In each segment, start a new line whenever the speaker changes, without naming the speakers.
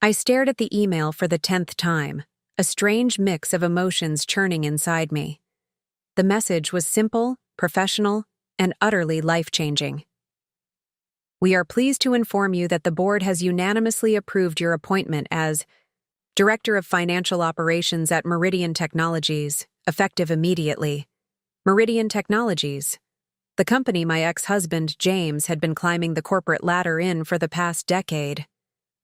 I stared at the email for the 10th time, a strange mix of emotions churning inside me. The message was simple, professional, and utterly life-changing. We are pleased to inform you that the board has unanimously approved your appointment as Director of Financial Operations at Meridian Technologies, effective immediately. Meridian Technologies, the company my ex-husband, James, had been climbing the corporate ladder in for the past decade.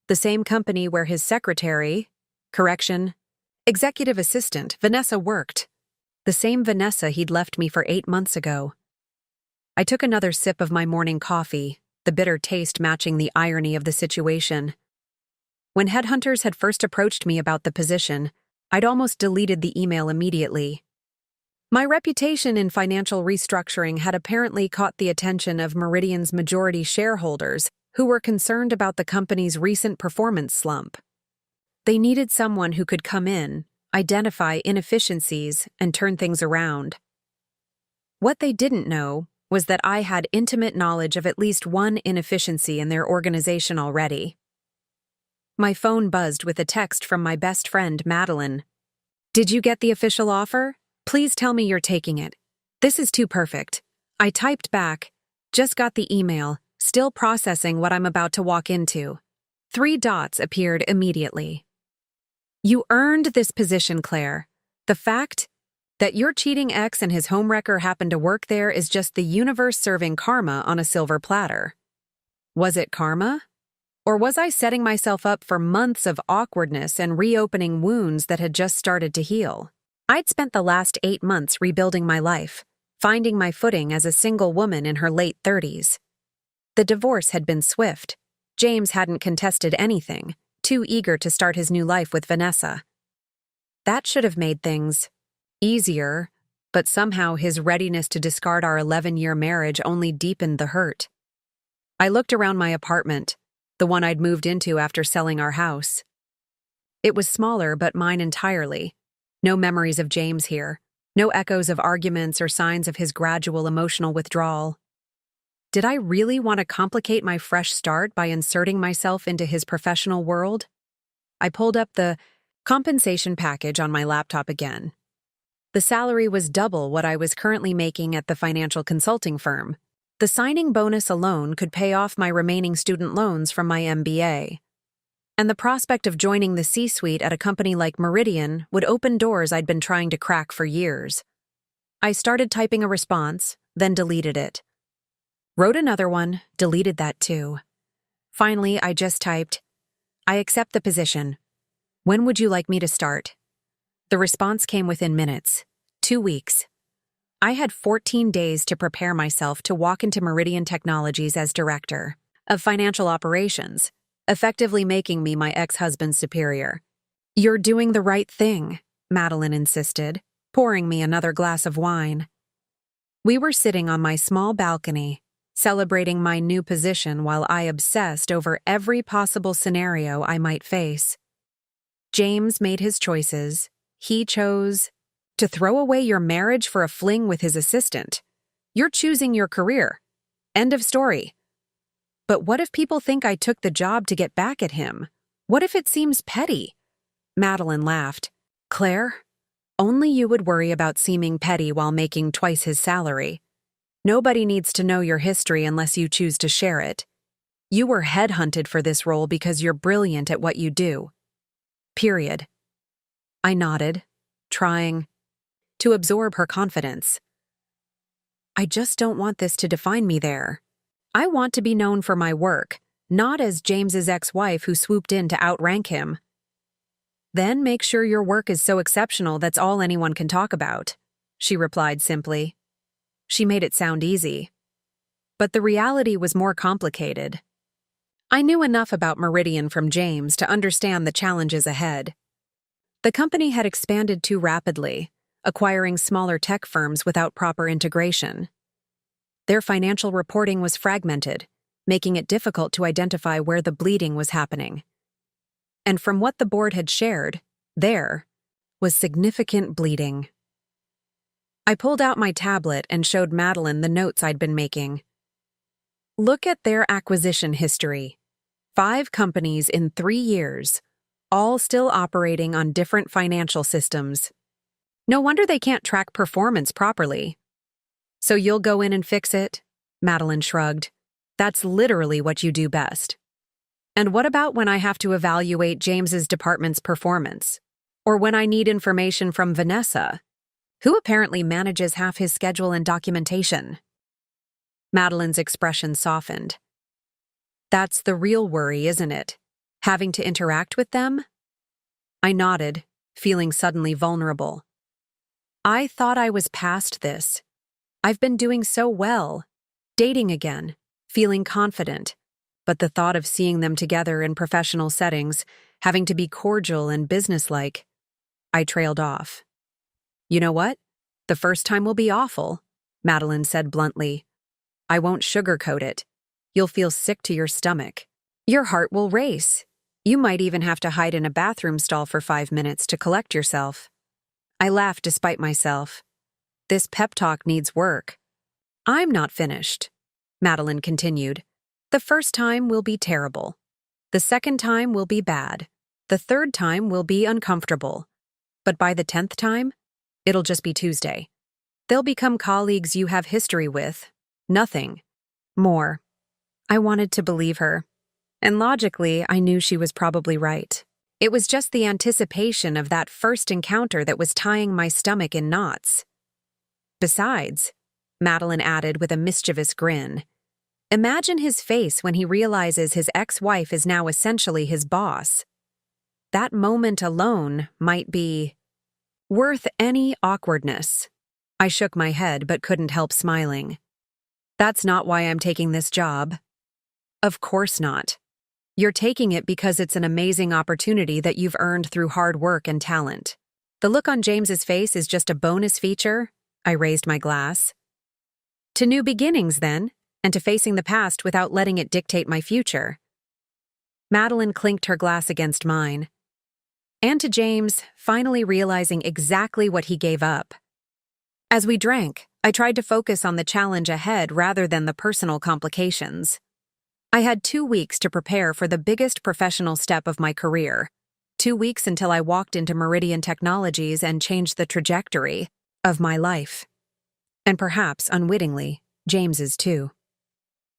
The same company where his executive assistant, Vanessa, worked. The same Vanessa he'd left me for 8 months ago. I took another sip of my morning coffee, the bitter taste matching the irony of the situation. When headhunters had first approached me about the position, I'd almost deleted the email immediately. My reputation in financial restructuring had apparently caught the attention of Meridian's majority shareholders, who were concerned about the company's recent performance slump. They needed someone who could come in, identify inefficiencies, and turn things around. What they didn't know was that I had intimate knowledge of at least one inefficiency in their organization already. My phone buzzed with a text from my best friend, Madeline. "Did you get the official offer? Please tell me you're taking it. This is too perfect." I typed back, "Just got the email, still processing what I'm about to walk into." 3 dots appeared immediately. "You earned this position, Claire. The fact that your cheating ex and his homewrecker happened to work there is just the universe serving karma on a silver platter." Was it karma? Or was I setting myself up for months of awkwardness and reopening wounds that had just started to heal? I'd spent the last 8 months rebuilding my life, finding my footing as a single woman in her late 30s. The divorce had been swift. James hadn't contested anything, too eager to start his new life with Vanessa. That should have made things easier, but somehow his readiness to discard our 11-year marriage only deepened the hurt. I looked around my apartment, the one I'd moved into after selling our house. It was smaller, but mine entirely. No memories of James here, no echoes of arguments or signs of his gradual emotional withdrawal. Did I really want to complicate my fresh start by inserting myself into his professional world? I pulled up the compensation package on my laptop again. The salary was double what I was currently making at the financial consulting firm. The signing bonus alone could pay off my remaining student loans from my MBA. And the prospect of joining the C-suite at a company like Meridian would open doors I'd been trying to crack for years. I started typing a response, then deleted it. Wrote another one, deleted that too. Finally, I just typed, "I accept the position. When would you like me to start?" The response came within minutes. 2 weeks. I had 14 days to prepare myself to walk into Meridian Technologies as Director of Financial Operations, effectively making me my ex-husband's superior. "You're doing the right thing," Madeline insisted, pouring me another glass of wine. We were sitting on my small balcony, celebrating my new position while I obsessed over every possible scenario I might face. James made his choices. He chose to throw away your marriage for a fling with his assistant. You're choosing your career. End of story. But what if people think I took the job to get back at him? What if it seems petty? Madeline laughed. "Claire, only you would worry about seeming petty while making twice his salary. Nobody needs to know your history unless you choose to share it. You were headhunted for this role because you're brilliant at what you do. Period." I nodded, trying to absorb her confidence. "I just don't want this to define me there. I want to be known for my work, not as James's ex-wife who swooped in to outrank him." "Then make sure your work is so exceptional that's all anyone can talk about," she replied simply. She made it sound easy. But the reality was more complicated. I knew enough about Meridian from James to understand the challenges ahead. The company had expanded too rapidly, acquiring smaller tech firms without proper integration. Their financial reporting was fragmented, making it difficult to identify where the bleeding was happening. And from what the board had shared, there was significant bleeding. I pulled out my tablet and showed Madeline the notes I'd been making. "Look at their acquisition history. 5 companies in 3 years, all still operating on different financial systems. No wonder they can't track performance properly. So you'll go in and fix it? Madeline shrugged. That's literally what you do best. And what about when I have to evaluate James's department's performance? Or when I need information from Vanessa, who apparently manages half his schedule and documentation? Madeline's expression softened. That's the real worry, isn't it? Having to interact with them? I nodded, feeling suddenly vulnerable. I thought I was past this. I've been doing so well, dating again, feeling confident, but the thought of seeing them together in professional settings, having to be cordial and businesslike, I trailed off. You know what? The first time will be awful, Madeline said bluntly. I won't sugarcoat it. You'll feel sick to your stomach. Your heart will race. You might even have to hide in a bathroom stall for 5 minutes to collect yourself. I laughed despite myself. This pep talk needs work. I'm not finished, Madeline continued. The first time will be terrible. The second time will be bad. The third time will be uncomfortable. But by the 10th time, it'll just be Tuesday. They'll become colleagues you have history with. Nothing more. I wanted to believe her. And logically, I knew she was probably right. It was just the anticipation of that first encounter that was tying my stomach in knots. Besides, Madeline added with a mischievous grin, imagine his face when he realizes his ex-wife is now essentially his boss. That moment alone might be worth any awkwardness. I shook my head but couldn't help smiling. That's not why I'm taking this job. Of course not. You're taking it because it's an amazing opportunity that you've earned through hard work and talent. The look on James's face is just a bonus feature. I raised my glass. To new beginnings, then, and to facing the past without letting it dictate my future. Madeline clinked her glass against mine. And to James, finally realizing exactly what he gave up. As we drank, I tried to focus on the challenge ahead rather than the personal complications. I had 2 weeks to prepare for the biggest professional step of my career. 2 weeks until I walked into Meridian Technologies and changed the trajectory of my life. And perhaps, unwittingly, James's too.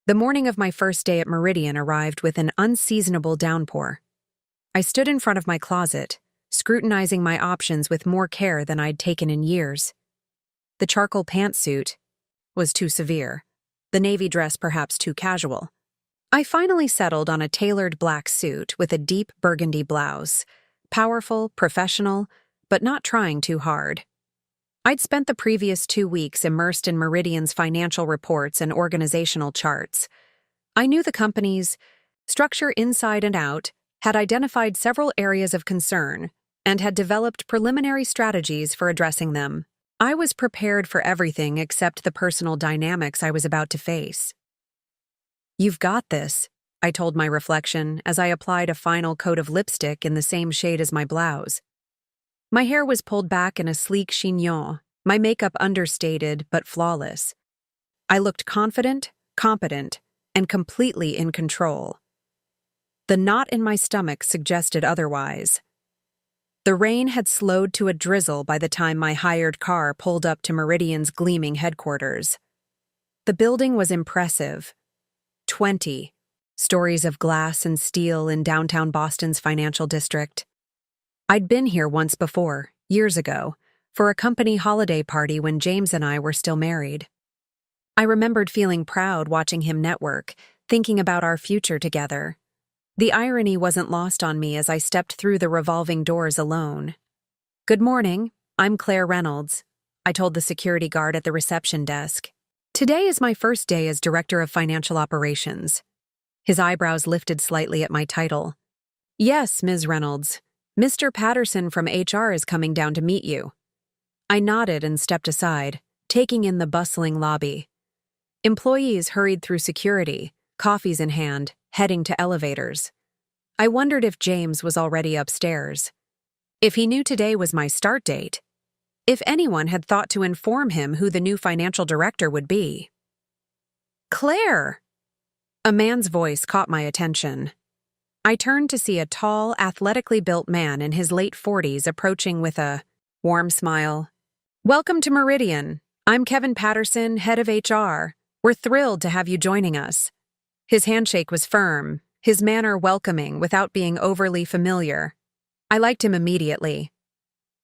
The morning of my first day at Meridian arrived with an unseasonable downpour. I stood in front of my closet, scrutinizing my options with more care than I'd taken in years. The charcoal pantsuit was too severe, the navy dress perhaps too casual. I finally settled on a tailored black suit with a deep burgundy blouse, powerful, professional, but not trying too hard. I'd spent the previous 2 weeks immersed in Meridian's financial reports and organizational charts. I knew the company's structure inside and out, had identified several areas of concern, and had developed preliminary strategies for addressing them. I was prepared for everything except the personal dynamics I was about to face. You've got this, I told my reflection as I applied a final coat of lipstick in the same shade as my blouse. My hair was pulled back in a sleek chignon, my makeup understated but flawless. I looked confident, competent, and completely in control. The knot in my stomach suggested otherwise. The rain had slowed to a drizzle by the time my hired car pulled up to Meridian's gleaming headquarters. The building was impressive. 20 stories of glass and steel in downtown Boston's financial district. I'd been here once before, years ago, for a company holiday party when James and I were still married. I remembered feeling proud watching him network, thinking about our future together. The irony wasn't lost on me as I stepped through the revolving doors alone. Good morning, I'm Claire Reynolds, I told the security guard at the reception desk. Today is my first day as Director of Financial Operations. His eyebrows lifted slightly at my title. Yes, Ms. Reynolds. Mr. Patterson from HR is coming down to meet you. I nodded and stepped aside, taking in the bustling lobby. Employees hurried through security, coffees in hand, heading to elevators. I wondered if James was already upstairs. If he knew today was my start date. If anyone had thought to inform him who the new financial director would be. Claire! A man's voice caught my attention. I turned to see a tall, athletically built man in his late 40s approaching with a warm smile. "Welcome to Meridian. I'm Kevin Patterson, head of HR. We're thrilled to have you joining us." His handshake was firm, his manner welcoming without being overly familiar. I liked him immediately.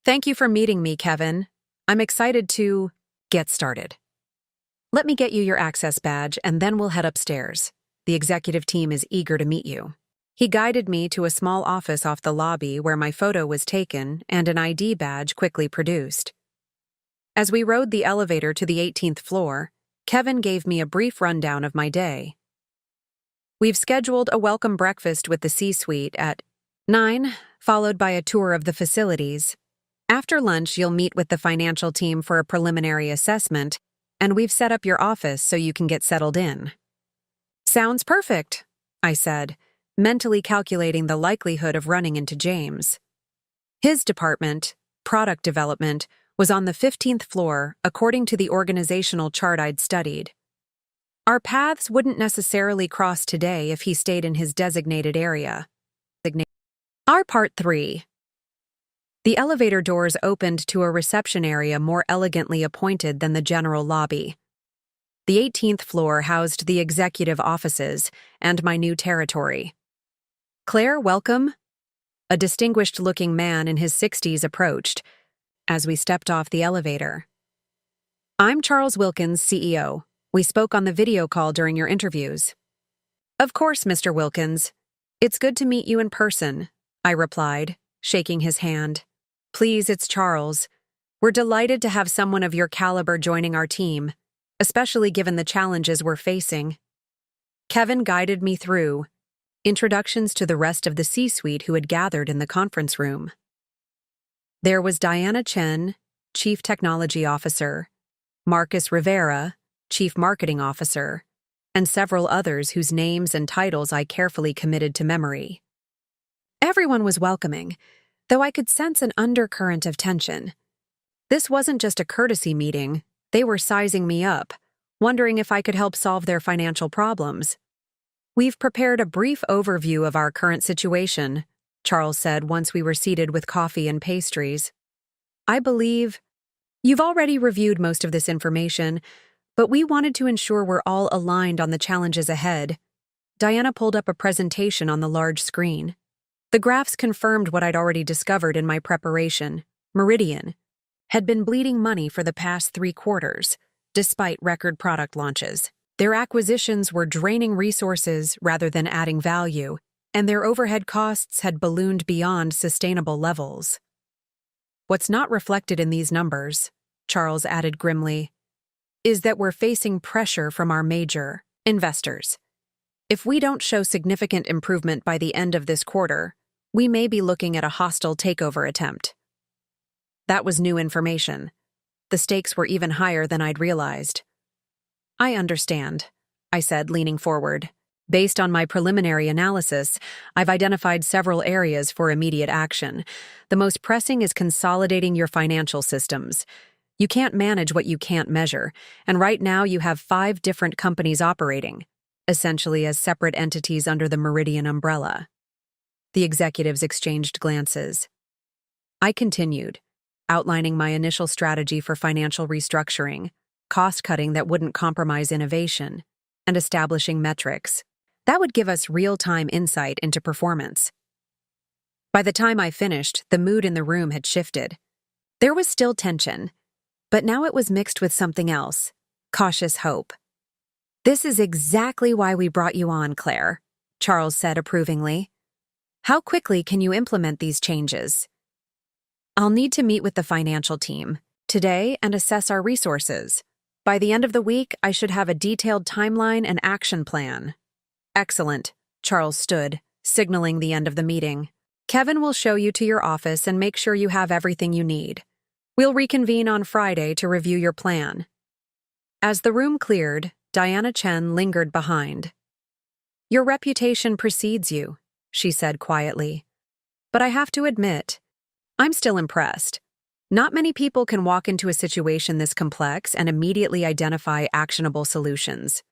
"Thank you for meeting me, Kevin. I'm excited to get started. Let me get you your access badge and then we'll head upstairs. The executive team is eager to meet you." He guided me to a small office off the lobby where my photo was taken and an ID badge quickly produced. As we rode the elevator to the 18th floor, Kevin gave me a brief rundown of my day. "We've scheduled a welcome breakfast with the C-suite at 9, followed by a tour of the facilities. After lunch, you'll meet with the financial team for a preliminary assessment, and we've set up your office so you can get settled in." "Sounds perfect," I said, mentally calculating the likelihood of running into James. His department, product development, was on the 15th floor according to the organizational chart I'd studied. Our paths wouldn't necessarily cross today if he stayed in his designated area. Our Part 3. The elevator doors opened to a reception area more elegantly appointed than the general lobby. The 18th floor housed the executive offices and my new territory. "Claire, welcome." A distinguished-looking man in his 60s approached as we stepped off the elevator. "I'm Charles Wilkins, CEO. We spoke on the video call during your interviews." "Of course, Mr. Wilkins. It's good to meet you in person," I replied, shaking his hand. "Please, it's Charles. We're delighted to have someone of your caliber joining our team, especially given the challenges we're facing." Kevin guided me through introductions to the rest of the C-suite who had gathered in the conference room. There was Diana Chen, Chief Technology Officer, Marcus Rivera, Chief Marketing Officer, and several others whose names and titles I carefully committed to memory. Everyone was welcoming, though I could sense an undercurrent of tension. This wasn't just a courtesy meeting, they were sizing me up, wondering if I could help solve their financial problems. "We've prepared a brief overview of our current situation," Charles said once we were seated with coffee and pastries. "I believe you've already reviewed most of this information, but we wanted to ensure we're all aligned on the challenges ahead." Diana pulled up a presentation on the large screen. The graphs confirmed what I'd already discovered in my preparation. Meridian had been bleeding money for the past 3 quarters, despite record product launches. Their acquisitions were draining resources rather than adding value, and their overhead costs had ballooned beyond sustainable levels. "What's not reflected in these numbers," Charles added grimly, "is that we're facing pressure from our major investors. If we don't show significant improvement by the end of this quarter, we may be looking at a hostile takeover attempt." That was new information. The stakes were even higher than I'd realized. "I understand," I said, leaning forward. "Based on my preliminary analysis, I've identified several areas for immediate action. The most pressing is consolidating your financial systems. You can't manage what you can't measure, and right now you have 5 different companies operating, essentially as separate entities under the Meridian umbrella." The executives exchanged glances. I continued, outlining my initial strategy for financial restructuring, cost-cutting that wouldn't compromise innovation, and establishing metrics that would give us real-time insight into performance. By the time I finished, the mood in the room had shifted. There was still tension, but now it was mixed with something else, cautious hope. "This is exactly why we brought you on, Claire," Charles said approvingly. "How quickly can you implement these changes?" "I'll need to meet with the financial team today and assess our resources. By the end of the week, I should have a detailed timeline and action plan." "Excellent," Charles stood, signaling the end of the meeting. "Kevin will show you to your office and make sure you have everything you need. We'll reconvene on Friday to review your plan." As the room cleared, Diana Chen lingered behind. "Your reputation precedes you," she said quietly. "But I have to admit, I'm still impressed. Not many people can walk into a situation this complex and immediately identify actionable solutions."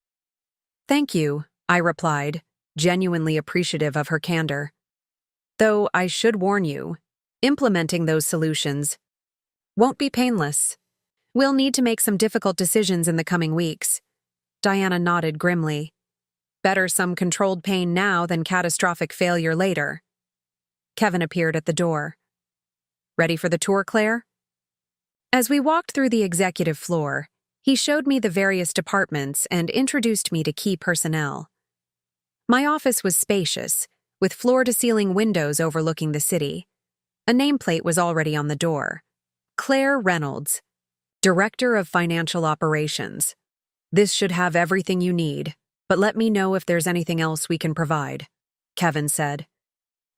"Thank you," I replied, genuinely appreciative of her candor. Though I should warn you, implementing those solutions won't be painless. We'll need to make some difficult decisions in the coming weeks. Diana nodded grimly. Better some controlled pain now than catastrophic failure later. Kevin appeared at the door. Ready for the tour, Claire? As we walked through the executive floor, he showed me the various departments and introduced me to key personnel. My office was spacious, with floor-to-ceiling windows overlooking the city. A nameplate was already on the door. Claire Reynolds, Director of Financial Operations. This should have everything you need, but let me know if there's anything else we can provide, Kevin said.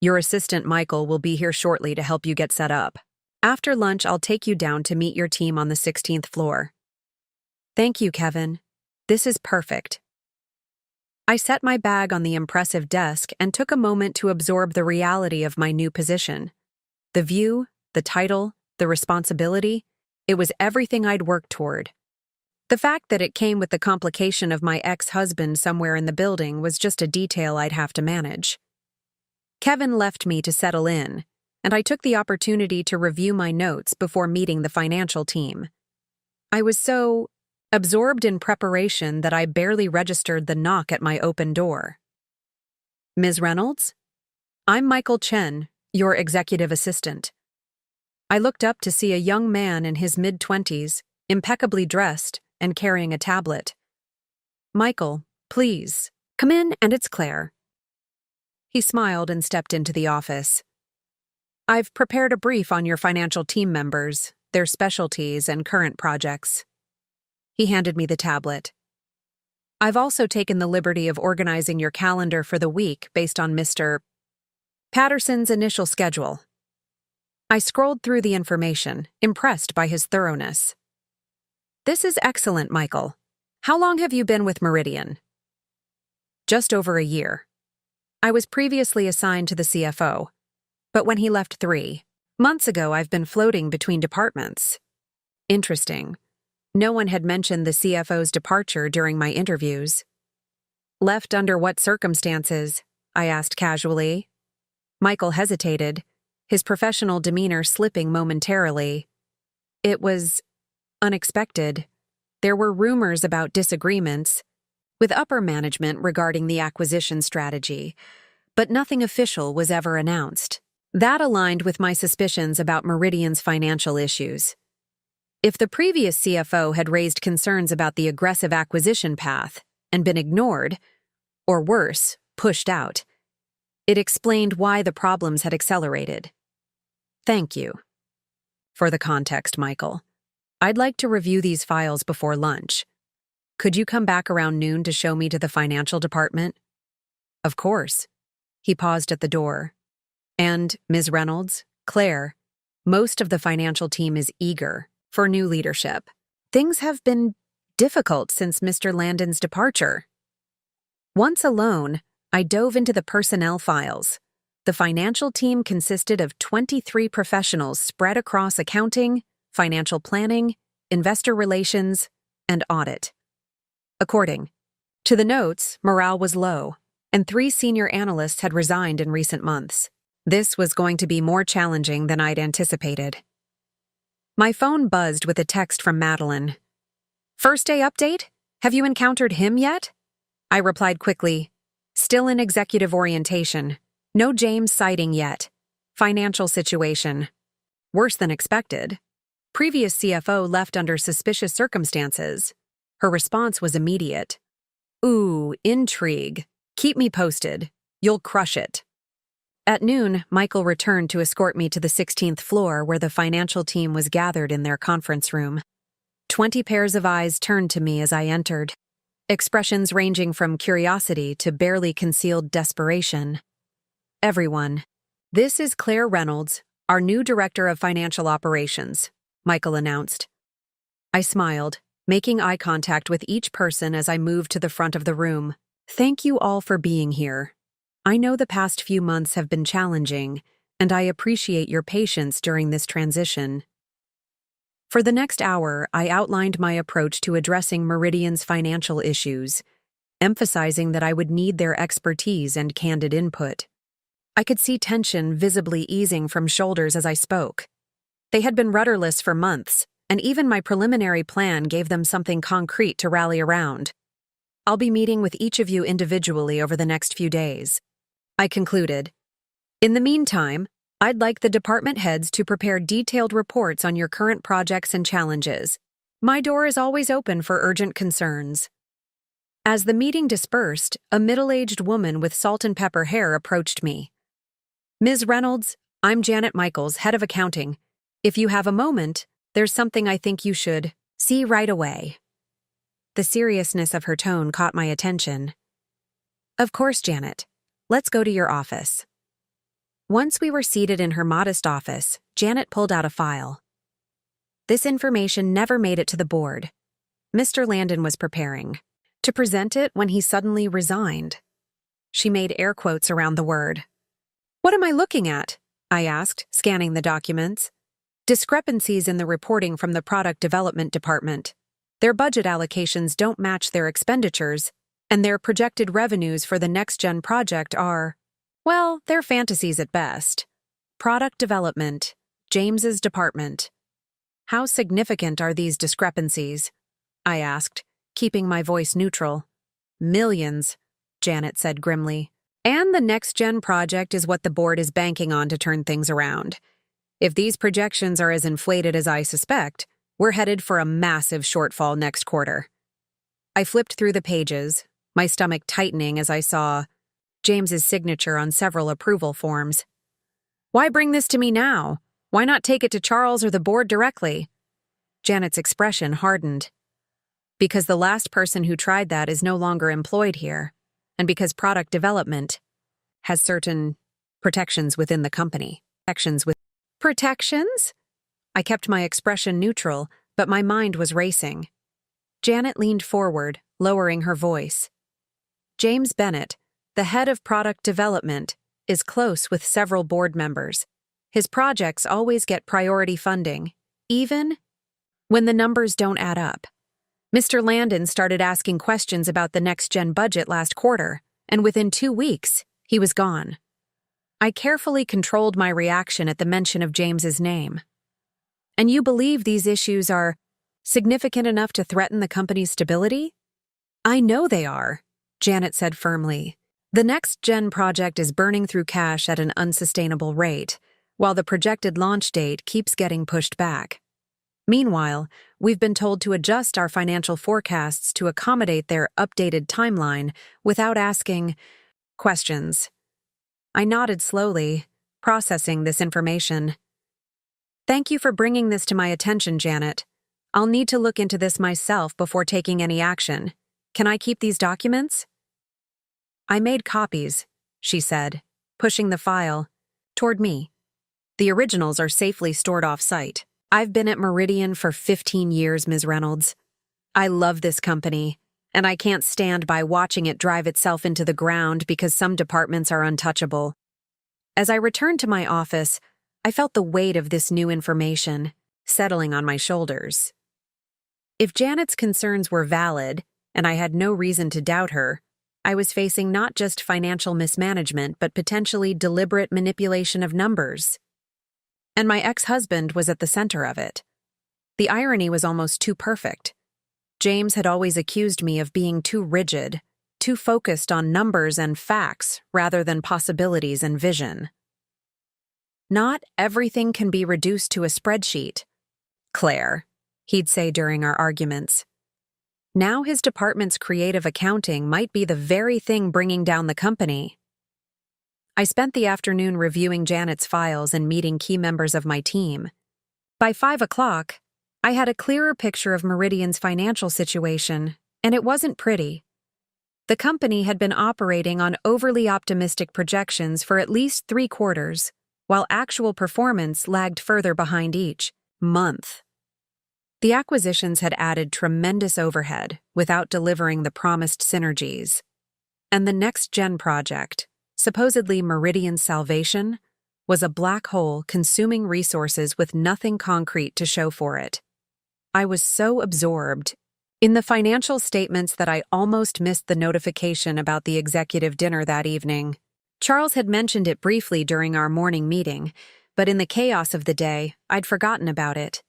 Your assistant Michael will be here shortly to help you get set up. After lunch, I'll take you down to meet your team on the 16th floor. Thank you, Kevin. This is perfect. I set my bag on the impressive desk and took a moment to absorb the reality of my new position. The view, the title, the responsibility, it was everything I'd worked toward. The fact that it came with the complication of my ex-husband somewhere in the building was just a detail I'd have to manage. Kevin left me to settle in, and I took the opportunity to review my notes before meeting the financial team. I was so absorbed in preparation that I barely registered the knock at my open door. Ms. Reynolds? I'm Michael Chen, your executive assistant. I looked up to see a young man in his mid-20s, impeccably dressed and carrying a tablet. Michael, please, come in, and it's Claire. He smiled and stepped into the office. I've prepared a brief on your financial team members, their specialties, and current projects. He handed me the tablet. I've also taken the liberty of organizing your calendar for the week based on Mr. Patterson's initial schedule. I scrolled through the information, impressed by his thoroughness. This is excellent, Michael. How long have you been with Meridian? Just over a year. I was previously assigned to the CFO, but when he left 3 months ago, I've been floating between departments. Interesting. No one had mentioned the CFO's departure during my interviews. Left under what circumstances? I asked casually. Michael hesitated, his professional demeanor slipping momentarily. It was unexpected. There were rumors about disagreements with upper management regarding the acquisition strategy, but nothing official was ever announced. That aligned with my suspicions about Meridian's financial issues. If the previous CFO had raised concerns about the aggressive acquisition path and been ignored, or worse, pushed out, it explained why the problems had accelerated. Thank you for the context, Michael. I'd like to review these files before lunch. Could you come back around noon to show me to the financial department? Of course. He paused at the door. And, Ms. Reynolds, Claire, most of the financial team is eager for new leadership. Things have been difficult since Mr. Landon's departure. Once alone, I dove into the personnel files. The financial team consisted of 23 professionals spread across accounting, financial planning, investor relations, and audit. According to the notes, morale was low, and 3 senior analysts had resigned in recent months. This was going to be more challenging than I'd anticipated. My phone buzzed with a text from Madeline. First day update? Have you encountered him yet? I replied quickly. Still in executive orientation. No James sighting yet. Financial situation. Worse than expected. Previous CFO left under suspicious circumstances. Her response was immediate. Ooh, intrigue. Keep me posted. You'll crush it. At noon, Michael returned to escort me to the 16th floor where the financial team was gathered in their conference room. 20 pairs of eyes turned to me as I entered, expressions ranging from curiosity to barely concealed desperation. Everyone. This is Claire Reynolds, our new Director of Financial Operations, Michael announced. I smiled, making eye contact with each person as I moved to the front of the room. Thank you all for being here. I know the past few months have been challenging, and I appreciate your patience during this transition. For the next hour, I outlined my approach to addressing Meridian's financial issues, emphasizing that I would need their expertise and candid input. I could see tension visibly easing from shoulders as I spoke. They had been rudderless for months, and even my preliminary plan gave them something concrete to rally around. I'll be meeting with each of you individually over the next few days, I concluded. In the meantime, I'd like the department heads to prepare detailed reports on your current projects and challenges. My door is always open for urgent concerns. As the meeting dispersed, a middle-aged woman with salt and pepper hair approached me. Ms. Reynolds, I'm Janet Michaels, head of accounting. If you have a moment, there's something I think you should see right away. The seriousness of her tone caught my attention. Of course, Janet. Let's go to your office. Once we were seated in her modest office, Janet pulled out a file. This information never made it to the board. Mr. Landon was preparing to present it when he suddenly resigned. She made air quotes around the word. What am I looking at? I asked, scanning the documents. Discrepancies in the reporting from the product development department. Their budget allocations don't match their expenditures, and their projected revenues for the next-gen project are, well, they're fantasies at best. Product development, James's department. How significant are these discrepancies? I asked, keeping my voice neutral. Millions, Janet said grimly. And the next-gen project is what the board is banking on to turn things around. If these projections are as inflated as I suspect, we're headed for a massive shortfall next quarter. I flipped through the pages, my stomach tightening as I saw James's signature on several approval forms. Why bring this to me now? Why not take it to Charles or the board directly? Janet's expression hardened. Because the last person who tried that is no longer employed here, and because product development has certain protections within the company. Protections? I kept my expression neutral, but my mind was racing. Janet leaned forward, lowering her voice. James Bennett, the head of product development, is close with several board members. His projects always get priority funding, even when the numbers don't add up. Mr. Landon started asking questions about the next-gen budget last quarter, and within 2 weeks, he was gone. I carefully controlled my reaction at the mention of James's name. And you believe these issues are significant enough to threaten the company's stability? I know they are, Janet said firmly. The next-gen project is burning through cash at an unsustainable rate, while the projected launch date keeps getting pushed back. Meanwhile, we've been told to adjust our financial forecasts to accommodate their updated timeline without asking questions. I nodded slowly, processing this information. Thank you for bringing this to my attention, Janet. I'll need to look into this myself before taking any action. Can I keep these documents? I made copies, she said, pushing the file toward me. The originals are safely stored off-site. I've been at Meridian for 15 years, Ms. Reynolds. I love this company, and I can't stand by watching it drive itself into the ground because some departments are untouchable. As I returned to my office, I felt the weight of this new information settling on my shoulders. If Janet's concerns were valid, and I had no reason to doubt her, I was facing not just financial mismanagement but potentially deliberate manipulation of numbers. And my ex-husband was at the center of it. The irony was almost too perfect. James had always accused me of being too rigid, too focused on numbers and facts rather than possibilities and vision. Not everything can be reduced to a spreadsheet, Claire, he'd say during our arguments. Now his department's creative accounting might be the very thing bringing down the company. I spent the afternoon reviewing Janet's files and meeting key members of my team. By 5 o'clock, I had a clearer picture of Meridian's financial situation, and it wasn't pretty. The company had been operating on overly optimistic projections for at least 3 quarters, while actual performance lagged further behind each month. The acquisitions had added tremendous overhead without delivering the promised synergies. And the next-gen project, supposedly Meridian's salvation, was a black hole consuming resources with nothing concrete to show for it. I was so absorbed In the financial statements that I almost missed the notification about the executive dinner that evening. Charles had mentioned it briefly during our morning meeting, but in the chaos of the day, I'd forgotten about it.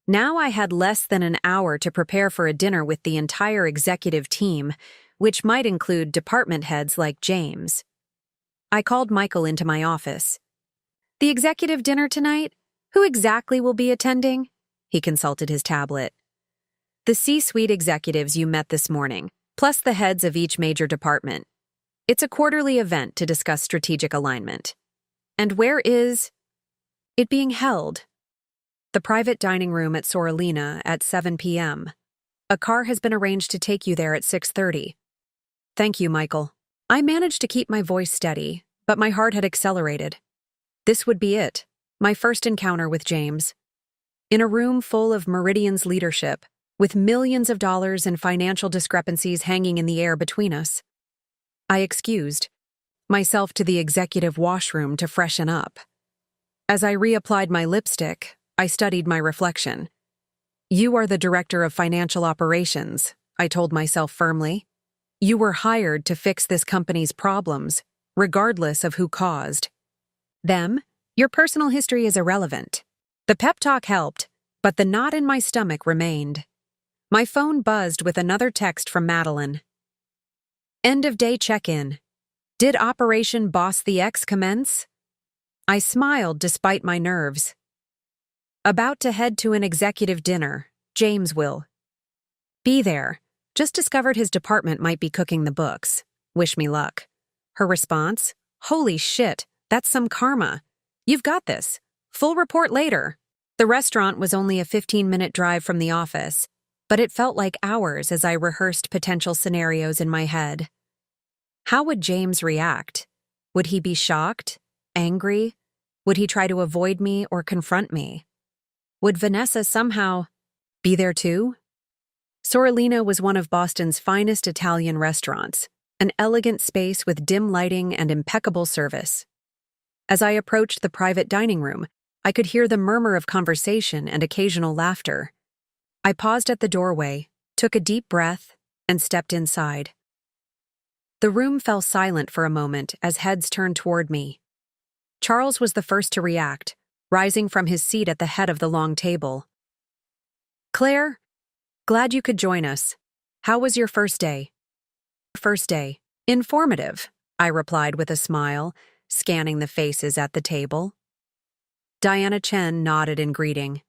Now I had less than an hour to prepare for a dinner with the entire executive team, which might include department heads like James. I called Michael into my office. "The executive dinner tonight? Who exactly will be attending?" He consulted his tablet. "The C-suite executives you met this morning, plus the heads of each major department. It's a quarterly event to discuss strategic alignment." "And where is it being held?" "The private dining room at Sorolina at 7 p.m. A car has been arranged to take you there at 6:30. "Thank you, Michael." I managed to keep my voice steady, but my heart had accelerated. This would be it, my first encounter with James. In a room full of Meridian's leadership, with millions of dollars in financial discrepancies hanging in the air between us. I excused myself to the executive washroom to freshen up. As I reapplied my lipstick, I studied my reflection. "You are the director of financial operations," I told myself firmly. "You were hired to fix this company's problems, regardless of who caused them. Your personal history is irrelevant." The pep talk helped, but the knot in my stomach remained. My phone buzzed with another text from Madeline. "End of day check-in. Did Operation Boss the X commence?" I smiled despite my nerves. "About to head to an executive dinner. James will be there. Just discovered his department might be cooking the books. Wish me luck." Her response? "Holy shit, that's some karma. You've got this. Full report later." The restaurant was only a 15-minute drive from the office, but it felt like hours as I rehearsed potential scenarios in my head. How would James react? Would he be shocked? Angry? Would he try to avoid me or confront me? Would Vanessa somehow be there too? Sorolina was one of Boston's finest Italian restaurants, an elegant space with dim lighting and impeccable service. As I approached the private dining room, I could hear the murmur of conversation and occasional laughter. I paused at the doorway, took a deep breath, and stepped inside. The room fell silent for a moment as heads turned toward me. Charles was the first to react, rising from his seat at the head of the long table. "Claire, glad you could join us. How was your first day?" "First day. Informative," I replied with a smile, scanning the faces at the table. Diana Chen nodded in greeting.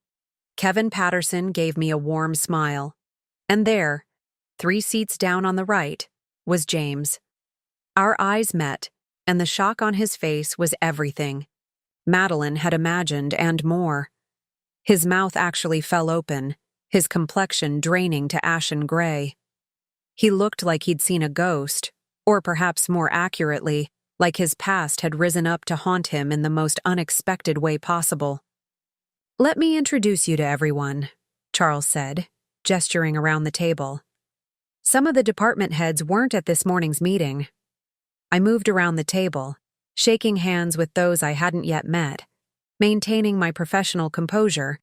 Kevin Patterson gave me a warm smile. And there, 3 seats down on the right, was James. Our eyes met, and the shock on his face was everything Madeline had imagined and more. His mouth actually fell open, his complexion draining to ashen gray. He looked like he'd seen a ghost, or perhaps more accurately, like his past had risen up to haunt him in the most unexpected way possible. "Let me introduce you to everyone," Charles said, gesturing around the table. "Some of the department heads weren't at this morning's meeting." I moved around the table, shaking hands with those I hadn't yet met, maintaining my professional composure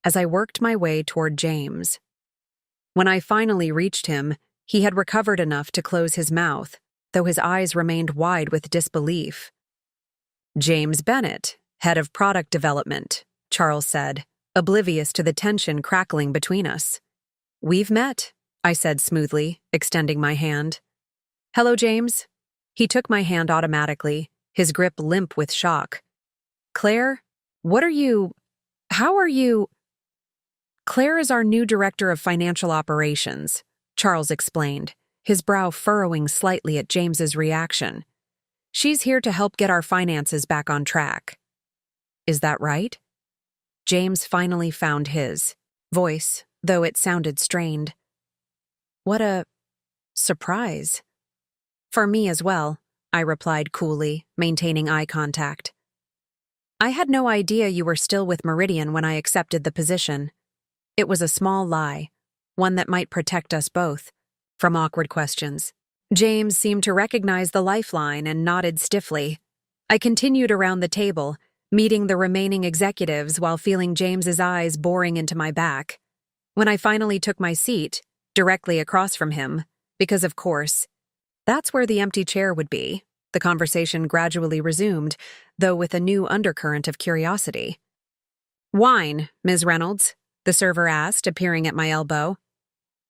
as I worked my way toward James. When I finally reached him, he had recovered enough to close his mouth, though his eyes remained wide with disbelief. "James Bennett, head of product development," Charles said, oblivious to the tension crackling between us. "We've met," I said smoothly, extending my hand. "Hello, James." He took my hand automatically, his grip limp with shock. "Claire, how are you?" "Claire is our new director of financial operations," Charles explained, his brow furrowing slightly at James's reaction. "She's here to help get our finances back on track." "Is that right?" James finally found his voice, though it sounded strained. "What a surprise." "For me as well," I replied coolly, maintaining eye contact. "I had no idea you were still with Meridian when I accepted the position." It was a small lie, one that might protect us both from awkward questions. James seemed to recognize the lifeline and nodded stiffly. I continued around the table, meeting the remaining executives while feeling James's eyes boring into my back. When I finally took my seat, directly across from him, because of course, that's where the empty chair would be. The conversation gradually resumed, though with a new undercurrent of curiosity. "Wine, Ms. Reynolds?" the server asked, appearing at my elbow.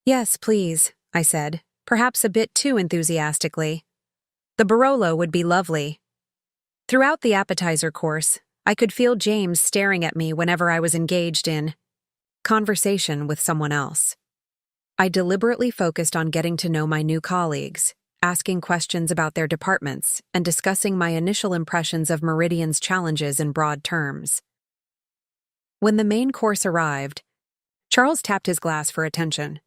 "Yes, please," I said, perhaps a bit too enthusiastically. "The Barolo would be lovely." Throughout the appetizer course, I could feel James staring at me whenever I was engaged in conversation with someone else. I deliberately focused on getting to know my new colleagues, asking questions about their departments, and discussing my initial impressions of Meridian's challenges in broad terms. When the main course arrived, Charles tapped his glass for attention.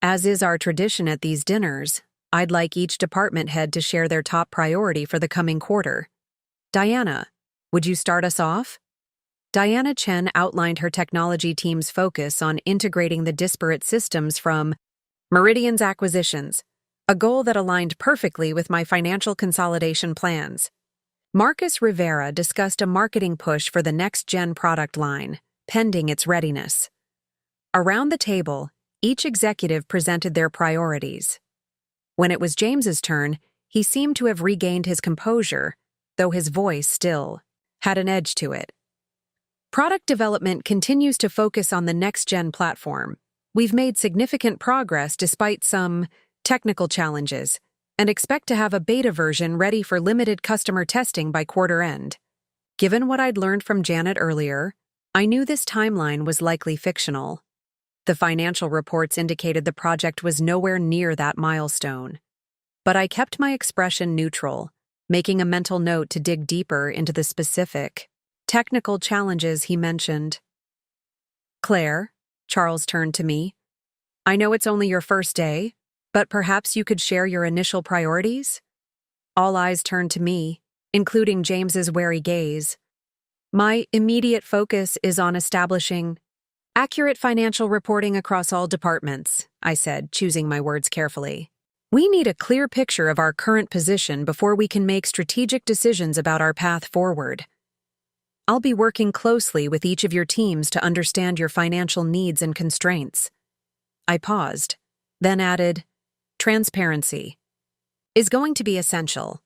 As is our tradition at these dinners, I'd like each department head to share their top priority for the coming quarter. "Diana, would you start us off?" Diana Chen outlined her technology team's focus on integrating the disparate systems from Meridian's acquisitions, a goal that aligned perfectly with my financial consolidation plans. Marcus Rivera discussed a marketing push for the next-gen product line, pending its readiness. Around the table, each executive presented their priorities. When it was James's turn, he seemed to have regained his composure, though his voice still had an edge to it. "Product development continues to focus on the next-gen platform. We've made significant progress despite some technical challenges, and expect to have a beta version ready for limited customer testing by quarter end." Given what I'd learned from Janet earlier, I knew this timeline was likely fictional. The financial reports indicated the project was nowhere near that milestone. But I kept my expression neutral, making a mental note to dig deeper into the specific technical challenges he mentioned. "Claire," Charles turned to me, "I know it's only your first day, but perhaps you could share your initial priorities?" All eyes turned to me, including James's wary gaze. "My immediate focus is on establishing accurate financial reporting across all departments," I said, choosing my words carefully. "We need a clear picture of our current position before we can make strategic decisions about our path forward. I'll be working closely with each of your teams to understand your financial needs and constraints." I paused, then added, "Transparency is going to be essential.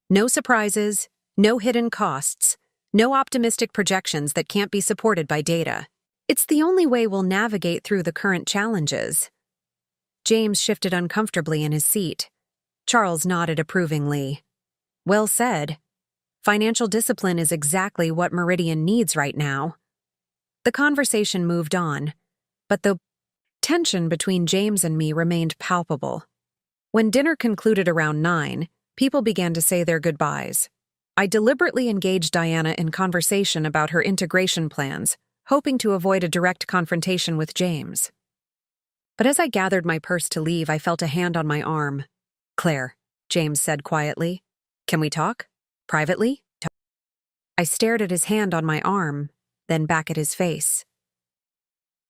No surprises, no hidden costs, no optimistic projections that can't be supported by data. It's the only way we'll navigate through the current challenges." James shifted uncomfortably in his seat. Charles nodded approvingly. "Well said. Financial discipline is exactly what Meridian needs right now." The conversation moved on, but the tension between James and me remained palpable. When dinner concluded around 9, people began to say their goodbyes. I deliberately engaged Diana in conversation about her integration plans, hoping to avoid a direct confrontation with James. But as I gathered my purse to leave, I felt a hand on my arm. "Claire," James said quietly, "can we talk? Privately?" I stared at his hand on my arm, then back at his face.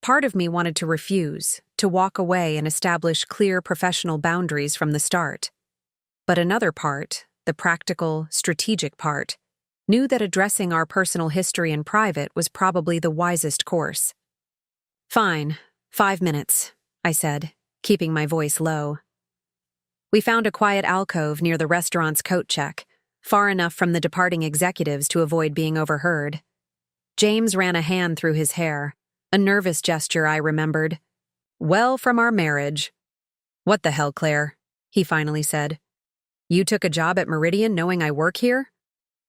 Part of me wanted to refuse, to walk away and establish clear professional boundaries from the start. But another part, the practical, strategic part, knew that addressing our personal history in private was probably the wisest course. "Fine, 5 minutes," I said, keeping my voice low. We found a quiet alcove near the restaurant's coat check, far enough from the departing executives to avoid being overheard. James ran a hand through his hair, a nervous gesture I remembered. "Well, from our marriage." "What the hell, Claire?" he finally said. "You took a job at Meridian knowing I work here?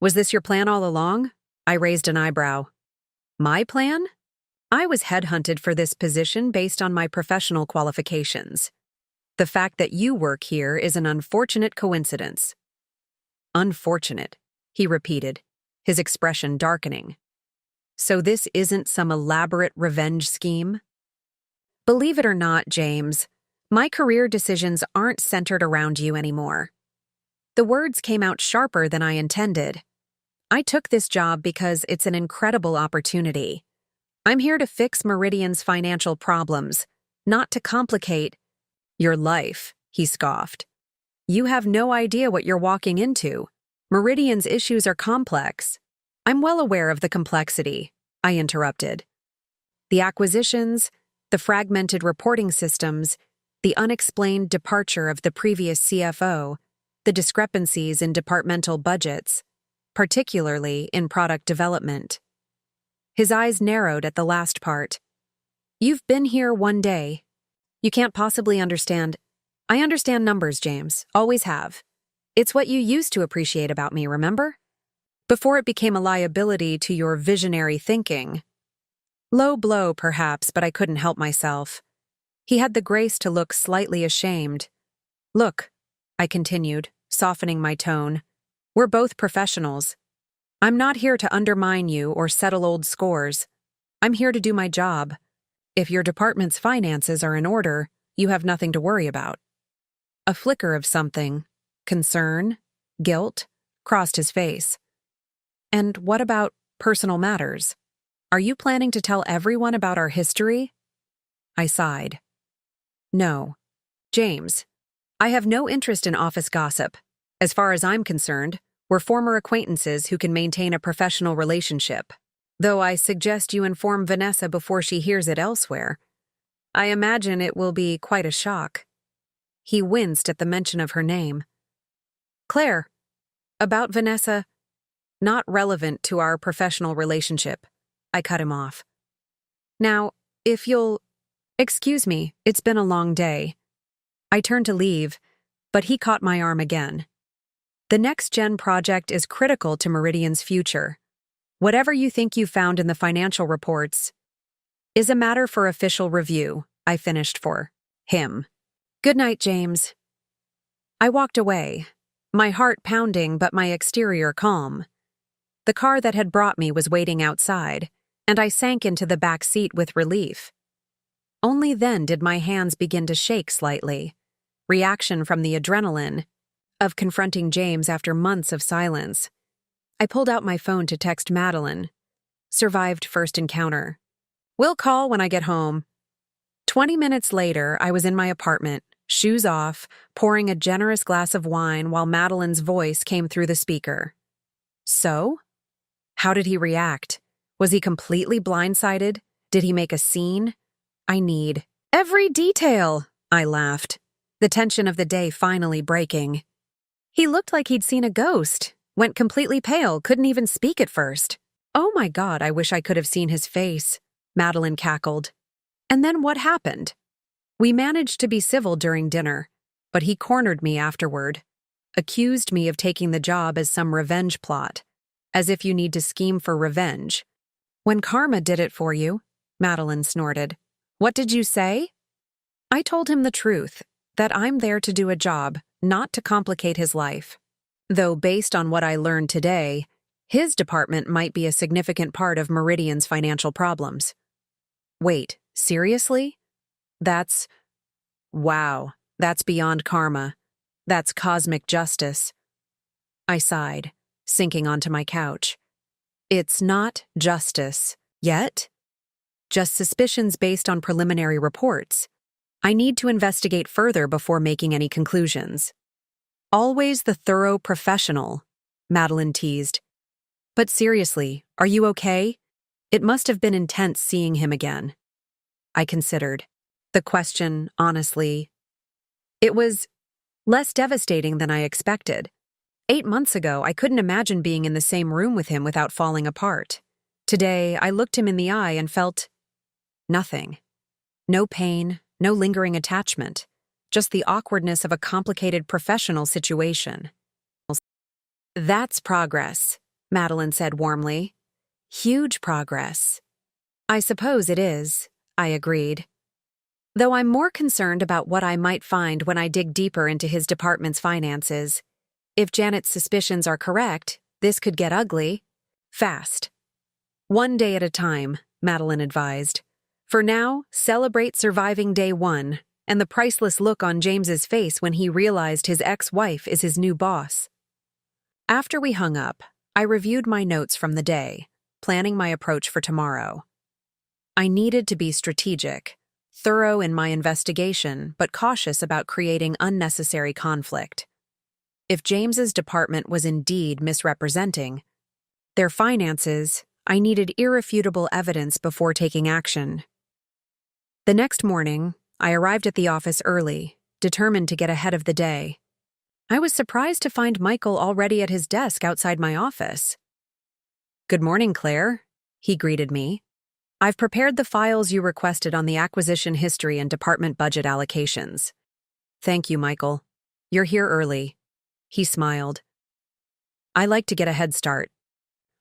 Was this your plan all along?" I raised an eyebrow. "My plan? I was headhunted for this position based on my professional qualifications. The fact that you work here is an unfortunate coincidence." "Unfortunate," he repeated, his expression darkening. "So this isn't some elaborate revenge scheme?" "Believe it or not, James, my career decisions aren't centered around you anymore." The words came out sharper than I intended. I took this job because it's an incredible opportunity. I'm here to fix Meridian's financial problems, not to complicate your life, he scoffed. "You have no idea what you're walking into. Meridian's issues are complex." "I'm well aware of the complexity," I interrupted. "The acquisitions, the fragmented reporting systems, The unexplained departure of the previous CFO, the discrepancies in departmental budgets, particularly in product development. His eyes narrowed at the last part. You've been here one day. You can't possibly understand. I understand numbers, James. Always have. It's what you used to appreciate about me, remember? Before it became a liability to your visionary thinking. Low blow, perhaps, but I couldn't help myself. He had the grace to look slightly ashamed. Look, I continued, softening my tone. We're both professionals. I'm not here to undermine you or settle old scores. I'm here to do my job. If your department's finances are in order, you have nothing to worry about. A flicker of something, concern, guilt, crossed his face. And what about personal matters? Are you planning to tell everyone about our history? I sighed. No. James, I have no interest in office gossip. As far as I'm concerned, we're former acquaintances who can maintain a professional relationship. Though I suggest you inform Vanessa before she hears it elsewhere. I imagine it will be quite a shock. He winced at the mention of her name. Claire, about Vanessa, not relevant to our professional relationship. I cut him off. Now, if you'll... Excuse me, it's been a long day. I turned to leave, but he caught my arm again. The next-gen project is critical to Meridian's future. Whatever you think you found in the financial reports is a matter for official review, I finished for him. Good night, James. I walked away, my heart pounding but my exterior calm. The car that had brought me was waiting outside, and I sank into the back seat with relief. Only then did my hands begin to shake slightly, reaction from the adrenaline of confronting James after months of silence. I pulled out my phone to text Madeline. Survived first encounter. We'll call when I get home. 20 minutes later, I was in my apartment, shoes off, pouring a generous glass of wine while Madeline's voice came through the speaker. So? How did he react? Was he completely blindsided? Did he make a scene? I need every detail, I laughed, the tension of the day finally breaking. He looked like he'd seen a ghost, went completely pale, couldn't even speak at first. Oh my God, I wish I could have seen his face, Madeline cackled. And then what happened? We managed to be civil during dinner, but he cornered me afterward, accused me of taking the job as some revenge plot, as if you need to scheme for revenge. When karma did it for you, Madeline snorted. What did you say? I told him the truth, that I'm there to do a job, not to complicate his life. Though based on what I learned today, his department might be a significant part of Meridian's financial problems. Wait, seriously? Wow, that's beyond karma. That's cosmic justice. I sighed, sinking onto my couch. It's not justice, yet. Just suspicions based on preliminary reports. I need to investigate further before making any conclusions. Always the thorough professional, Madeline teased. But seriously, are you okay? It must have been intense seeing him again. I considered. The question, honestly. It was less devastating than I expected. 8 months ago, I couldn't imagine being in the same room with him without falling apart. Today, I looked him in the eye and felt nothing. No pain, no lingering attachment, just the awkwardness of a complicated professional situation. That's progress, Madeline said warmly. Huge progress. I suppose it is, I agreed. Though I'm more concerned about what I might find when I dig deeper into his department's finances. If Janet's suspicions are correct, this could get ugly. Fast. One day at a time, Madeline advised. For now, celebrate surviving day one and the priceless look on James's face when he realized his ex-wife is his new boss. After we hung up, I reviewed my notes from the day, planning my approach for tomorrow. I needed to be strategic, thorough in my investigation, but cautious about creating unnecessary conflict. If James's department was indeed misrepresenting their finances, I needed irrefutable evidence before taking action. The next morning, I arrived at the office early, determined to get ahead of the day. I was surprised to find Michael already at his desk outside my office. "Good morning, Claire," he greeted me. "I've prepared the files you requested on the acquisition history and department budget allocations." "Thank you, Michael. You're here early." He smiled. "I like to get a head start.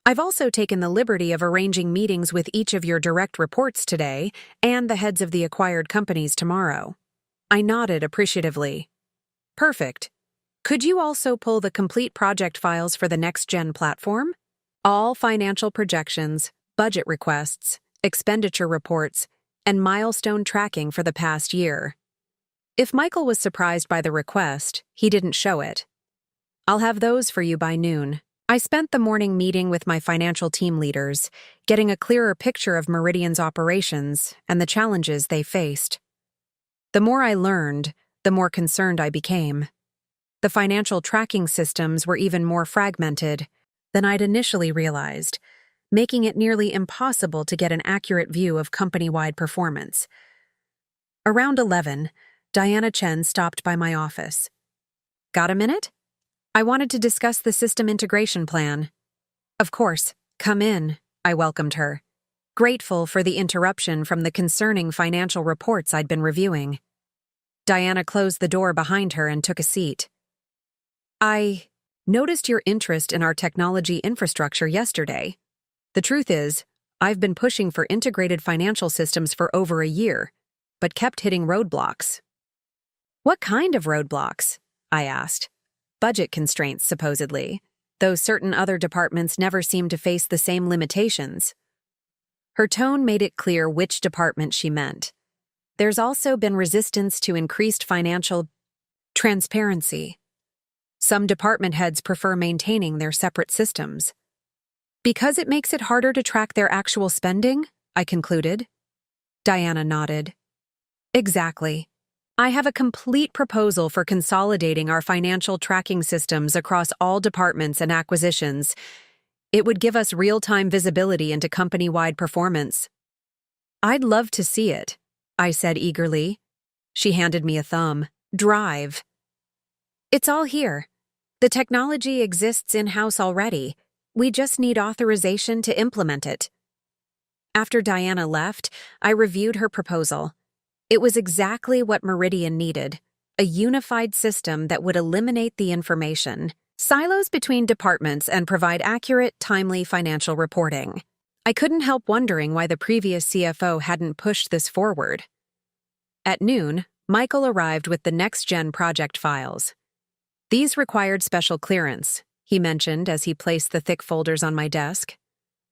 I've also taken the liberty of arranging meetings with each of your direct reports today and the heads of the acquired companies tomorrow." I nodded appreciatively. "Perfect. Could you also pull the complete project files for the next-gen platform? All financial projections, budget requests, expenditure reports, and milestone tracking for the past year." If Michael was surprised by the request, he didn't show it. "I'll have those for you by noon." I spent the morning meeting with my financial team leaders, getting a clearer picture of Meridian's operations and the challenges they faced. The more I learned, the more concerned I became. The financial tracking systems were even more fragmented than I'd initially realized, making it nearly impossible to get an accurate view of company-wide performance. Around 11, Diana Chen stopped by my office. "Got a minute? I wanted to discuss the system integration plan." "Of course, come in," I welcomed her, grateful for the interruption from the concerning financial reports I'd been reviewing. Diana closed the door behind her and took a seat. "I noticed your interest in our technology infrastructure yesterday. The truth is, I've been pushing for integrated financial systems for over a year, but kept hitting roadblocks." "What kind of roadblocks?" I asked. "Budget constraints, supposedly, though certain other departments never seem to face the same limitations." Her tone made it clear which department she meant. "There's also been resistance to increased financial transparency. Some department heads prefer maintaining their separate systems." "Because it makes it harder to track their actual spending?" I concluded. Diana nodded. "Exactly. I have a complete proposal for consolidating our financial tracking systems across all departments and acquisitions. It would give us real-time visibility into company-wide performance." "I'd love to see it," I said eagerly. She handed me a thumb. "Drive." "It's all here. The technology exists in-house already. We just need authorization to implement it." After Diana left, I reviewed her proposal. It was exactly what Meridian needed, a unified system that would eliminate the information silos between departments and provide accurate, timely financial reporting. I couldn't help wondering why the previous CFO hadn't pushed this forward. At noon, Michael arrived with the next-gen project files. "These required special clearance," he mentioned as he placed the thick folders on my desk.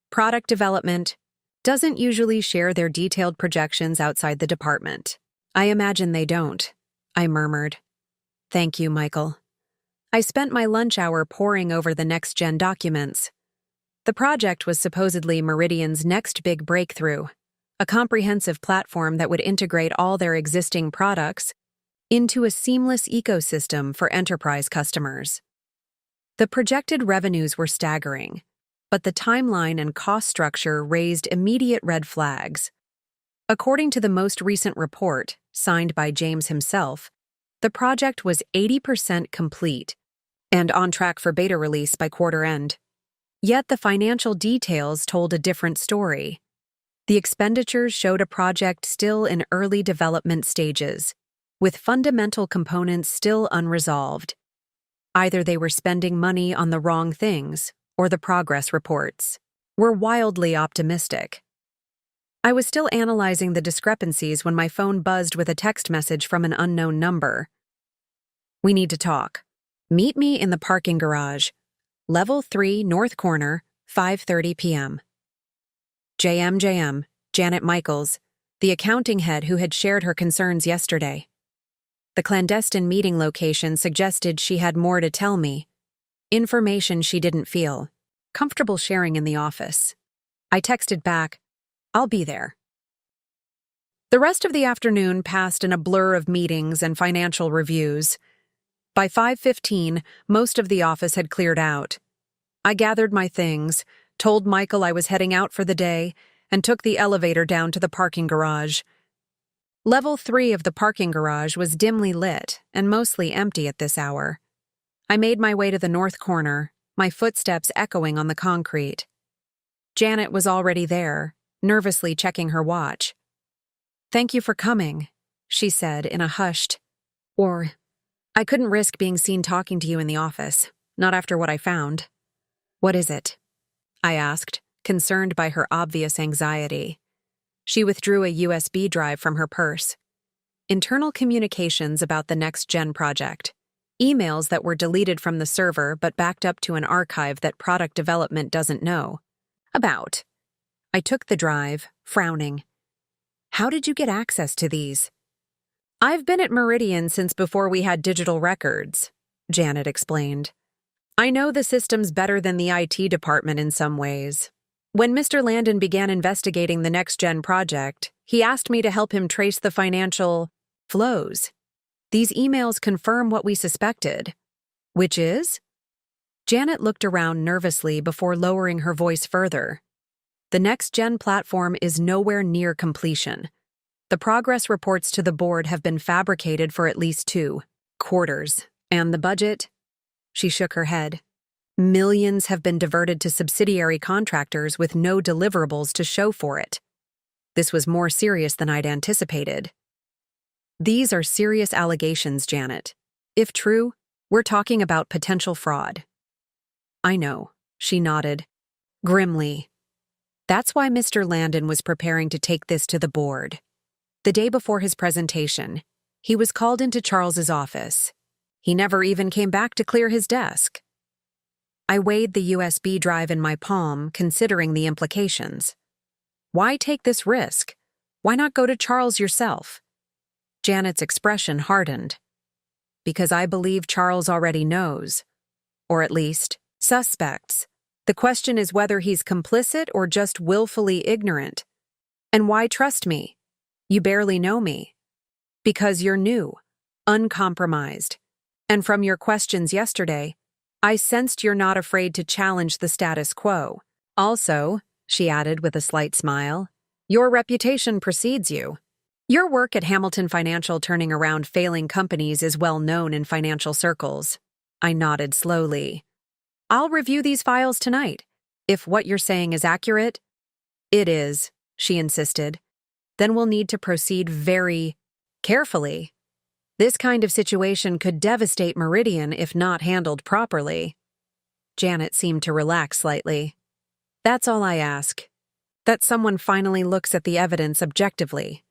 "Product development doesn't usually share their detailed projections outside the department." "I imagine they don't," I murmured. "Thank you, Michael." I spent my lunch hour poring over the next-gen documents. The project was supposedly Meridian's next big breakthrough, a comprehensive platform that would integrate all their existing products into a seamless ecosystem for enterprise customers. The projected revenues were staggering, but the timeline and cost structure raised immediate red flags. According to the most recent report, signed by James himself, the project was 80% complete and on track for beta release by quarter end. Yet the financial details told a different story. The expenditures showed a project still in early development stages, with fundamental components still unresolved. Either they were spending money on the wrong things, or the progress reports were wildly optimistic. I was still analyzing the discrepancies when my phone buzzed with a text message from an unknown number. "We need to talk. Meet me in the parking garage. Level 3, North Corner, 5:30 p.m. JM, Janet Michaels, the accounting head who had shared her concerns yesterday. The clandestine meeting location suggested she had more to tell me, information she didn't feel comfortable sharing in the office. I texted back, "I'll be there." The rest of the afternoon passed in a blur of meetings and financial reviews. By 5:15, most of the office had cleared out. I gathered my things, told Michael I was heading out for the day, and took the elevator down to the parking garage. Level 3 of the parking garage was dimly lit and mostly empty at this hour. I made my way to the north corner, my footsteps echoing on the concrete. Janet was already there, nervously checking her watch. "Thank you for coming," she said in a hushed, I couldn't risk being seen talking to you in the office, not after what I found." "What is it?" I asked, concerned by her obvious anxiety. She withdrew a USB drive from her purse. Internal communications about the next-gen project. Emails that were deleted from the server but backed up to an archive that product development doesn't know about. I took the drive, frowning. "How did you get access to these?" "I've been at Meridian since before we had digital records," Janet explained. "I know the systems better than the IT department in some ways. When Mr. Landon began investigating the next-gen project, he asked me to help him trace the financial flows. These emails confirm what we suspected." "Which is?" Janet looked around nervously before lowering her voice further. "The next-gen platform is nowhere near completion. The progress reports to the board have been fabricated for at least 2 quarters. And the budget?" She shook her head. "Millions have been diverted to subsidiary contractors with no deliverables to show for it." This was more serious than I'd anticipated. "These are serious allegations, Janet. If true, we're talking about potential fraud." "I know," she nodded, grimly. "That's why Mr. Landon was preparing to take this to the board. The day before his presentation, he was called into Charles's office. He never even came back to clear his desk." I weighed the USB drive in my palm, considering the implications. Why take this risk? Why not go to Charles yourself? Janet's expression hardened. "Because I believe Charles already knows. Or at least, suspects. The question is whether he's complicit or just willfully ignorant. And why trust me? You barely know me. Because you're new, uncompromised. And from your questions yesterday, I sensed you're not afraid to challenge the status quo. Also," she added with a slight smile, "your reputation precedes you. Your work at Hamilton Financial turning around failing companies is well known in financial circles." I nodded slowly. "I'll review these files tonight. If what you're saying is accurate—" "It is," she insisted. "Then we'll need to proceed very carefully. This kind of situation could devastate Meridian if not handled properly." Janet seemed to relax slightly. "That's all I ask. That someone finally looks at the evidence objectively."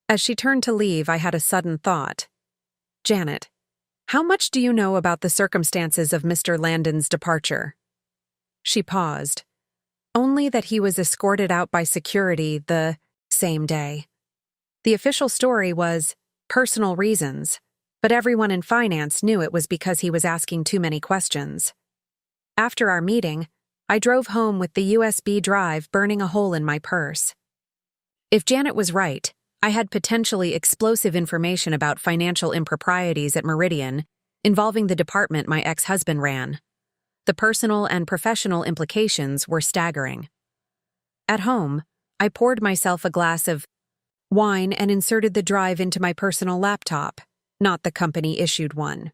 As she turned to leave, I had a sudden thought. "Janet, how much do you know about the circumstances of Mr. Landon's departure?" She paused. "Only that he was escorted out by security the same day. The official story was personal reasons, but everyone in finance knew it was because he was asking too many questions. After our meeting, I drove home with the USB drive burning a hole in my purse. If Janet was right, I had potentially explosive information about financial improprieties at Meridian involving the department my ex-husband ran. The personal and professional implications were staggering. At home, I poured myself a glass of wine and inserted the drive into my personal laptop, not the company-issued one.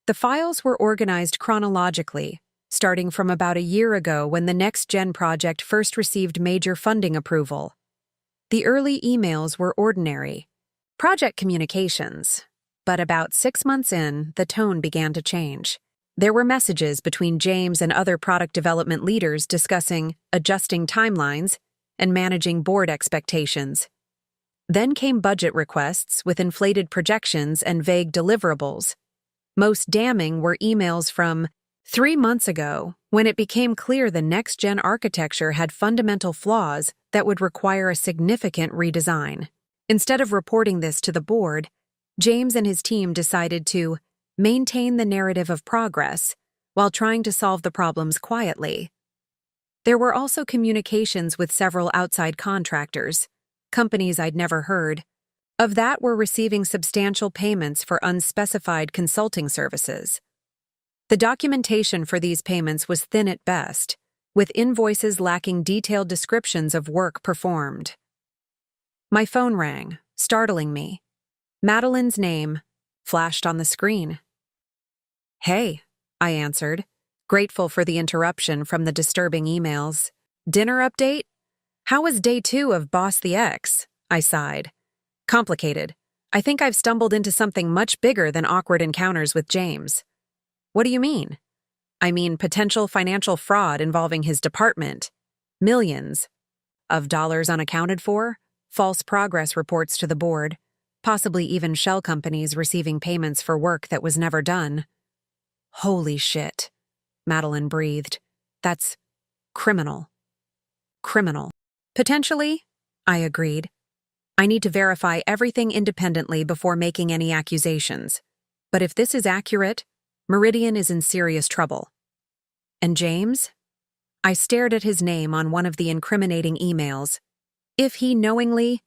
The files were organized chronologically, starting from about a year ago when the next-gen project first received major funding approval. The early emails were ordinary, project communications, but about 6 months in, the tone began to change. There were messages between James and other product development leaders discussing adjusting timelines and managing board expectations. Then came budget requests with inflated projections and vague deliverables. Most damning were emails from 3 months ago, when it became clear the next-gen architecture had fundamental flaws that would require a significant redesign. Instead of reporting this to the board, James and his team decided to maintain the narrative of progress while trying to solve the problems quietly. There were also communications with several outside contractors, companies I'd never heard of that were receiving substantial payments for unspecified consulting services. The documentation for these payments was thin at best, with invoices lacking detailed descriptions of work performed. My phone rang, startling me. Madeline's name flashed on the screen. Hey, I answered, grateful for the interruption from the disturbing emails. Dinner update? How was day 2 of Boss the X? I sighed. Complicated. I think I've stumbled into something much bigger than awkward encounters with James. What do you mean? I mean potential financial fraud involving his department. Millions of dollars unaccounted for, false progress reports to the board, possibly even shell companies receiving payments for work that was never done. Holy shit, Madeline breathed. That's criminal. Criminal. Potentially, I agreed. I need to verify everything independently before making any accusations. But if this is accurate, Meridian is in serious trouble. And James? I stared at his name on one of the incriminating emails. If he knowingly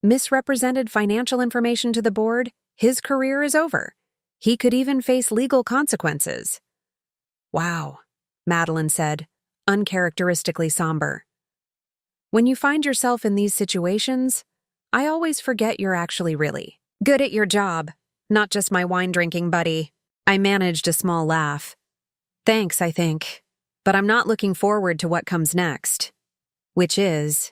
misrepresented financial information to the board, his career is over. He could even face legal consequences. Wow, Madeline said, uncharacteristically somber. When you find yourself in these situations, I always forget you're actually really good at your job, not just my wine-drinking buddy. I managed a small laugh. Thanks, I think, but I'm not looking forward to what comes next, which is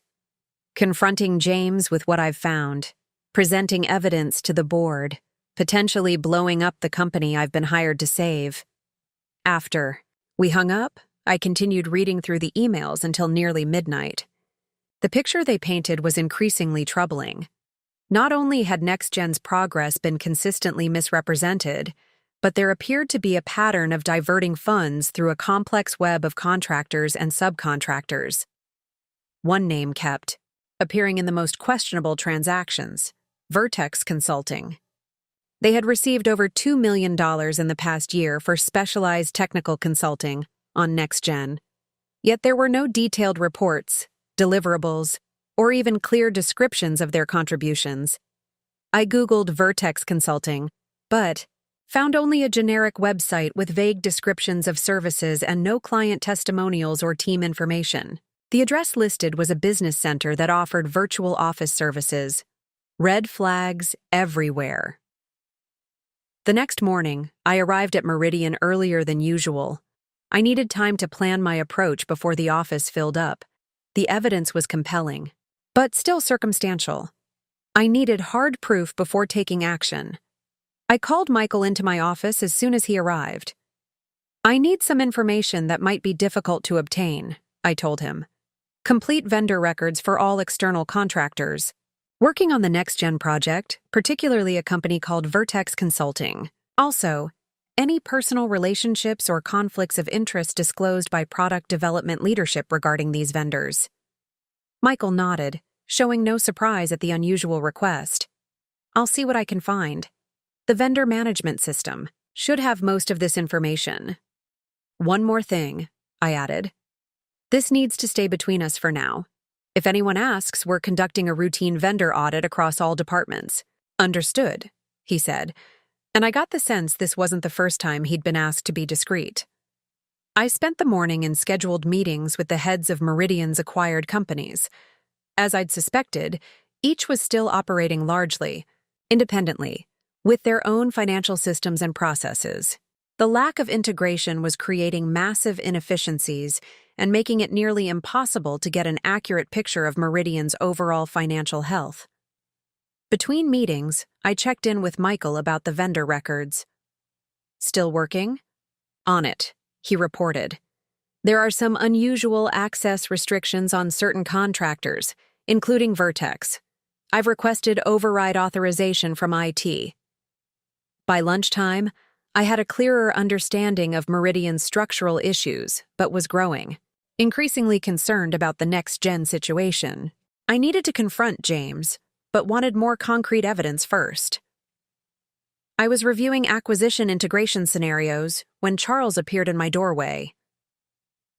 confronting James with what I've found, presenting evidence to the board, potentially blowing up the company I've been hired to save. After we hung up, I continued reading through the emails until nearly midnight. The picture they painted was increasingly troubling. Not only had NextGen's progress been consistently misrepresented, but there appeared to be a pattern of diverting funds through a complex web of contractors and subcontractors. One name kept appearing in the most questionable transactions: Vertex Consulting. They had received over $2 million in the past year for specialized technical consulting on NextGen. Yet there were no detailed reports, deliverables, or even clear descriptions of their contributions. I Googled Vertex Consulting, but found only a generic website with vague descriptions of services and no client testimonials or team information. The address listed was a business center that offered virtual office services. Red flags everywhere. The next morning, I arrived at Meridian earlier than usual. I needed time to plan my approach before the office filled up. The evidence was compelling, but still circumstantial. I needed hard proof before taking action. I called Michael into my office as soon as he arrived. I need some information that might be difficult to obtain, I told him. Complete vendor records for all external contractors working on the NextGen project, particularly a company called Vertex Consulting. Also, any personal relationships or conflicts of interest disclosed by product development leadership regarding these vendors. Michael nodded, showing no surprise at the unusual request. I'll see what I can find. The vendor management system should have most of this information. One more thing, I added. This needs to stay between us for now. If anyone asks, we're conducting a routine vendor audit across all departments. Understood, he said, and I got the sense this wasn't the first time he'd been asked to be discreet. I spent the morning in scheduled meetings with the heads of Meridian's acquired companies. As I'd suspected, each was still operating largely, independently, with their own financial systems and processes. The lack of integration was creating massive inefficiencies and making it nearly impossible to get an accurate picture of Meridian's overall financial health. Between meetings, I checked in with Michael about the vendor records. Still working? On it, he reported. There are some unusual access restrictions on certain contractors, including Vertex. I've requested override authorization from IT. By lunchtime, I had a clearer understanding of Meridian's structural issues, but was growing. Increasingly concerned about the NextGen situation. I needed to confront James, but wanted more concrete evidence first. I was reviewing acquisition integration scenarios when Charles appeared in my doorway.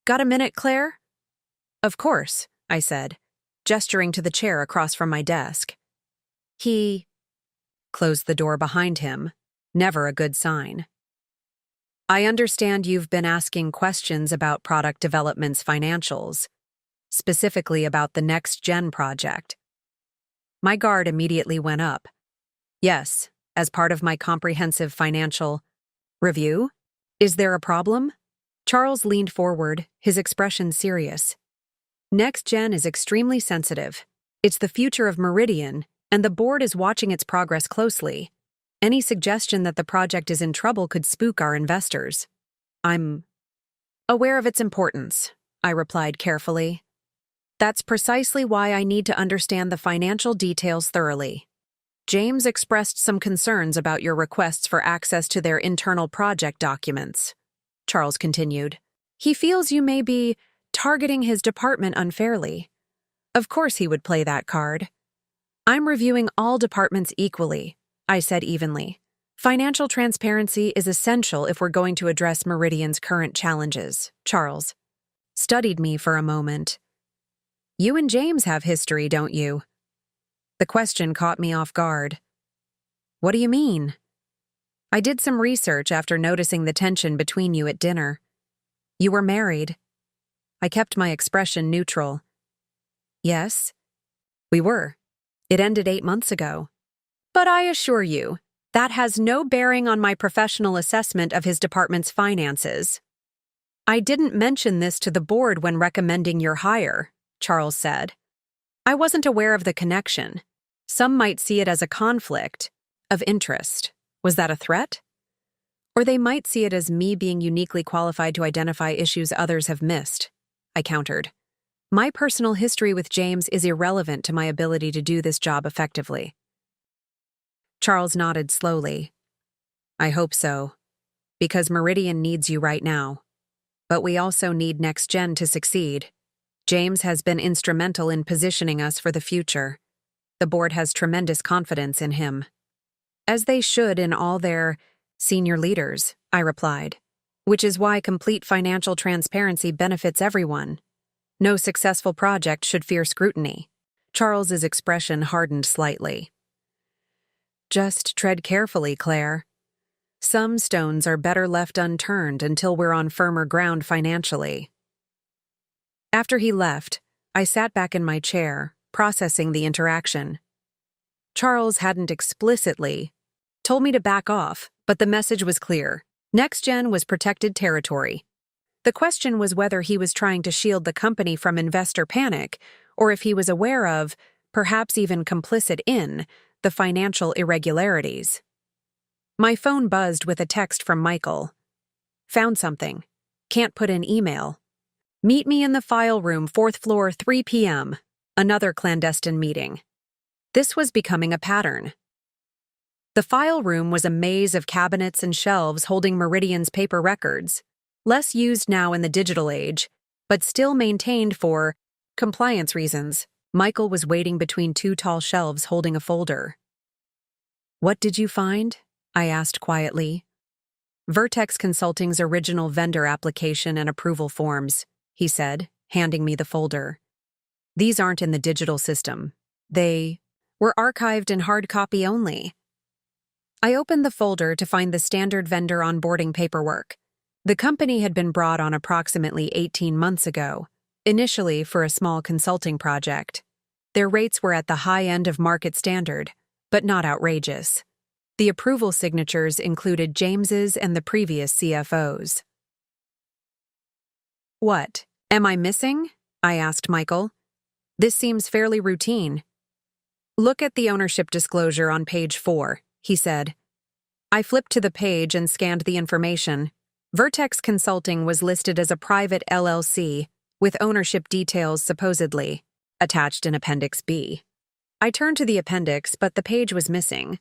Got a minute, Claire? Of course, I said, gesturing to the chair across from my desk. He closed the door behind him, never a good sign. I understand you've been asking questions about product development's financials, specifically about the NextGen project. My guard immediately went up. Yes, as part of my comprehensive financial review. Is there a problem? Charles leaned forward, his expression serious. NextGen is extremely sensitive. It's the future of Meridian, and the board is watching its progress closely. Any suggestion that the project is in trouble could spook our investors. I'm aware of its importance, I replied carefully. That's precisely why I need to understand the financial details thoroughly. James expressed some concerns about your requests for access to their internal project documents. Charles continued. He feels you may be targeting his department unfairly. Of course he would play that card. I'm reviewing all departments equally, I said evenly. Financial transparency is essential if we're going to address Meridian's current challenges. Charles studied me for a moment. You and James have history, don't you? The question caught me off guard. What do you mean? I did some research after noticing the tension between you at dinner. You were married. I kept my expression neutral. Yes, we were. It ended 8 months ago. But I assure you, that has no bearing on my professional assessment of his department's finances. I didn't mention this to the board when recommending your hire, Charles said. I wasn't aware of the connection. Some might see it as a conflict of interest. Was that a threat? Or they might see it as me being uniquely qualified to identify issues others have missed, I countered. My personal history with James is irrelevant to my ability to do this job effectively. Charles nodded slowly. I hope so, because Meridian needs you right now. But we also need NextGen to succeed. James has been instrumental in positioning us for the future. The board has tremendous confidence in him. As they should in all their senior leaders, I replied, which is why complete financial transparency benefits everyone. No successful project should fear scrutiny. Charles's expression hardened slightly. Just tread carefully, Claire. Some stones are better left unturned until we're on firmer ground financially. After he left, I sat back in my chair, processing the interaction. Charles hadn't explicitly told me to back off, but the message was clear. NextGen was protected territory. The question was whether he was trying to shield the company from investor panic, or if he was aware of, perhaps even complicit in, the financial irregularities. My phone buzzed with a text from Michael. Found something. Can't put in email. Meet me in the file room, 4th floor, 3 p.m. Another clandestine meeting. This was becoming a pattern. The file room was a maze of cabinets and shelves holding Meridian's paper records, less used now in the digital age, but still maintained for compliance reasons. Michael was waiting between 2 tall shelves holding a folder. What did you find? I asked quietly. Vertex Consulting's original vendor application and approval forms, he said, handing me the folder. These aren't in the digital system. They were archived in hard copy only. I opened the folder to find the standard vendor onboarding paperwork. The company had been brought on approximately 18 months ago, initially for a small consulting project. Their rates were at the high end of market standard, but not outrageous. The approval signatures included James's and the previous CFO's. What? Am I missing? I asked Michael. This seems fairly routine. Look at the ownership disclosure on page 4, he said. I flipped to the page and scanned the information. Vertex Consulting was listed as a private LLC, with ownership details supposedly attached in Appendix B. I turned to the appendix, but the page was missing.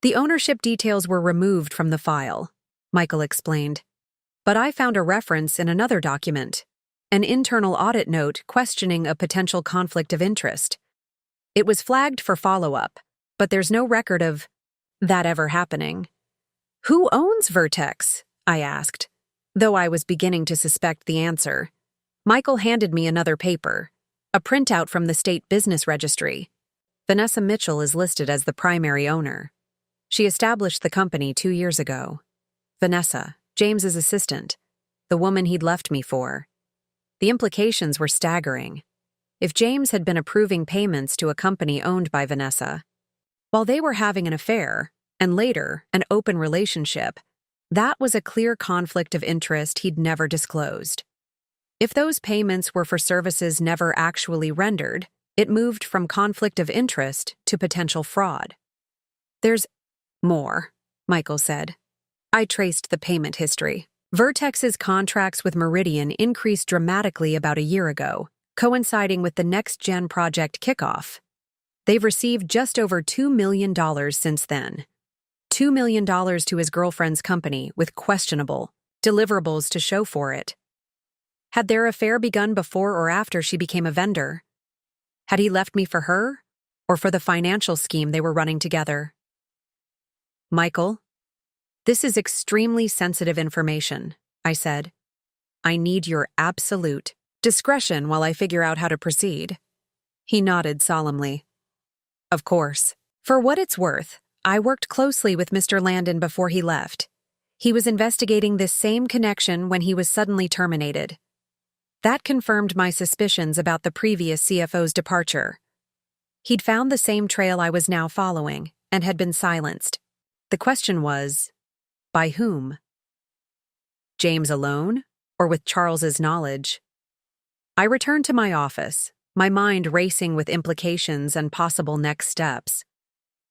The ownership details were removed from the file, Michael explained. But I found a reference in another document, an internal audit note questioning a potential conflict of interest. It was flagged for follow-up, but there's no record of that ever happening. Who owns Vertex? I asked, though I was beginning to suspect the answer. Michael handed me another paper, a printout from the state business registry. Vanessa Mitchell is listed as the primary owner. She established the company 2 years ago. Vanessa, James's assistant, the woman he'd left me for. The implications were staggering. if James had been approving payments to a company owned by Vanessa. While they were having an affair, and later, an open relationship, that was a clear conflict of interest he'd never disclosed. If those payments were for services never actually rendered, it moved from conflict of interest to potential fraud. "There's more," Michael said. I traced the payment history. Vertex's contracts with Meridian increased dramatically about a year ago, coinciding with the next-gen project kickoff. They've received just over $2 million since then. $2 million to his girlfriend's company with questionable deliverables to show for it. Had their affair begun before or after she became a vendor? Had he left me for her, or for the financial scheme they were running together? "Michael, this is extremely sensitive information," I said. "I need your absolute discretion while I figure out how to proceed." He nodded solemnly. "Of course. For what it's worth, I worked closely with Mr. Landon before he left. He was investigating this same connection when he was suddenly terminated. That confirmed my suspicions about the previous CFO's departure. He'd found the same trail I was now following and had been silenced. The question was, by whom? James alone, or with Charles's knowledge? I returned to my office, my mind racing with implications and possible next steps.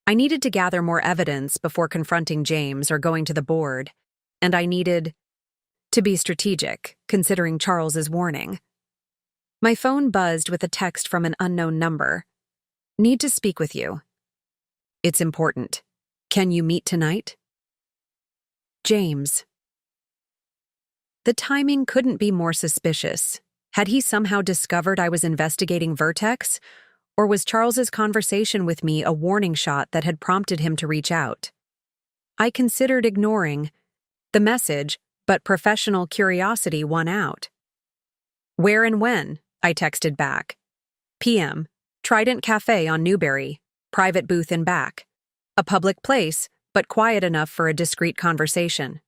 I needed to gather more evidence before confronting James or going to the board, and I needed to be strategic, considering Charles's warning. My phone buzzed with a text from an unknown number. "Need to speak with you. It's important. Can you meet tonight?" James. The timing couldn't be more suspicious. Had he somehow discovered I was investigating Vertex, or was Charles's conversation with me a warning shot that had prompted him to reach out? I considered ignoring the message, but professional curiosity won out. "Where and when?" I texted back. "PM. Trident Cafe on Newberry. Private booth in back. A public place, but quiet enough for a discreet conversation."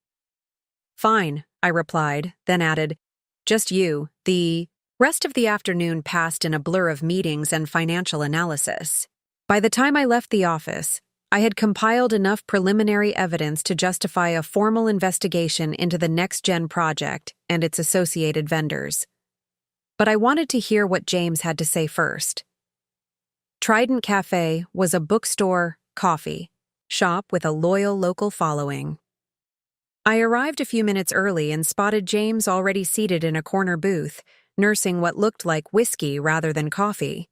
"Fine," I replied, then added, "Just you." The rest of the afternoon passed in a blur of meetings and financial analysis. By the time I left the office, I had compiled enough preliminary evidence to justify a formal investigation into the next-gen project and its associated vendors. But I wanted to hear what James had to say first. Trident Cafe was a bookstore, coffee shop with a loyal local following. I arrived a few minutes early and spotted James already seated in a corner booth, nursing what looked like whiskey rather than coffee.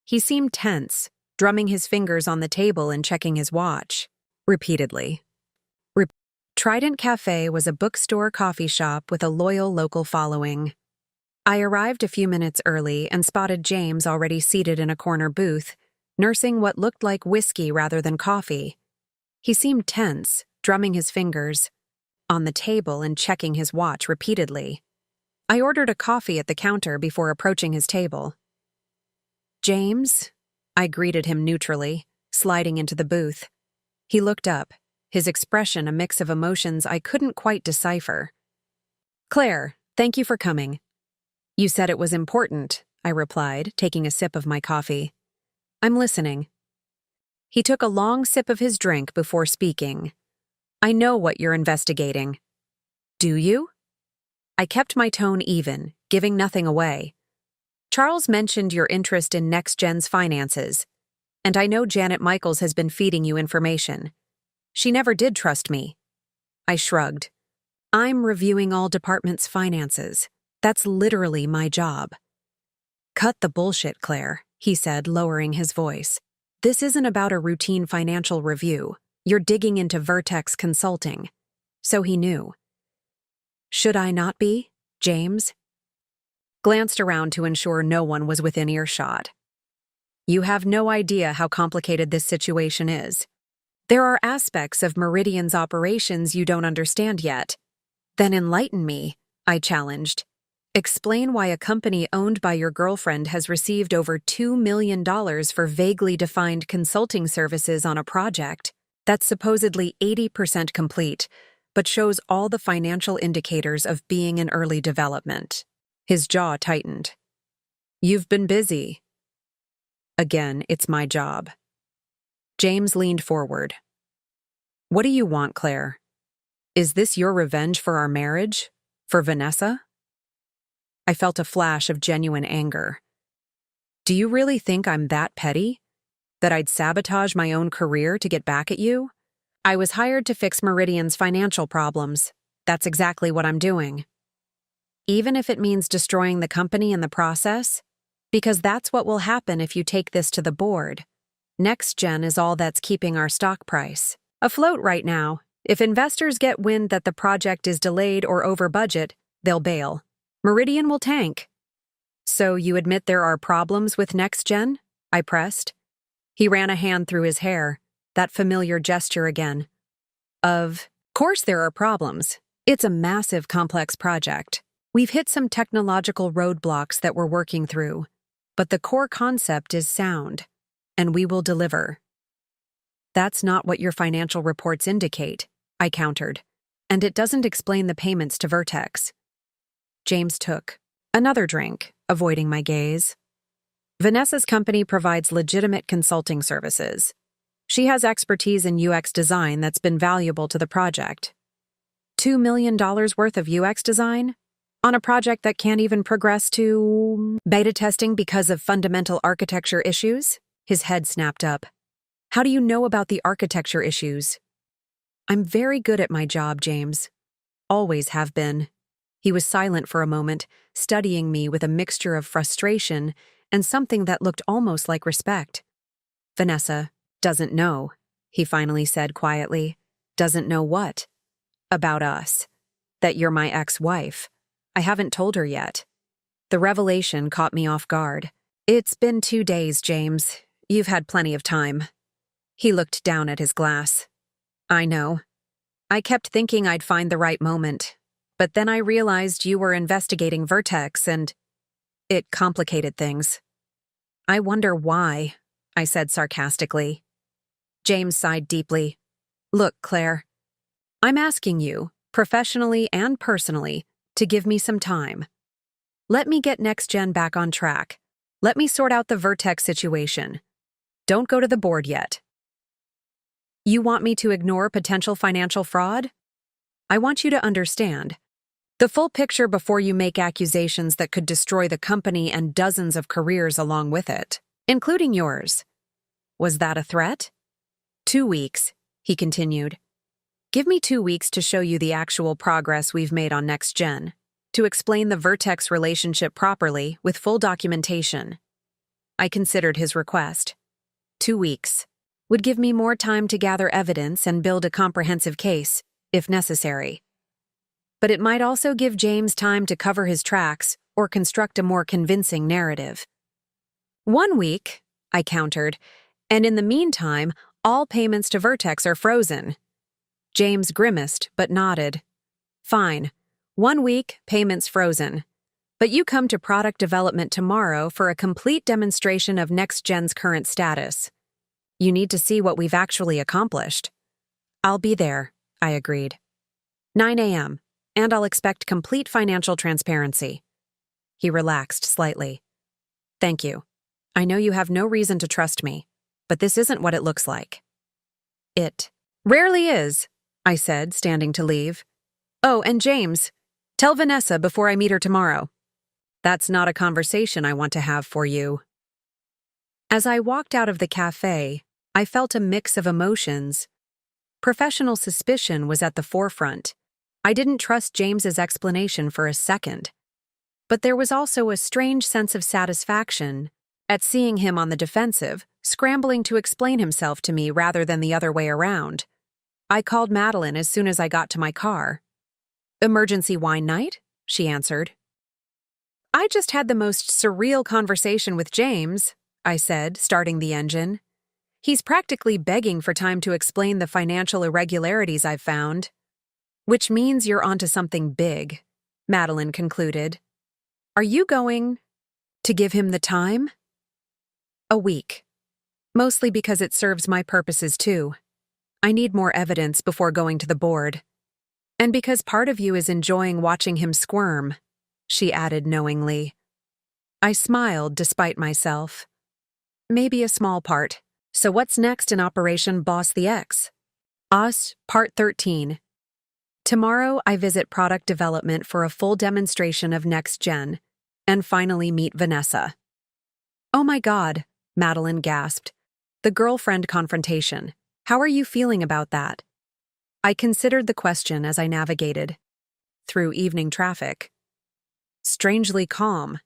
He seemed tense, drumming his fingers on the table and checking his watch, repeatedly. Trident Cafe was a bookstore coffee shop with a loyal local following. I arrived a few minutes early and spotted James already seated in a corner booth, nursing what looked like whiskey rather than coffee. He seemed tense, drumming his fingers on the table and checking his watch repeatedly. I ordered a coffee at the counter before approaching his table. "James?" I greeted him neutrally, sliding into the booth. He looked up, his expression a mix of emotions I couldn't quite decipher. "Claire, thank you for coming." "You said it was important," I replied, taking a sip of my coffee. "I'm listening." He took a long sip of his drink before speaking. "I know what you're investigating." "Do you?" I kept my tone even, giving nothing away. "Charles mentioned your interest in NextGen's finances, and I know Janet Michaels has been feeding you information. She never did trust me." I shrugged. "I'm reviewing all departments' finances. That's literally my job." "Cut the bullshit, Claire," he said, lowering his voice. "This isn't about a routine financial review. You're digging into Vertex Consulting." So he knew. Should I not be, James? Glanced around to ensure no one was within earshot. "You have no idea how complicated this situation is. There are aspects of Meridian's operations you don't understand yet." "Then enlighten me," I challenged. "Explain why a company owned by your girlfriend has received over $2 million for vaguely defined consulting services on a project that's supposedly 80% complete, but shows all the financial indicators of being in early development." His jaw tightened. You've been busy. Again, it's my job. James leaned forward. What do you want, Claire? Is this your revenge for our marriage? For Vanessa? I felt a flash of genuine anger. Do you really think I'm that petty? That I'd sabotage my own career to get back at you? I was hired to fix Meridian's financial problems. That's exactly what I'm doing. Even if it means destroying the company in the process, because that's what will happen if you take this to the board. NextGen is all that's keeping our stock price afloat right now. If investors get wind that the project is delayed or over budget, they'll bail. Meridian will tank. So you admit there are problems with NextGen? I pressed. He ran a hand through his hair, that familiar gesture again. Of course there are problems. It's a massive, complex project. We've hit some technological roadblocks that we're working through, but the core concept is sound, and we will deliver. That's not what your financial reports indicate, I countered, and it doesn't explain the payments to Vertex. James took another drink, avoiding my gaze. Vanessa's company provides legitimate consulting services. She has expertise in UX design that's been valuable to the project. $2 million worth of UX design? On a project that can't even progress to beta testing because of fundamental architecture issues? His head snapped up. How do you know about the architecture issues? I'm very good at my job, James. Always have been. He was silent for a moment, studying me with a mixture of frustration and something that looked almost like respect. Vanessa doesn't know, he finally said quietly. Doesn't know what? About us. That you're my ex-wife. I haven't told her yet. The revelation caught me off guard. It's been 2 days, James. You've had plenty of time. He looked down at his glass. I know. I kept thinking I'd find the right moment, but then I realized you were investigating Vertex and it complicated things. I wonder why, I said sarcastically. James sighed deeply. Look, Claire, I'm asking you, professionally and personally, to give me some time. Let me get NextGen back on track. Let me sort out the Vertex situation. Don't go to the board yet. You want me to ignore potential financial fraud? I want you to understand the full picture before you make accusations that could destroy the company and dozens of careers along with it, including yours. Was that a threat? 2 weeks, he continued. Give me 2 weeks to show you the actual progress we've made on NextGen, to explain the Vertex relationship properly with full documentation. I considered his request. 2 weeks would give me more time to gather evidence and build a comprehensive case, if necessary. But it might also give James time to cover his tracks or construct a more convincing narrative. 1 week, I countered, and in the meantime, all payments to Vertex are frozen. James grimaced but nodded. Fine. 1 week, payments frozen. But you come to product development tomorrow for a complete demonstration of NextGen's current status. You need to see what we've actually accomplished. I'll be there, I agreed. 9 a.m., and I'll expect complete financial transparency. He relaxed slightly. Thank you. I know you have no reason to trust me, but this isn't what it looks like. It rarely is, I said, standing to leave. Oh, and James, tell Vanessa before I meet her tomorrow. That's not a conversation I want to have for you. As I walked out of the cafe, I felt a mix of emotions. Professional suspicion was at the forefront. I didn't trust James's explanation for a second. But there was also a strange sense of satisfaction at seeing him on the defensive, scrambling to explain himself to me rather than the other way around. I called Madeline as soon as I got to my car. Emergency wine night? She answered. I just had the most surreal conversation with James, I said, starting the engine. He's practically begging for time to explain the financial irregularities I've found. Which means you're onto something big, Madeline concluded. Are you going to give him the time? A week. Mostly because it serves my purposes too. I need more evidence before going to the board. And because part of you is enjoying watching him squirm, she added knowingly. I smiled despite myself. Maybe a small part. So what's next in Operation Boss the X? Us, Part 13. Tomorrow I visit product development for a full demonstration of Next Gen, and finally meet Vanessa. Oh my God, Madeline gasped. The girlfriend confrontation. How are you feeling about that? I considered the question as I navigated through evening traffic. Strangely calm.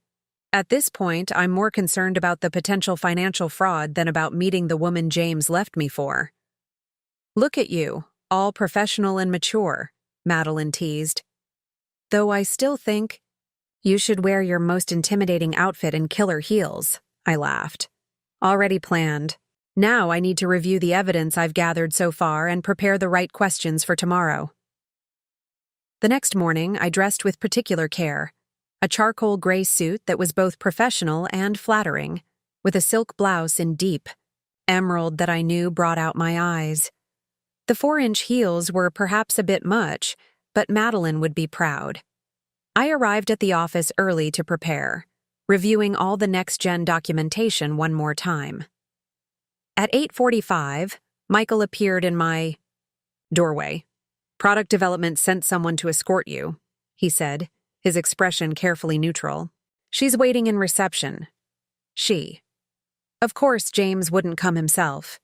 At this point, I'm more concerned about the potential financial fraud than about meeting the woman James left me for. Look at you, all professional and mature, Madeline teased. Though I still think you should wear your most intimidating outfit and killer heels, I laughed. Already planned. Now I need to review the evidence I've gathered so far and prepare the right questions for tomorrow. The next morning, I dressed with particular care. A charcoal gray suit that was both professional and flattering, with a silk blouse in deep emerald that I knew brought out my eyes. The 4-inch heels were perhaps a bit much, but Madeline would be proud. I arrived at the office early to prepare, reviewing all the next-gen documentation one more time. At 8:45, Michael appeared in my doorway. Product development sent someone to escort you, he said, his expression carefully neutral. She's waiting in reception. She. Of course, James wouldn't come himself.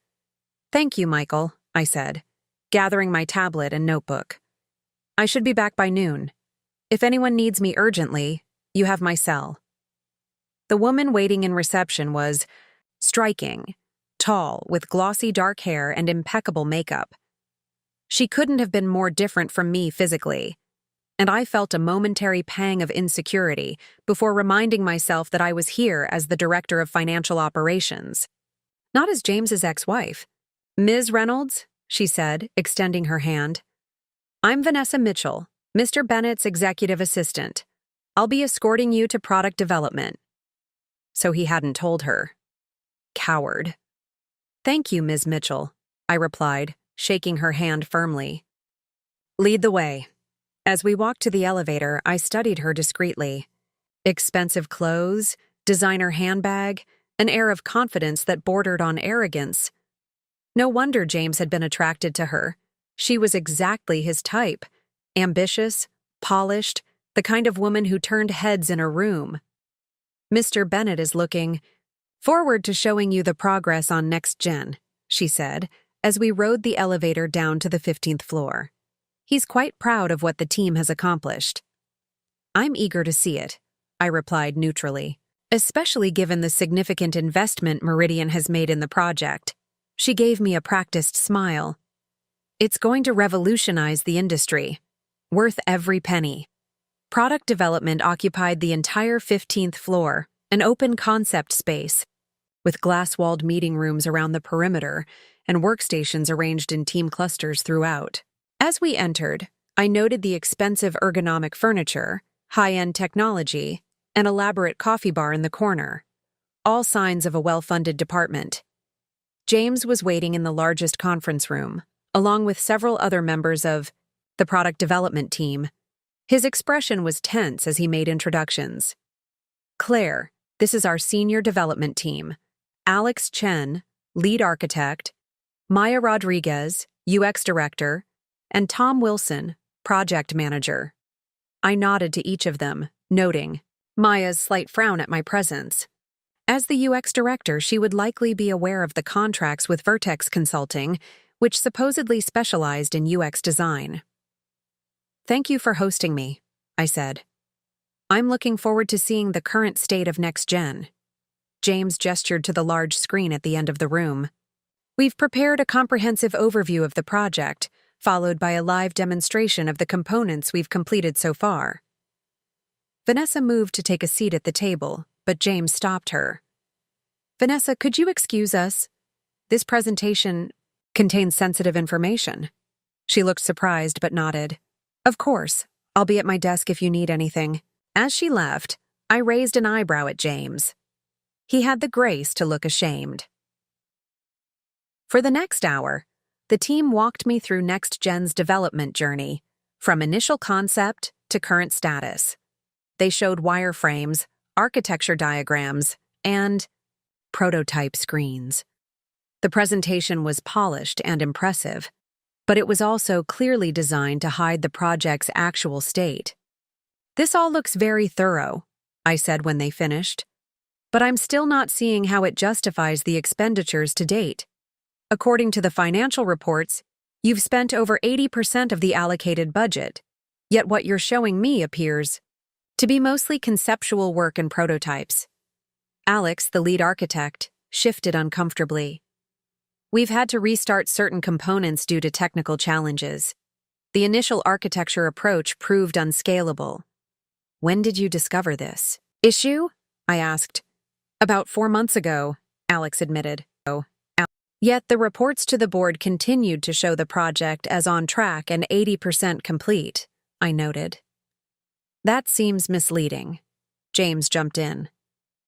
Thank you, Michael, I said, gathering my tablet and notebook. I should be back by noon. If anyone needs me urgently, you have my cell. The woman waiting in reception was striking, tall, with glossy dark hair and impeccable makeup. She couldn't have been more different from me physically, and I felt a momentary pang of insecurity before reminding myself that I was here as the Director of Financial Operations, not as James's ex-wife. Ms. Reynolds, she said, extending her hand. I'm Vanessa Mitchell, Mr. Bennett's executive assistant. I'll be escorting you to product development. So he hadn't told her. Coward. Thank you, Ms. Mitchell, I replied, shaking her hand firmly. Lead the way. As we walked to the elevator, I studied her discreetly. Expensive clothes, designer handbag, an air of confidence that bordered on arrogance. No wonder James had been attracted to her. She was exactly his type. Ambitious, polished, the kind of woman who turned heads in a room. Mr. Bennett is looking forward to showing you the progress on Next Gen, she said, as we rode the elevator down to the 15th floor. He's quite proud of what the team has accomplished. I'm eager to see it, I replied neutrally, especially given the significant investment Meridian has made in the project. She gave me a practiced smile. It's going to revolutionize the industry. Worth every penny. Product development occupied the entire 15th floor, an open concept space, with glass-walled meeting rooms around the perimeter and workstations arranged in team clusters throughout. As we entered, I noted the expensive ergonomic furniture, high-end technology, and elaborate coffee bar in the corner, all signs of a well-funded department. James was waiting in the largest conference room, along with several other members of the product development team. His expression was tense as he made introductions. Claire, this is our senior development team. Alex Chen, lead architect, Maya Rodriguez, UX director, and Tom Wilson, project manager. I nodded to each of them, noting Maya's slight frown at my presence. As the UX director, she would likely be aware of the contracts with Vertex Consulting, which supposedly specialized in UX design. Thank you for hosting me, I said. I'm looking forward to seeing the current state of Next Gen. James gestured to the large screen at the end of the room. We've prepared a comprehensive overview of the project, followed by a live demonstration of the components we've completed so far. Vanessa moved to take a seat at the table, but James stopped her. Vanessa, could you excuse us? This presentation contains sensitive information. She looked surprised but nodded. Of course, I'll be at my desk if you need anything. As she left, I raised an eyebrow at James. He had the grace to look ashamed. For the next hour, the team walked me through Next Gen's development journey, from initial concept to current status. They showed wireframes, architecture diagrams, and prototype screens. The presentation was polished and impressive, but it was also clearly designed to hide the project's actual state. "This all looks very thorough," I said when they finished, "but I'm still not seeing how it justifies the expenditures to date. According to the financial reports, you've spent over 80% of the allocated budget, yet what you're showing me appears to be mostly conceptual work and prototypes." Alex, the lead architect, shifted uncomfortably. "We've had to restart certain components due to technical challenges. The initial architecture approach proved unscalable." "When did you discover this issue?" I asked. "About 4 months ago," Alex admitted. Yet the reports to the board continued to show the project as on track and 80% complete, I noted. "That seems misleading." James jumped in.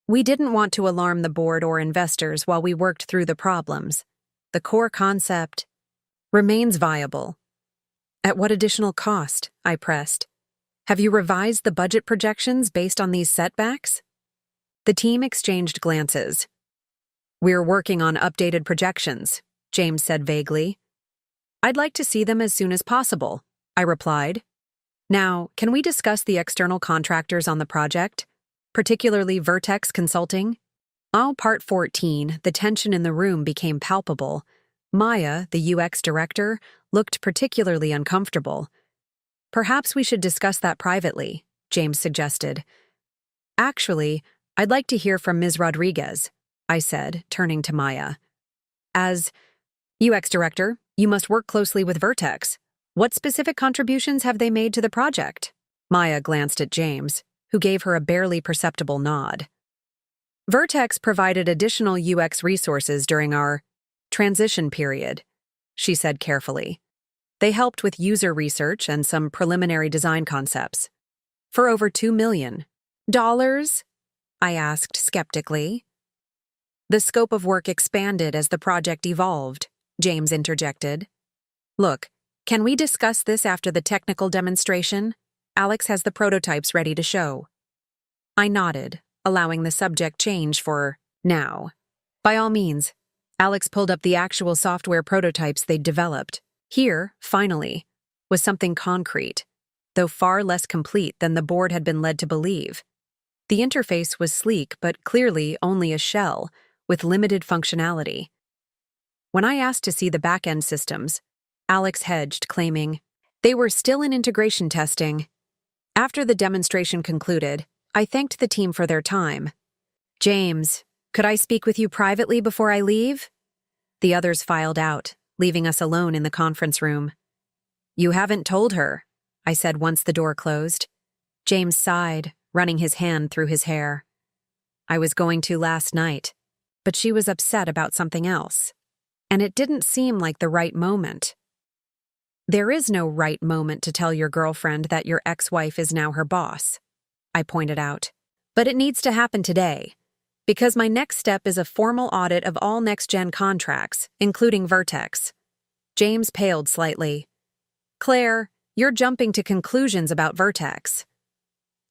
"We didn't want to alarm the board or investors while we worked through the problems. The core concept remains viable." "At what additional cost?" I pressed. "Have you revised the budget projections based on these setbacks?" The team exchanged glances. "We're working on updated projections," James said vaguely. "I'd like to see them as soon as possible," I replied. "Now, can we discuss the external contractors on the project, particularly Vertex Consulting?" Part 14, the tension in the room became palpable. Maya, the UX director, looked particularly uncomfortable. "Perhaps we should discuss that privately," James suggested. "Actually, I'd like to hear from Ms. Rodriguez," I said, turning to Maya. "As UX director, you must work closely with Vertex. What specific contributions have they made to the project?" Maya glanced at James, who gave her a barely perceptible nod. "Vertex provided additional UX resources during our transition period," she said carefully. "They helped with user research and some preliminary design concepts. For over $2 million. I asked skeptically. "The scope of work expanded as the project evolved," James interjected. "Look, can we discuss this after the technical demonstration? Alex has the prototypes ready to show." I nodded, allowing the subject change for now. By all means. Alex pulled up the actual software prototypes they'd developed. Here, finally, was something concrete, though far less complete than the board had been led to believe. The interface was sleek but clearly only a shell, with limited functionality. When I asked to see the back-end systems, Alex hedged, claiming they were still in integration testing. After the demonstration concluded, I thanked the team for their time. "James, could I speak with you privately before I leave?" The others filed out, leaving us alone in the conference room. "You haven't told her," I said once the door closed. James sighed, running his hand through his hair. "I was going to last night, but she was upset about something else, and it didn't seem like the right moment." "There is no right moment to tell your girlfriend that your ex-wife is now her boss," I pointed out. "But it needs to happen today, because my next step is a formal audit of all next-gen contracts, including Vertex." James paled slightly. "Claire, you're jumping to conclusions about Vertex."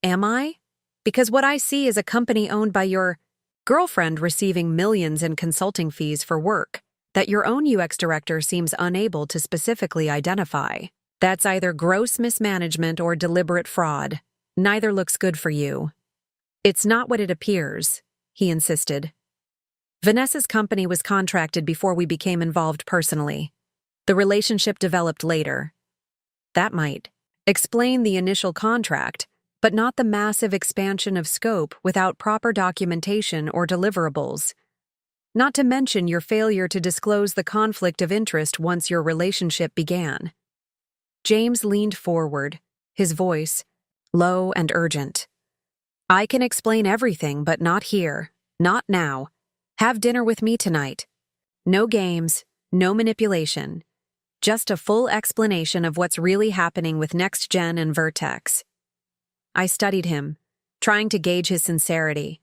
"Am I? Because what I see is a company owned by your girlfriend receiving millions in consulting fees for work that your own UX director seems unable to specifically identify. That's either gross mismanagement or deliberate fraud. Neither looks good for you." "It's not what it appears," he insisted. "Vanessa's company was contracted before we became involved personally. The relationship developed later. That might explain the initial contract, but not the massive expansion of scope without proper documentation or deliverables. Not to mention your failure to disclose the conflict of interest once your relationship began." James leaned forward, his voice low and urgent. "I can explain everything, but not here. Not now. Have dinner with me tonight. No games, no manipulation. Just a full explanation of what's really happening with Next Gen and Vertex." I studied him, trying to gauge his sincerity.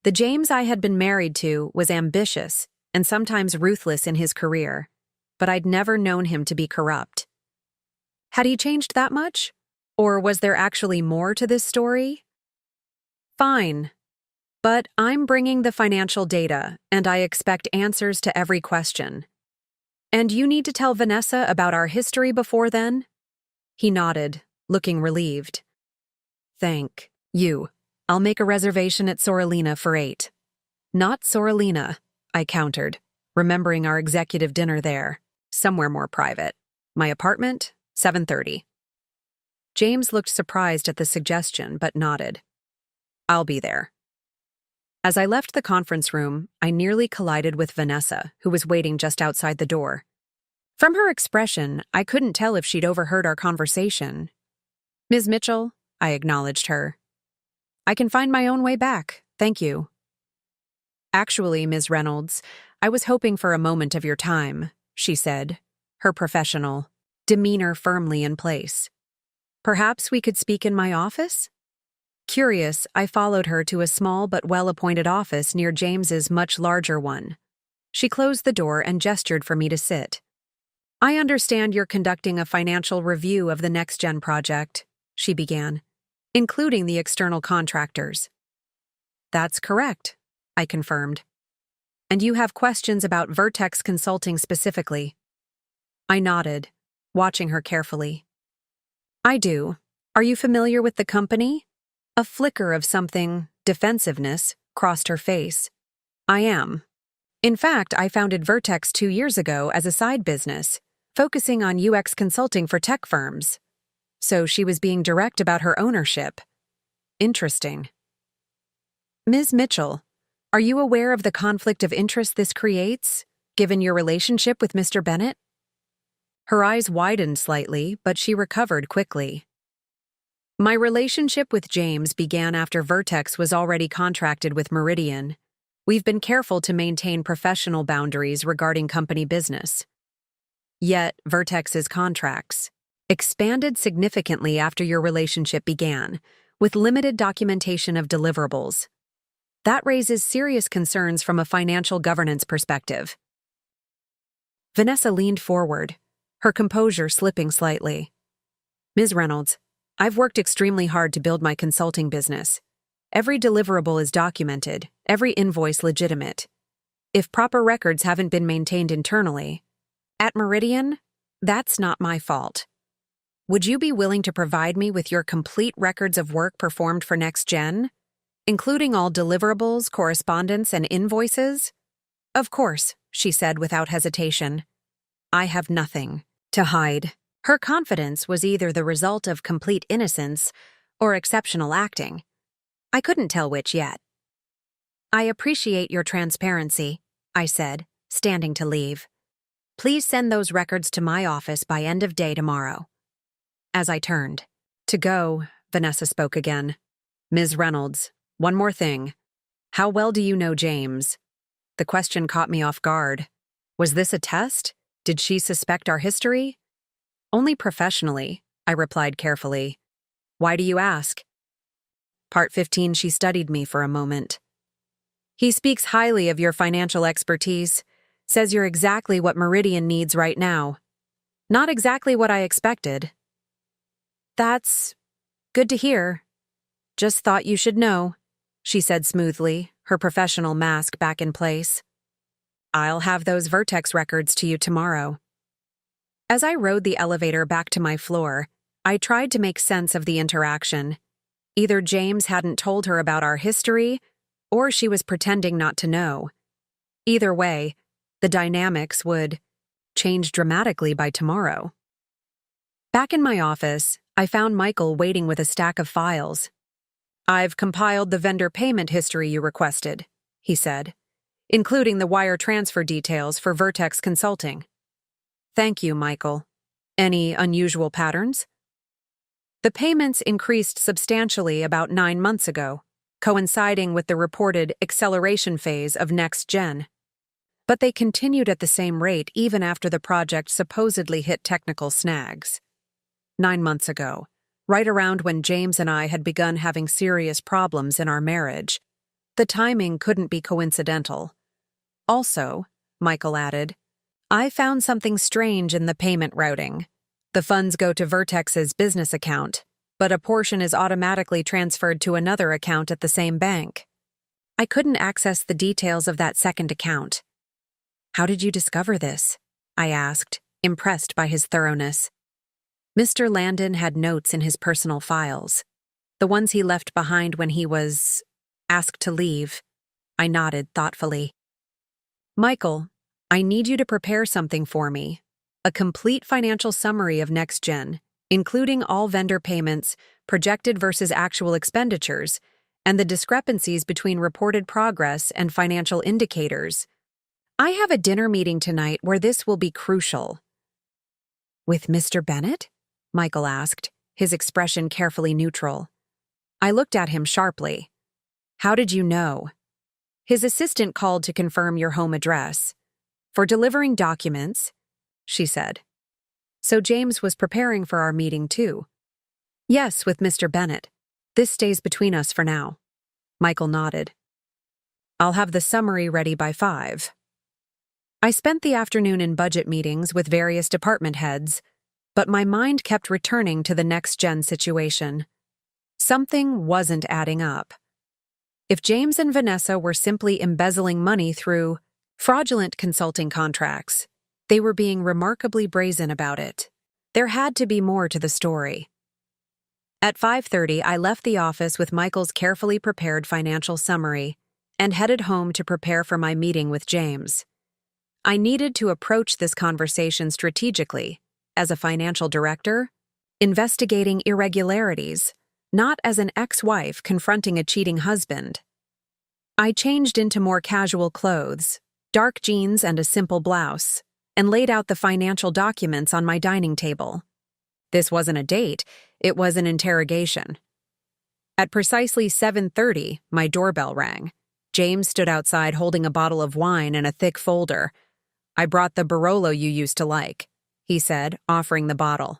The James I had been married to was ambitious and sometimes ruthless in his career, but I'd never known him to be corrupt. Had he changed that much? Or was there actually more to this story? Fine. But I'm bringing the financial data, and I expect answers to every question. And you need to tell Vanessa about our history before then? He nodded, looking relieved. Thank you. I'll make a reservation at Soralina for 8. Not Soralina, I countered, remembering our executive dinner there, somewhere more private. My apartment, 7:30. James looked surprised at the suggestion, but nodded. I'll be there. As I left the conference room, I nearly collided with Vanessa, who was waiting just outside the door. From her expression, I couldn't tell if she'd overheard our conversation. Ms. Mitchell, I acknowledged her. I can find my own way back, thank you. Actually, Ms. Reynolds, I was hoping for a moment of your time, she said, her professional demeanor firmly in place. Perhaps we could speak in my office? Curious, I followed her to a small but well-appointed office near James's much larger one. She closed the door and gestured for me to sit. I understand you're conducting a financial review of the Next Gen project, she began, including the external contractors. That's correct, I confirmed. And you have questions about Vertex Consulting specifically? I nodded, watching her carefully. I do. Are you familiar with the company? A flicker of something, defensiveness, crossed her face. I am. In fact, I founded Vertex 2 years ago as a side business, focusing on UX consulting for tech firms. So she was being direct about her ownership. Interesting. Ms. Mitchell, are you aware of the conflict of interest this creates, given your relationship with Mr. Bennett? Her eyes widened slightly, but she recovered quickly. My relationship with James began after Vertex was already contracted with Meridian. We've been careful to maintain professional boundaries regarding company business. Yet, Vertex's contracts expanded significantly after your relationship began, with limited documentation of deliverables. That raises serious concerns from a financial governance perspective. Vanessa leaned forward, her composure slipping slightly. Ms. Reynolds, I've worked extremely hard to build my consulting business. Every deliverable is documented, every invoice legitimate. If proper records haven't been maintained internally, at Meridian, that's not my fault. Would you be willing to provide me with your complete records of work performed for Next Gen, including all deliverables, correspondence, and invoices? Of course, she said without hesitation. I have nothing to hide. Her confidence was either the result of complete innocence or exceptional acting. I couldn't tell which yet. I appreciate your transparency, I said, standing to leave. Please send those records to my office by end of day tomorrow. As I turned to go, Vanessa spoke again. Ms. Reynolds, one more thing. How well do you know James? The question caught me off guard. Was this a test? Did she suspect our history? Only professionally, I replied carefully. Why do you ask? Part 15, she studied me for a moment. He speaks highly of your financial expertise, says you're exactly what Meridian needs right now. Not exactly what I expected. That's good to hear. Just thought you should know, she said smoothly, her professional mask back in place. I'll have those Vertex records to you tomorrow. As I rode the elevator back to my floor, I tried to make sense of the interaction. Either James hadn't told her about our history, or she was pretending not to know. Either way, the dynamics would change dramatically by tomorrow. Back in my office, I found Michael waiting with a stack of files. I've compiled the vendor payment history you requested, he said, including the wire transfer details for Vertex Consulting. Thank you, Michael. Any unusual patterns? The payments increased substantially about 9 months ago, coinciding with the reported acceleration phase of Next Gen. But they continued at the same rate even after the project supposedly hit technical snags. 9 months ago, right around when James and I had begun having serious problems in our marriage, the timing couldn't be coincidental. Also, Michael added, I found something strange in the payment routing. The funds go to Vertex's business account, but a portion is automatically transferred to another account at the same bank. I couldn't access the details of that second account. How did you discover this? I asked, impressed by his thoroughness. Mr. Landon had notes in his personal files, the ones he left behind when he was asked to leave. I nodded thoughtfully. Michael, I need you to prepare something for me. A complete financial summary of NextGen, including all vendor payments, projected versus actual expenditures, and the discrepancies between reported progress and financial indicators. I have a dinner meeting tonight where this will be crucial. With Mr. Bennett? Michael asked, his expression carefully neutral. I looked at him sharply. How did you know? His assistant called to confirm your home address. For delivering documents, she said. So James was preparing for our meeting too. Yes, with Mr. Bennett. This stays between us for now. Michael nodded. I'll have the summary ready by 5. I spent the afternoon in budget meetings with various department heads, but my mind kept returning to the NextGen situation. Something wasn't adding up. If James and Vanessa were simply embezzling money through fraudulent consulting contracts, they were being remarkably brazen about it. There had to be more to the story. At 5:30, I left the office with Michael's carefully prepared financial summary and headed home to prepare for my meeting with James. I needed to approach this conversation strategically, as a financial director, investigating irregularities, not as an ex-wife confronting a cheating husband. I changed into more casual clothes, dark jeans and a simple blouse, and laid out the financial documents on my dining table. This wasn't a date, it was an interrogation. At precisely 7:30, my doorbell rang. James stood outside holding a bottle of wine and a thick folder. I brought the Barolo you used to like, he said, offering the bottle.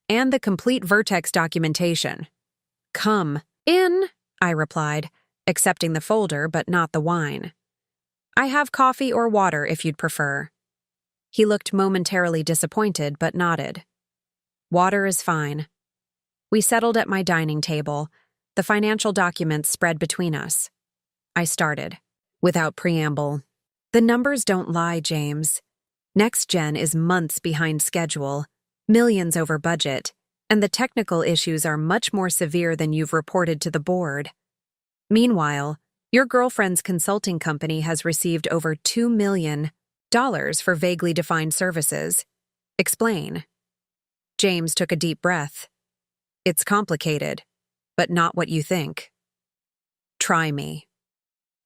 And the complete Vertex documentation. Come in, I replied, accepting the folder but not the wine. I have coffee or water if you'd prefer. He looked momentarily disappointed but nodded. Water is fine. We settled at my dining table, the financial documents spread between us. I started, without preamble. The numbers don't lie, James. NextGen is months behind schedule, millions over budget, and the technical issues are much more severe than you've reported to the board. Meanwhile, your girlfriend's consulting company has received over $2 million for vaguely defined services. Explain. James took a deep breath. It's complicated, but not what you think. Try me.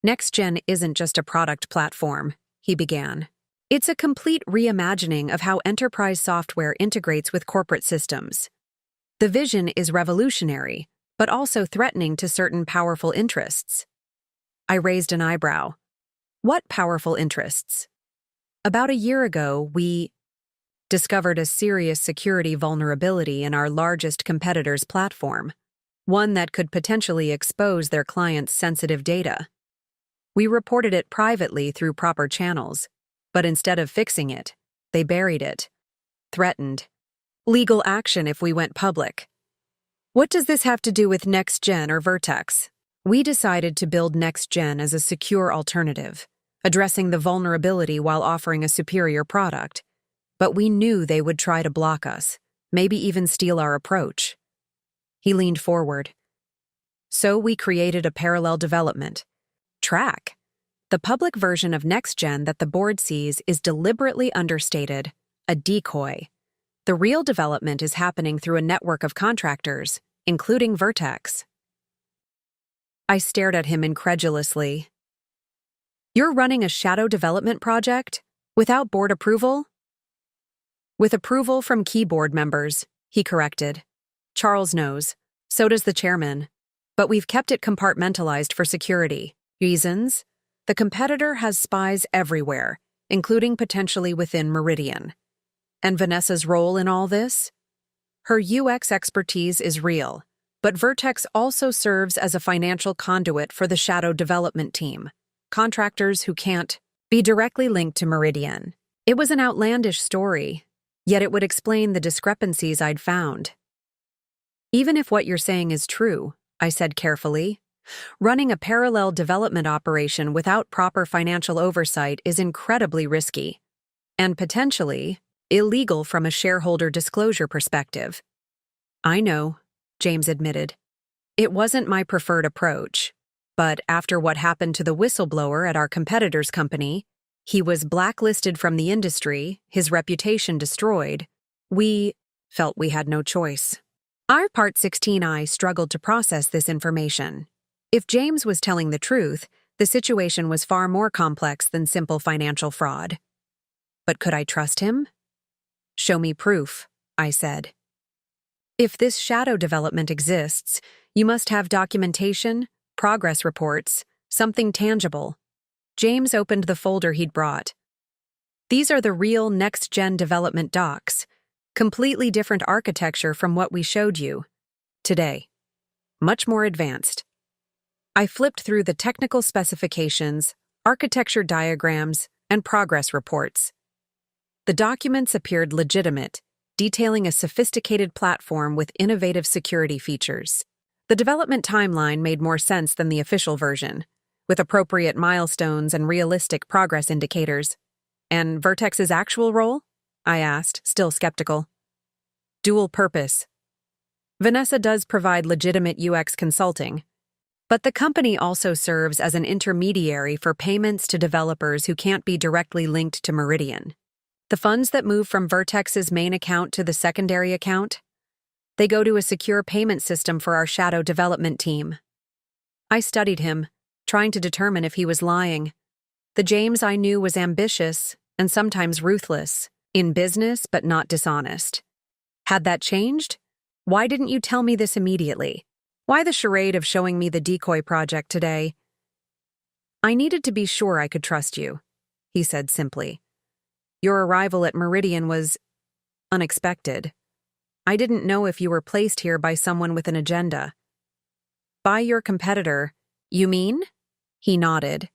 NextGen isn't just a product platform, he began. It's a complete reimagining of how enterprise software integrates with corporate systems. The vision is revolutionary, but also threatening to certain powerful interests. I raised an eyebrow. What powerful interests? About a year ago, we discovered a serious security vulnerability in our largest competitor's platform, one that could potentially expose their clients' sensitive data. We reported it privately through proper channels, but instead of fixing it, they buried it, threatened legal action if we went public. What does this have to do with NextGen or Vertex? We decided to build NextGen as a secure alternative, addressing the vulnerability while offering a superior product. But we knew they would try to block us, maybe even steal our approach. He leaned forward. So we created a parallel development. Track. The public version of NextGen that the board sees is deliberately understated, a decoy. The real development is happening through a network of contractors, including Vertex. I stared at him incredulously. You're running a shadow development project? Without board approval? With approval from key board members, he corrected. Charles knows. So does the chairman. But we've kept it compartmentalized for security. Reasons? The competitor has spies everywhere, including potentially within Meridian. And Vanessa's role in all this? Her UX expertise is real, but Vertex also serves as a financial conduit for the shadow development team, contractors who can't be directly linked to Meridian. It was an outlandish story, yet it would explain the discrepancies I'd found. Even if what you're saying is true, I said carefully, running a parallel development operation without proper financial oversight is incredibly risky and potentially illegal from a shareholder disclosure perspective. I know, James admitted. It wasn't my preferred approach, but after what happened to the whistleblower at our competitor's company, he was blacklisted from the industry, his reputation destroyed. We felt we had no choice. Our Part 16I struggled to process this information. If James was telling the truth, the situation was far more complex than simple financial fraud. But could I trust him? Show me proof, I said. If this shadow development exists, you must have documentation, progress reports, something tangible. James opened the folder he'd brought. These are the real next-gen development docs, completely different architecture from what we showed you today. Much more advanced. I flipped through the technical specifications, architecture diagrams, and progress reports. The documents appeared legitimate, detailing a sophisticated platform with innovative security features. The development timeline made more sense than the official version, with appropriate milestones and realistic progress indicators. And Vertex's actual role? I asked, still skeptical. Dual purpose. Vanessa does provide legitimate UX consulting, but the company also serves as an intermediary for payments to developers who can't be directly linked to Meridian. The funds that move from Vertex's main account to the secondary account, they go to a secure payment system for our shadow development team. I studied him, trying to determine if he was lying. The James I knew was ambitious and sometimes ruthless, in business but not dishonest. Had that changed? Why didn't you tell me this immediately? Why the charade of showing me the decoy project today? I needed to be sure I could trust you, he said simply. Your arrival at Meridian was unexpected. I didn't know if you were placed here by someone with an agenda. By your competitor, you mean? He nodded.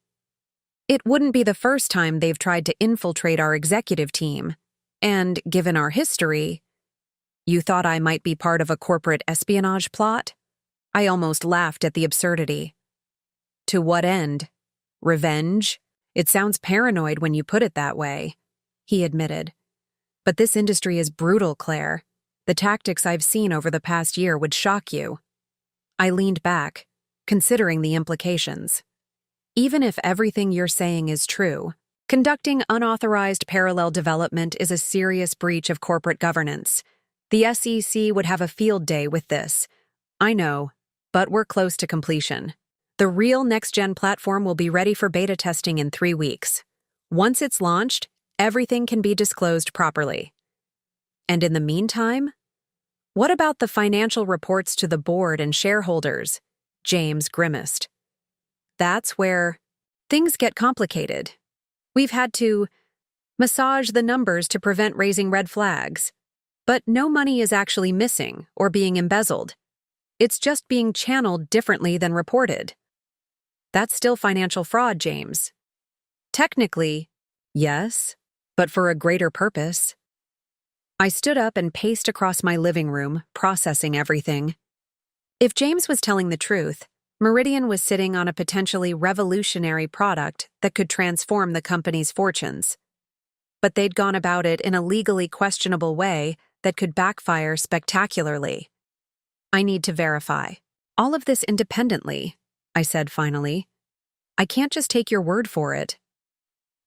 It wouldn't be the first time they've tried to infiltrate our executive team, and given our history, you thought I might be part of a corporate espionage plot? I almost laughed at the absurdity. To what end? Revenge? It sounds paranoid when you put it that way, he admitted. But this industry is brutal, Claire. The tactics I've seen over the past year would shock you. I leaned back, considering the implications. Even if everything you're saying is true, conducting unauthorized parallel development is a serious breach of corporate governance. The SEC would have a field day with this. I know, but we're close to completion. The real next-gen platform will be ready for beta testing in 3 weeks. Once it's launched, everything can be disclosed properly. And in the meantime, what about the financial reports to the board and shareholders? James grimaced. That's where things get complicated. We've had to massage the numbers to prevent raising red flags. But no money is actually missing or being embezzled. It's just being channeled differently than reported. That's still financial fraud, James. Technically, yes, but for a greater purpose. I stood up and paced across my living room, processing everything. If James was telling the truth, Meridian was sitting on a potentially revolutionary product that could transform the company's fortunes. But they'd gone about it in a legally questionable way that could backfire spectacularly. I need to verify. All of this independently, I said finally. I can't just take your word for it.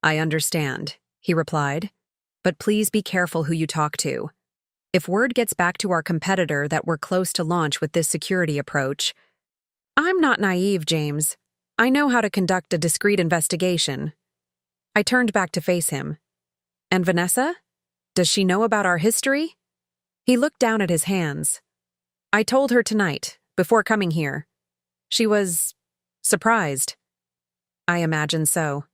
I understand, he replied, but please be careful who you talk to. If word gets back to our competitor that we're close to launch with this security approach, I'm not naive, James. I know how to conduct a discreet investigation. I turned back to face him. And Vanessa? Does she know about our history? He looked down at his hands. I told her tonight, before coming here. She was surprised. I imagine so.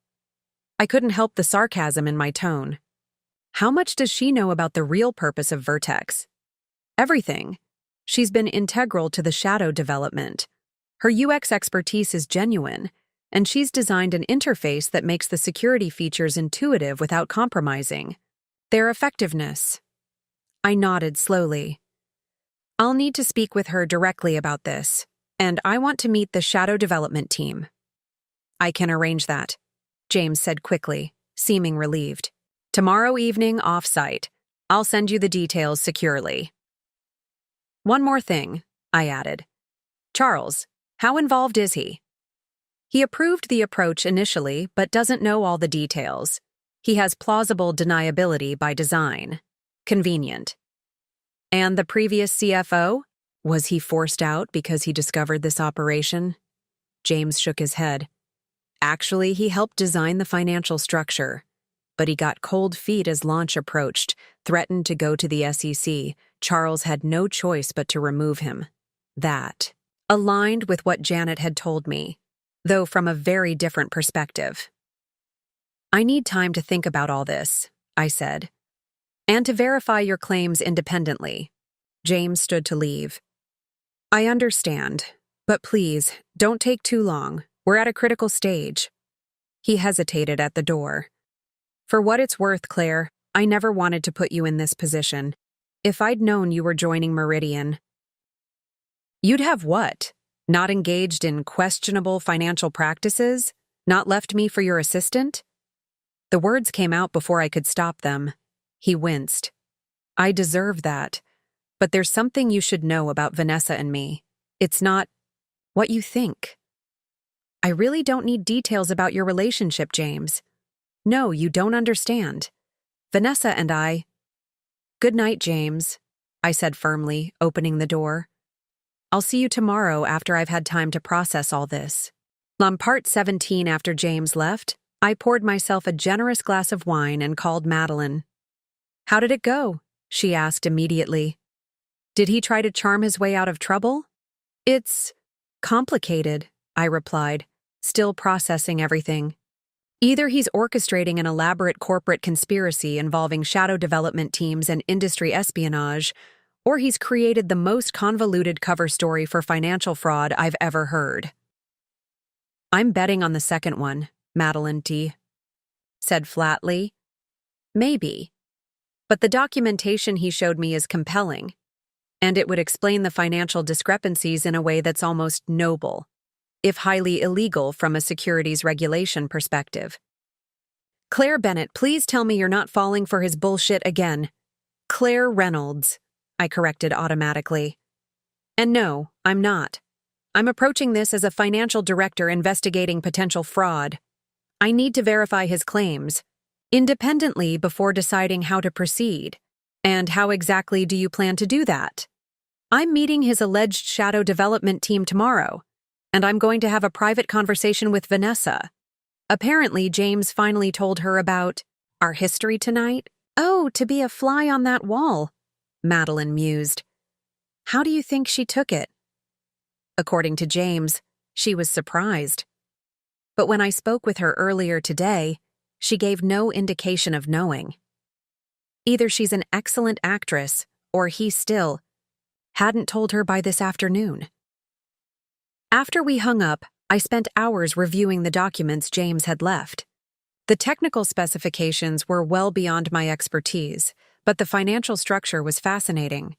I couldn't help the sarcasm in my tone. How much does she know about the real purpose of Vertex? Everything. She's been integral to the shadow development. Her UX expertise is genuine, and she's designed an interface that makes the security features intuitive without compromising their effectiveness. I nodded slowly. I'll need to speak with her directly about this, and I want to meet the shadow development team. I can arrange that, James said quickly, seeming relieved. Tomorrow evening off-site. I'll send you the details securely. One more thing, I added. Charles, how involved is he? He approved the approach initially, but doesn't know all the details. He has plausible deniability by design. Convenient. And the previous CFO? Was he forced out because he discovered this operation? James shook his head. Actually, he helped design the financial structure. But he got cold feet as launch approached, threatened to go to the SEC. Charles had no choice but to remove him. That aligned with what Janet had told me, though from a very different perspective. I need time to think about all this, I said, and to verify your claims independently. James stood to leave. I understand, but please, don't take too long. We're at a critical stage. He hesitated at the door. For what it's worth, Claire, I never wanted to put you in this position. If I'd known you were joining Meridian. You'd have what? Not engaged in questionable financial practices? Not left me for your assistant? The words came out before I could stop them. He winced. I deserve that. But there's something you should know about Vanessa and me. It's not what you think. I really don't need details about your relationship, James. No, you don't understand. Vanessa and I— Good night, James, I said firmly, opening the door. I'll see you tomorrow after I've had time to process all this. On part 17 after James left, I poured myself a generous glass of wine and called Madeline. How did it go? She asked immediately. Did he try to charm his way out of trouble? It's complicated, I replied, still processing everything. Either he's orchestrating an elaborate corporate conspiracy involving shadow development teams and industry espionage, or he's created the most convoluted cover story for financial fraud I've ever heard. I'm betting on the second one, Madeline said flatly. Maybe. But the documentation he showed me is compelling, and it would explain the financial discrepancies in a way that's almost noble, if highly illegal from a securities regulation perspective. Claire Bennett, please tell me you're not falling for his bullshit again. Claire Reynolds, I corrected automatically. And no, I'm not. I'm approaching this as a financial director investigating potential fraud. I need to verify his claims independently before deciding how to proceed. And how exactly do you plan to do that? I'm meeting his alleged shadow development team tomorrow, and I'm going to have a private conversation with Vanessa. Apparently, James finally told her about our history tonight. Oh, to be a fly on that wall, Madeline mused. How do you think she took it? According to James, she was surprised. But when I spoke with her earlier today, she gave no indication of knowing. Either she's an excellent actress, or he still hadn't told her by this afternoon. After we hung up, I spent hours reviewing the documents James had left. The technical specifications were well beyond my expertise, but the financial structure was fascinating.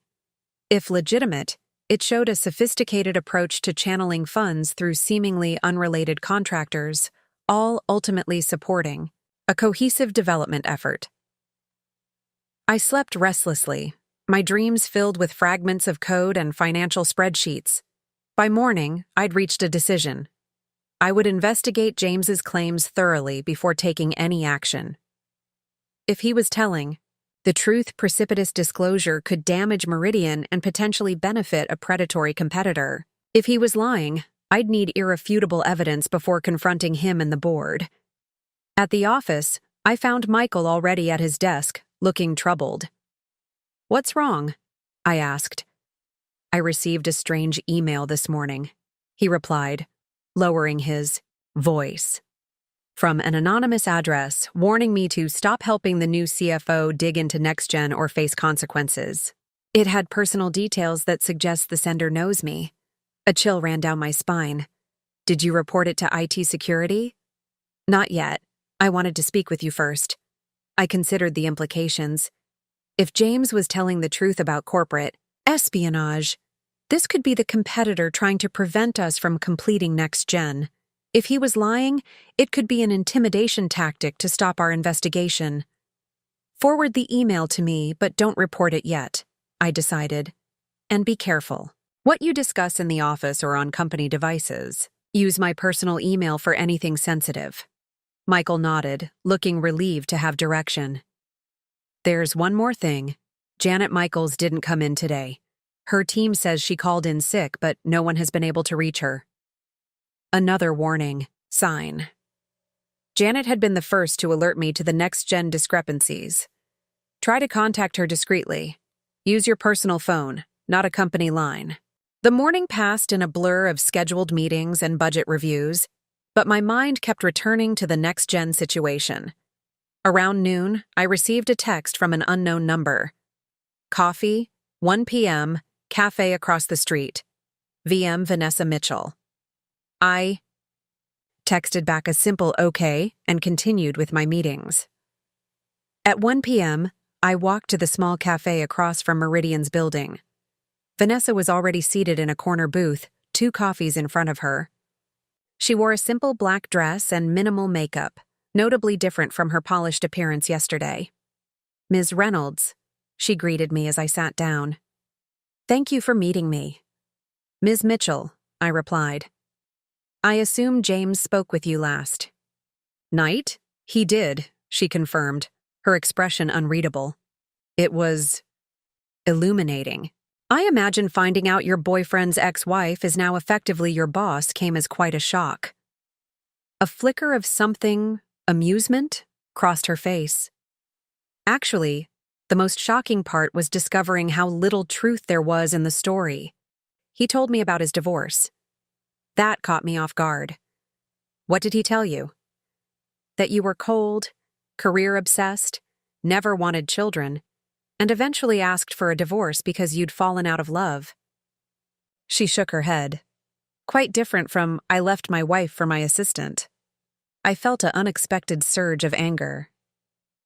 If legitimate, it showed a sophisticated approach to channeling funds through seemingly unrelated contractors, all ultimately supporting a cohesive development effort. I slept restlessly, my dreams filled with fragments of code and financial spreadsheets. By morning, I'd reached a decision. I would investigate James's claims thoroughly before taking any action. If he was telling, the truth precipitous disclosure could damage Meridian and potentially benefit a predatory competitor. If he was lying, I'd need irrefutable evidence before confronting him and the board. At the office, I found Michael already at his desk, looking troubled. What's wrong? I asked. I received a strange email this morning, he replied, lowering his voice. From an anonymous address warning me to stop helping the new CFO dig into NextGen or face consequences. It had personal details that suggest the sender knows me. A chill ran down my spine. Did you report it to IT security? Not yet. I wanted to speak with you first. I considered the implications. If James was telling the truth about corporate, Espionage. This could be the competitor trying to prevent us from completing Next Gen. If he was lying, it could be an intimidation tactic to stop our investigation. Forward the email to me, but don't report it yet, I decided. And be careful. What you discuss in the office or on company devices. Use my personal email for anything sensitive. Michael nodded, looking relieved to have direction. There's one more thing. Janet Michaels didn't come in today. Her team says she called in sick, but no one has been able to reach her. Another warning sign. Janet had been the first to alert me to the next-gen discrepancies. Try to contact her discreetly. Use your personal phone, not a company line. The morning passed in a blur of scheduled meetings and budget reviews, but my mind kept returning to the next-gen situation. Around noon, I received a text from an unknown number. Coffee, 1 p.m., cafe across the street. VM Vanessa Mitchell. I texted back a simple okay and continued with my meetings. At 1 p.m., I walked to the small cafe across from Meridian's building. Vanessa was already seated in a corner booth, 2 coffees in front of her. She wore a simple black dress and minimal makeup, notably different from her polished appearance yesterday. "Ms. Reynolds," she greeted me as I sat down. "Thank you for meeting me." "Ms. Mitchell," I replied. "I assume James spoke with you last night?" "He did," she confirmed, her expression unreadable. "It was illuminating. I imagine finding out your boyfriend's ex-wife is now effectively your boss came as quite a shock." A flicker of something, amusement, crossed her face. Actually, the most shocking part was discovering how little truth there was in the story. He told me about his divorce. That caught me off guard. "What did he tell you?" "That you were cold, career-obsessed, never wanted children, and eventually asked for a divorce because you'd fallen out of love." She shook her head. Quite different from "I left my wife for my assistant." I felt an unexpected surge of anger.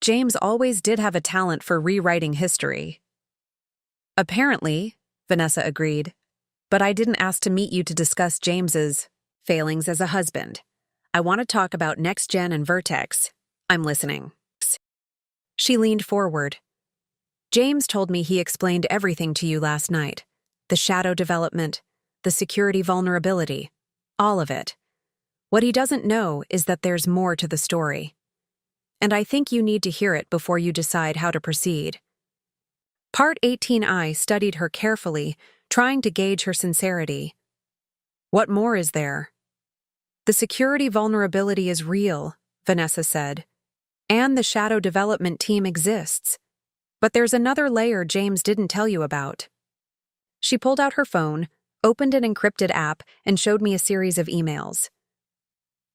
James always did have a talent for rewriting history. "Apparently," Vanessa agreed, "but I didn't ask to meet you to discuss James's failings as a husband. I want to talk about Next Gen and Vertex. I'm listening." She leaned forward. "James told me he explained everything to you last night. The shadow development, the security vulnerability, all of it. What he doesn't know is that there's more to the story. And I think you need to hear it before you decide how to proceed." Part 18I studied her carefully, trying to gauge her sincerity. "What more is there?" "The security vulnerability is real," Vanessa said. "And the shadow development team exists. But there's another layer James didn't tell you about." She pulled out her phone, opened an encrypted app, and showed me a series of emails.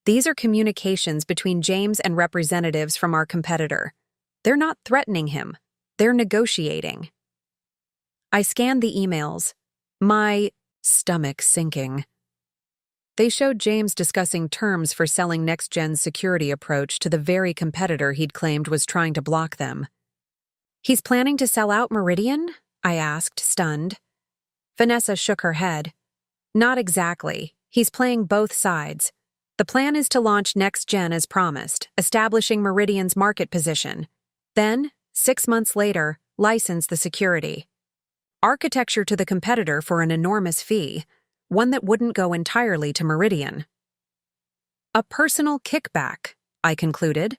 "These are communications between James and representatives from our competitor. They're not threatening him. They're negotiating." I scanned the emails, my stomach sinking. They showed James discussing terms for selling Next Gen's security approach to the very competitor he'd claimed was trying to block them. "He's planning to sell out Meridian?" I asked, stunned. Vanessa shook her head. "Not exactly. He's playing both sides. The plan is to launch Next Gen as promised, establishing Meridian's market position. Then, 6 months later, license the security. Architecture to the competitor for an enormous fee, one that wouldn't go entirely to Meridian." "A personal kickback," I concluded.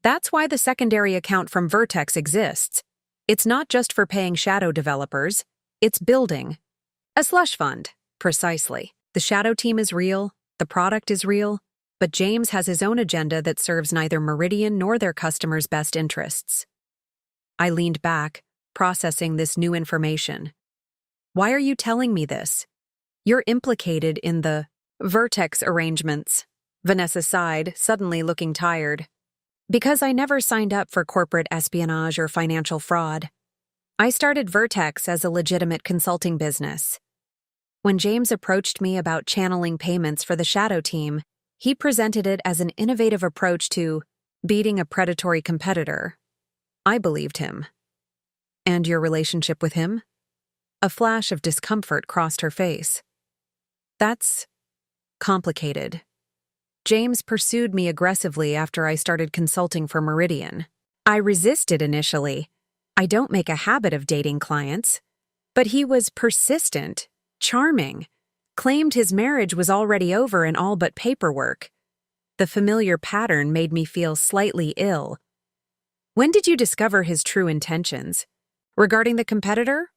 "That's why the secondary account from Vertex exists. It's not just for paying shadow developers, it's building a slush fund." "Precisely. The shadow team is real, the product is real, but James has his own agenda that serves neither Meridian nor their customers' best interests." I leaned back, processing this new information. "Why are you telling me this? You're implicated in the Vertex arrangements." Vanessa sighed, suddenly looking tired. "Because I never signed up for corporate espionage or financial fraud. I started Vertex as a legitimate consulting business. When James approached me about channeling payments for the shadow team, he presented it as an innovative approach to beating a predatory competitor. I believed him." "And your relationship with him?" A flash of discomfort crossed her face. That's complicated. James pursued me aggressively after I started consulting for Meridian. I resisted initially. I don't make a habit of dating clients. But he was persistent, charming, claimed his marriage was already over and all but paperwork. The familiar pattern made me feel slightly ill. When did you discover his true intentions? Regarding the competitor?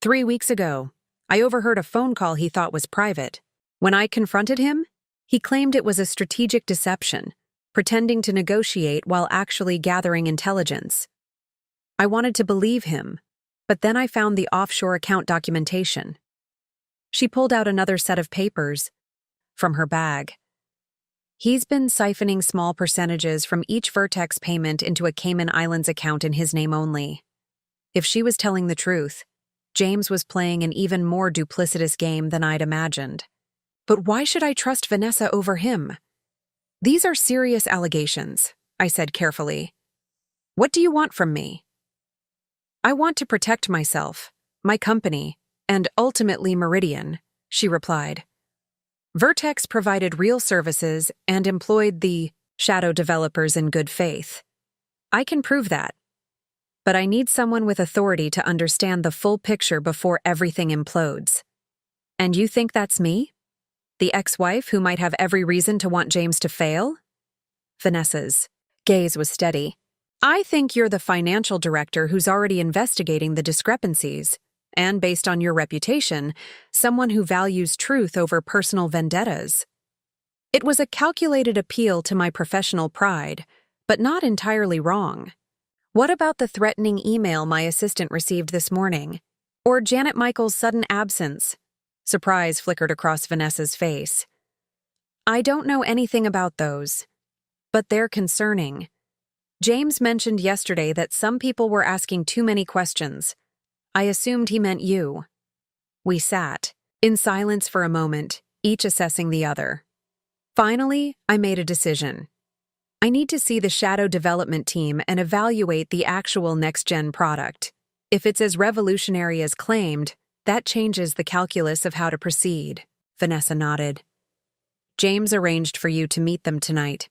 3 weeks ago. I overheard a phone call he thought was private. When I confronted him, he claimed it was a strategic deception, pretending to negotiate while actually gathering intelligence. I wanted to believe him, but then I found the offshore account documentation. She pulled out another set of papers from her bag. He's been siphoning small percentages from each Vertex payment into a Cayman Islands account in his name only. If she was telling the truth, James was playing an even more duplicitous game than I'd imagined. But why should I trust Vanessa over him? These are serious allegations, I said carefully. What do you want from me? I want to protect myself, my company, and ultimately Meridian, she replied. Vertex provided real services and employed the shadow developers in good faith. I can prove that. But I need someone with authority to understand the full picture before everything implodes. And you think that's me? The ex-wife who might have every reason to want James to fail? Vanessa's gaze was steady. I think you're the financial director who's already investigating the discrepancies, and based on your reputation, someone who values truth over personal vendettas. It was a calculated appeal to my professional pride, but not entirely wrong. What about the threatening email my assistant received this morning? Or Janet Michaels' sudden absence? Surprise flickered across Vanessa's face. I don't know anything about those, but they're concerning. James mentioned yesterday that some people were asking too many questions. I assumed he meant you. We sat, in silence for a moment, each assessing the other. Finally, I made a decision. I need to see the shadow development team and evaluate the actual next-gen product. If it's as revolutionary as claimed, that changes the calculus of how to proceed. Vanessa nodded. James arranged for you to meet them tonight.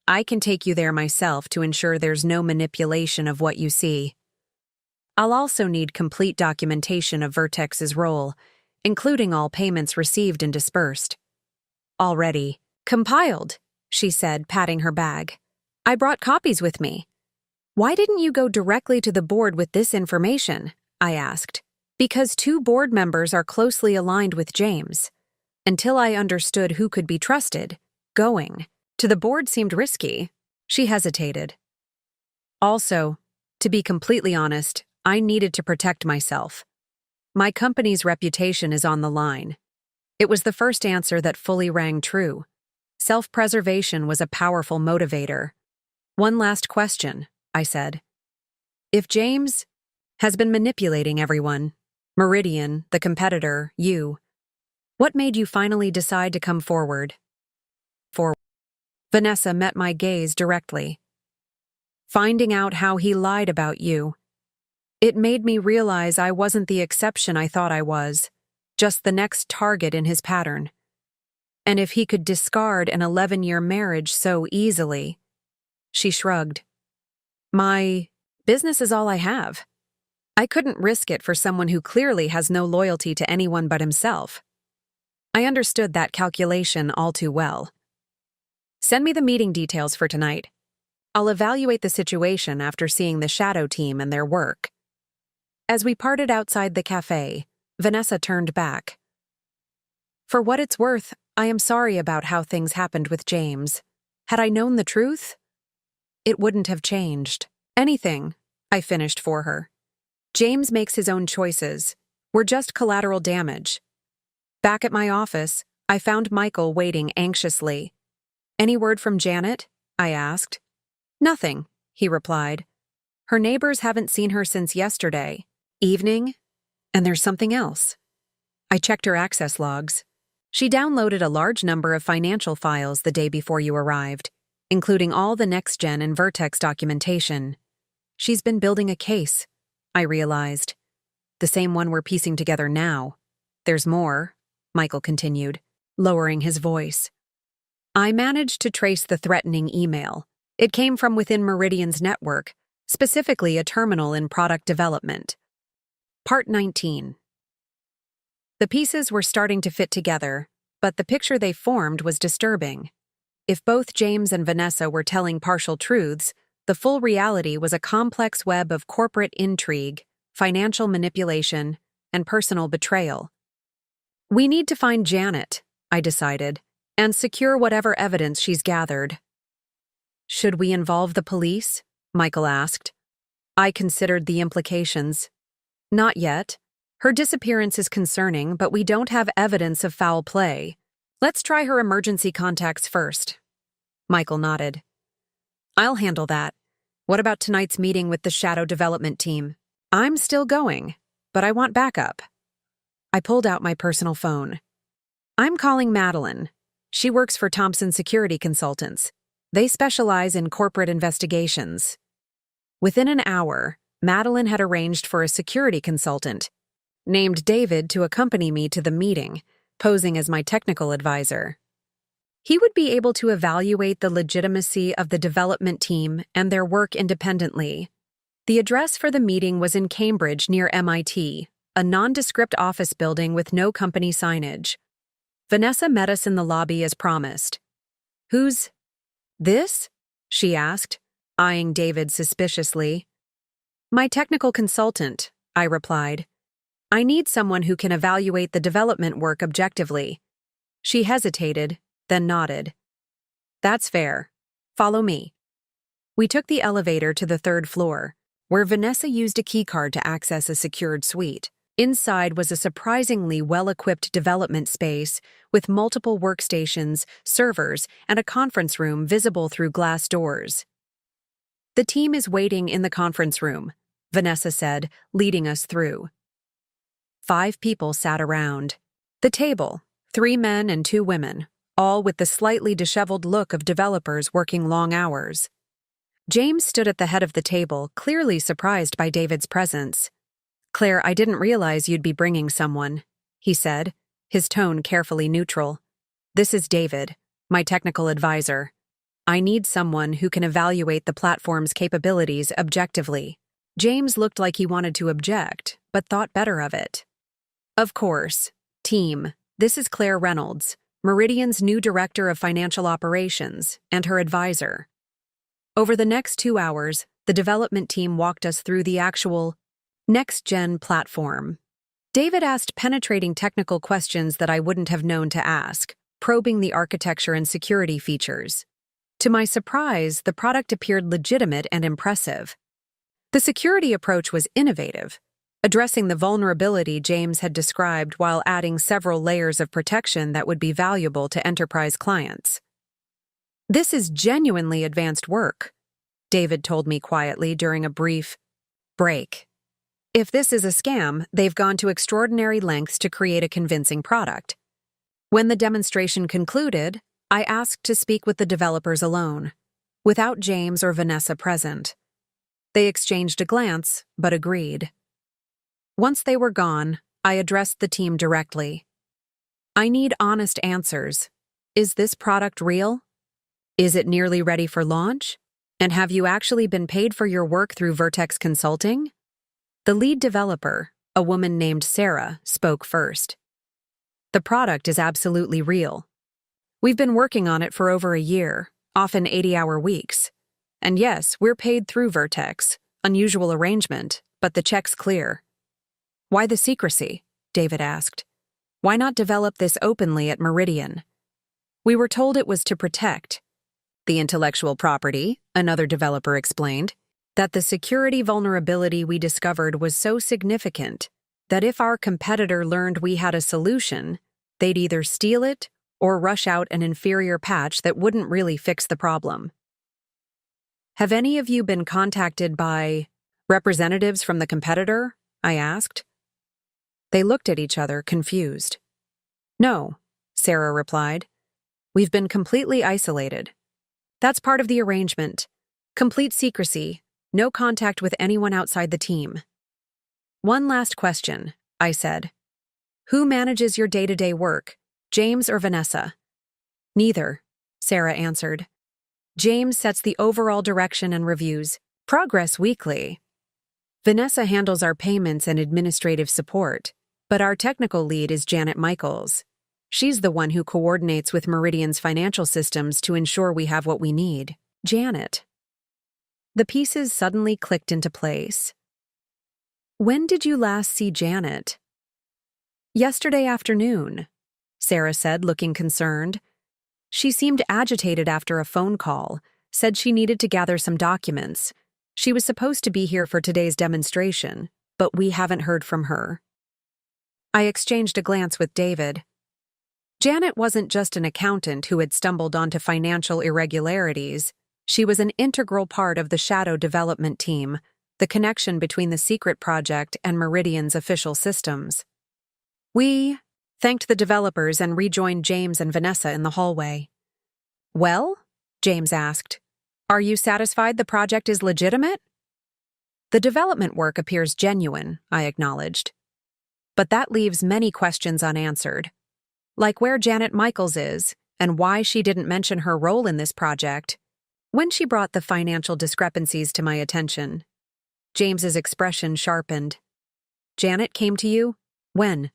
I can take you there myself to ensure there's no manipulation of what you see. I'll also need complete documentation of Vertex's role, including all payments received and dispersed. Already compiled, she said, patting her bag. I brought copies with me. Why didn't you go directly to the board with this information? I asked. Because 2 board members are closely aligned with James. Until I understood who could be trusted, going to the board seemed risky. She hesitated. Also, to be completely honest, I needed to protect myself. My company's reputation is on the line. It was the first answer that fully rang true. Self-preservation was a powerful motivator. One last question, I said. If James has been manipulating everyone, Meridian, the competitor, you, what made you finally decide to come forward? Vanessa met my gaze directly. Finding out how he lied about you. It made me realize I wasn't the exception I thought I was, just the next target in his pattern. And if he could discard an 11-year marriage so easily. She shrugged. My business is all I have. I couldn't risk it for someone who clearly has no loyalty to anyone but himself. I understood that calculation all too well. Send me the meeting details for tonight. I'll evaluate the situation after seeing the shadow team and their work. As we parted outside the cafe, Vanessa turned back. For what it's worth, I am sorry about how things happened with James. Had I known the truth, it wouldn't have changed. Anything, I finished for her. James makes his own choices. We're just collateral damage. Back at my office, I found Michael waiting anxiously. Any word from Janet? I asked. Nothing, he replied. Her neighbors haven't seen her since yesterday. Evening? And there's something else. I checked her access logs. She downloaded a large number of financial files the day before you arrived, including all the next-gen and Vertex documentation. She's been building a case, I realized. The same one we're piecing together now. There's more, Michael continued, lowering his voice. I managed to trace the threatening email. It came from within Meridian's network, specifically a terminal in product development. Part 19. The pieces were starting to fit together, but the picture they formed was disturbing. If both James and Vanessa were telling partial truths, the full reality was a complex web of corporate intrigue, financial manipulation, and personal betrayal. We need to find Janet, I decided, and secure whatever evidence she's gathered. Should we involve the police? Michael asked. I considered the implications. Not yet. Her disappearance is concerning, but we don't have evidence of foul play. Let's try her emergency contacts first. Michael nodded. I'll handle that. What about tonight's meeting with the shadow development team? I'm still going, but I want backup. I pulled out my personal phone. I'm calling Madeline. She works for Thompson Security Consultants. They specialize in corporate investigations. Within an hour, Madeline had arranged for a security consultant, named David, to accompany me to the meeting, posing as my technical advisor. He would be able to evaluate the legitimacy of the development team and their work independently. The address for the meeting was in Cambridge near MIT, a nondescript office building with no company signage. Vanessa met us in the lobby as promised. Who's this? She asked, eyeing David suspiciously. My technical consultant, I replied. I need someone who can evaluate the development work objectively. She hesitated, then nodded. That's fair. Follow me. We took the elevator to the third floor, where Vanessa used a keycard to access a secured suite. Inside was a surprisingly well-equipped development space with multiple workstations, servers, and a conference room visible through glass doors. The team is waiting in the conference room, Vanessa said, leading us through. 5 people sat around. The table, 3 men and 2 women, all with the slightly disheveled look of developers working long hours. James stood at the head of the table, clearly surprised by David's presence. Claire, I didn't realize you'd be bringing someone, he said, his tone carefully neutral. This is David, my technical advisor. I need someone who can evaluate the platform's capabilities objectively. James looked like he wanted to object, but thought better of it. Of course. Team, this is Claire Reynolds, Meridian's new director of financial operations, and her advisor. Over the next 2 hours, the development team walked us through the actual next-gen platform. David asked penetrating technical questions that I wouldn't have known to ask, probing the architecture and security features. To my surprise, the product appeared legitimate and impressive. The security approach was innovative, addressing the vulnerability James had described while adding several layers of protection that would be valuable to enterprise clients. This is genuinely advanced work, David told me quietly during a brief break. If this is a scam, they've gone to extraordinary lengths to create a convincing product. When the demonstration concluded, I asked to speak with the developers alone, without James or Vanessa present. They exchanged a glance, but agreed. Once they were gone, I addressed the team directly. I need honest answers. Is this product real? Is it nearly ready for launch? And have you actually been paid for your work through Vertex Consulting? The lead developer, a woman named Sarah, spoke first. The product is absolutely real. We've been working on it for over a year, often 80-hour weeks. And yes, we're paid through Vertex, unusual arrangement, but the check's clear. Why the secrecy? David asked. Why not develop this openly at Meridian? We were told it was to protect the intellectual property, another developer explained, that the security vulnerability we discovered was so significant that if our competitor learned we had a solution, they'd either steal it or rush out an inferior patch that wouldn't really fix the problem. Have any of you been contacted by representatives from the competitor? I asked. They looked at each other, confused. No, Sarah replied. We've been completely isolated. That's part of the arrangement. Complete secrecy, no contact with anyone outside the team. One last question, I said. Who manages your day-to-day work, James or Vanessa? Neither, Sarah answered. James sets the overall direction and reviews progress weekly. Vanessa handles our payments and administrative support, but our technical lead is Janet Michaels. She's the one who coordinates with Meridian's financial systems to ensure we have what we need. Janet. The pieces suddenly clicked into place. When did you last see Janet? Yesterday afternoon, Sarah said, looking concerned. She seemed agitated after a phone call, said she needed to gather some documents. She was supposed to be here for today's demonstration, but we haven't heard from her. I exchanged a glance with David. Janet wasn't just an accountant who had stumbled onto financial irregularities. She was an integral part of the shadow development team, the connection between the secret project and Meridian's official systems. We thanked the developers and rejoined James and Vanessa in the hallway. Well? James asked. Are you satisfied the project is legitimate? The development work appears genuine, I acknowledged. But that leaves many questions unanswered. Like where Janet Michaels is, and why she didn't mention her role in this project, when she brought the financial discrepancies to my attention. James's expression sharpened. Janet came to you? When?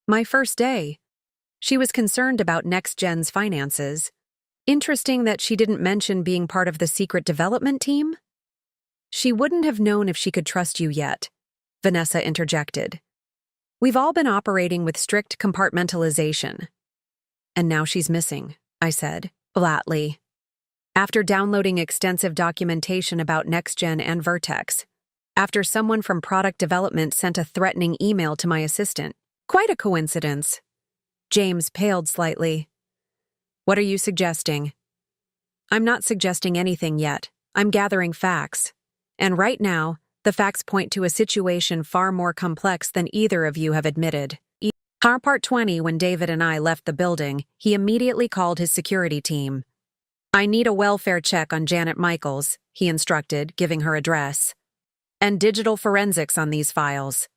My first day. She was concerned about NextGen's finances. Interesting that she didn't mention being part of the secret development team? She wouldn't have known if she could trust you yet, Vanessa interjected. We've all been operating with strict compartmentalization. And now she's missing, I said, flatly. After downloading extensive documentation about NextGen and Vertex, after someone from product development sent a threatening email to my assistant. Quite a coincidence. James paled slightly. What are you suggesting? I'm not suggesting anything yet. I'm gathering facts. And right now, the facts point to a situation far more complex than either of you have admitted. Part 20, when David and I left the building, he immediately called his security team. I need a welfare check on Janet Michaels, he instructed, giving her address. And digital forensics on these files.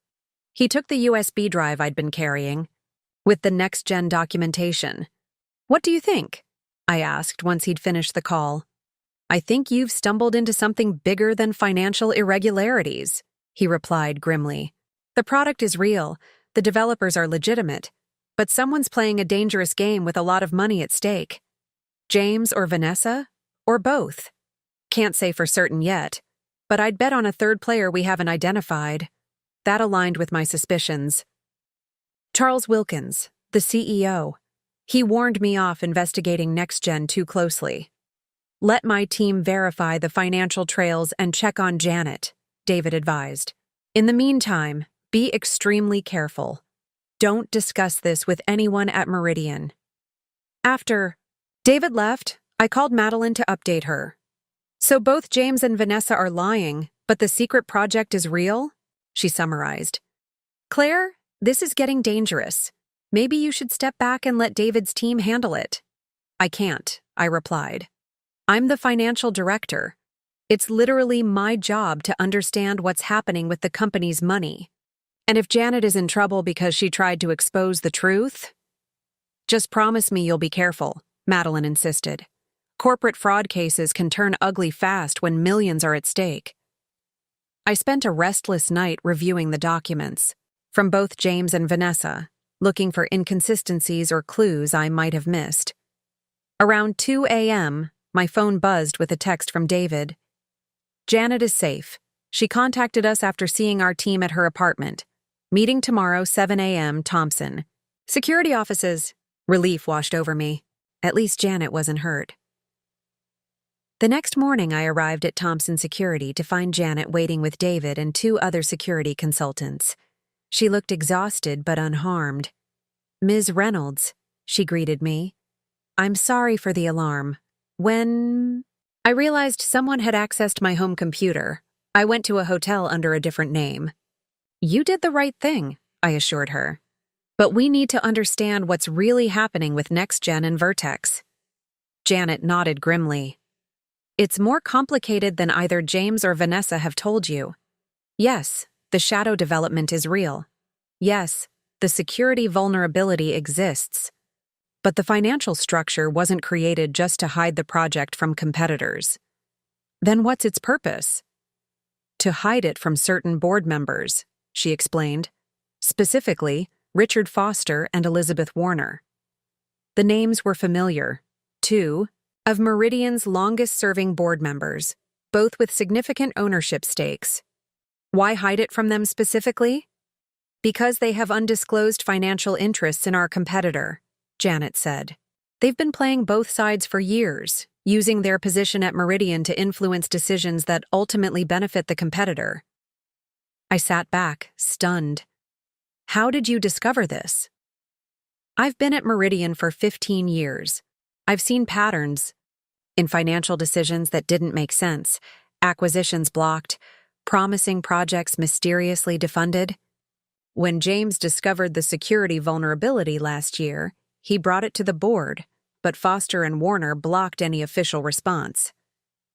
He took the USB drive I'd been carrying, with the NextGen documentation. What do you think? I asked once he'd finished the call. I think you've stumbled into something bigger than financial irregularities, he replied grimly. The product is real, the developers are legitimate, but someone's playing a dangerous game with a lot of money at stake. James or Vanessa? Or both? Can't say for certain yet, but I'd bet on a third player we haven't identified. That aligned with my suspicions. Charles Wilkins, the CEO. He warned me off investigating NextGen too closely. Let my team verify the financial trails and check on Janet, David advised. In the meantime, be extremely careful. Don't discuss this with anyone at Meridian. After David left, I called Madeline to update her. So both James and Vanessa are lying, but the secret project is real? She summarized. Claire, this is getting dangerous. Maybe you should step back and let David's team handle it. I can't, I replied. I'm the financial director. It's literally my job to understand what's happening with the company's money. And if Janet is in trouble because she tried to expose the truth? Just promise me you'll be careful, Madeline insisted. Corporate fraud cases can turn ugly fast when millions are at stake. I spent a restless night reviewing the documents, from both James and Vanessa, looking for inconsistencies or clues I might have missed. Around 2 a.m., my phone buzzed with a text from David. Janet is safe. She contacted us after seeing our team at her apartment. Meeting tomorrow, 7 a.m., Thompson. Security offices. Relief washed over me. At least Janet wasn't hurt. The next morning, I arrived at Thompson Security to find Janet waiting with David and 2 other security consultants. She looked exhausted but unharmed. Ms. Reynolds, she greeted me. I'm sorry for the alarm. When I realized someone had accessed my home computer, I went to a hotel under a different name. You did the right thing, I assured her. But we need to understand what's really happening with NextGen and Vertex. Janet nodded grimly. It's more complicated than either James or Vanessa have told you. Yes, The shadow development is real. Yes, the security vulnerability exists. But the financial structure wasn't created just to hide the project from competitors. Then what's its purpose? To hide it from certain board members, she explained. Specifically, Richard Foster and Elizabeth Warner. The names were familiar. Two of Meridian's longest-serving board members, both with significant ownership stakes. Why hide it from them specifically? Because they have undisclosed financial interests in our competitor, Janet said. They've been playing both sides for years, using their position at Meridian to influence decisions that ultimately benefit the competitor. I sat back, stunned. How did you discover this? I've been at Meridian for 15 years. I've seen patterns in financial decisions that didn't make sense, acquisitions blocked, promising projects mysteriously defunded. When James discovered the security vulnerability last year, he brought it to the board, but Foster and Warner blocked any official response.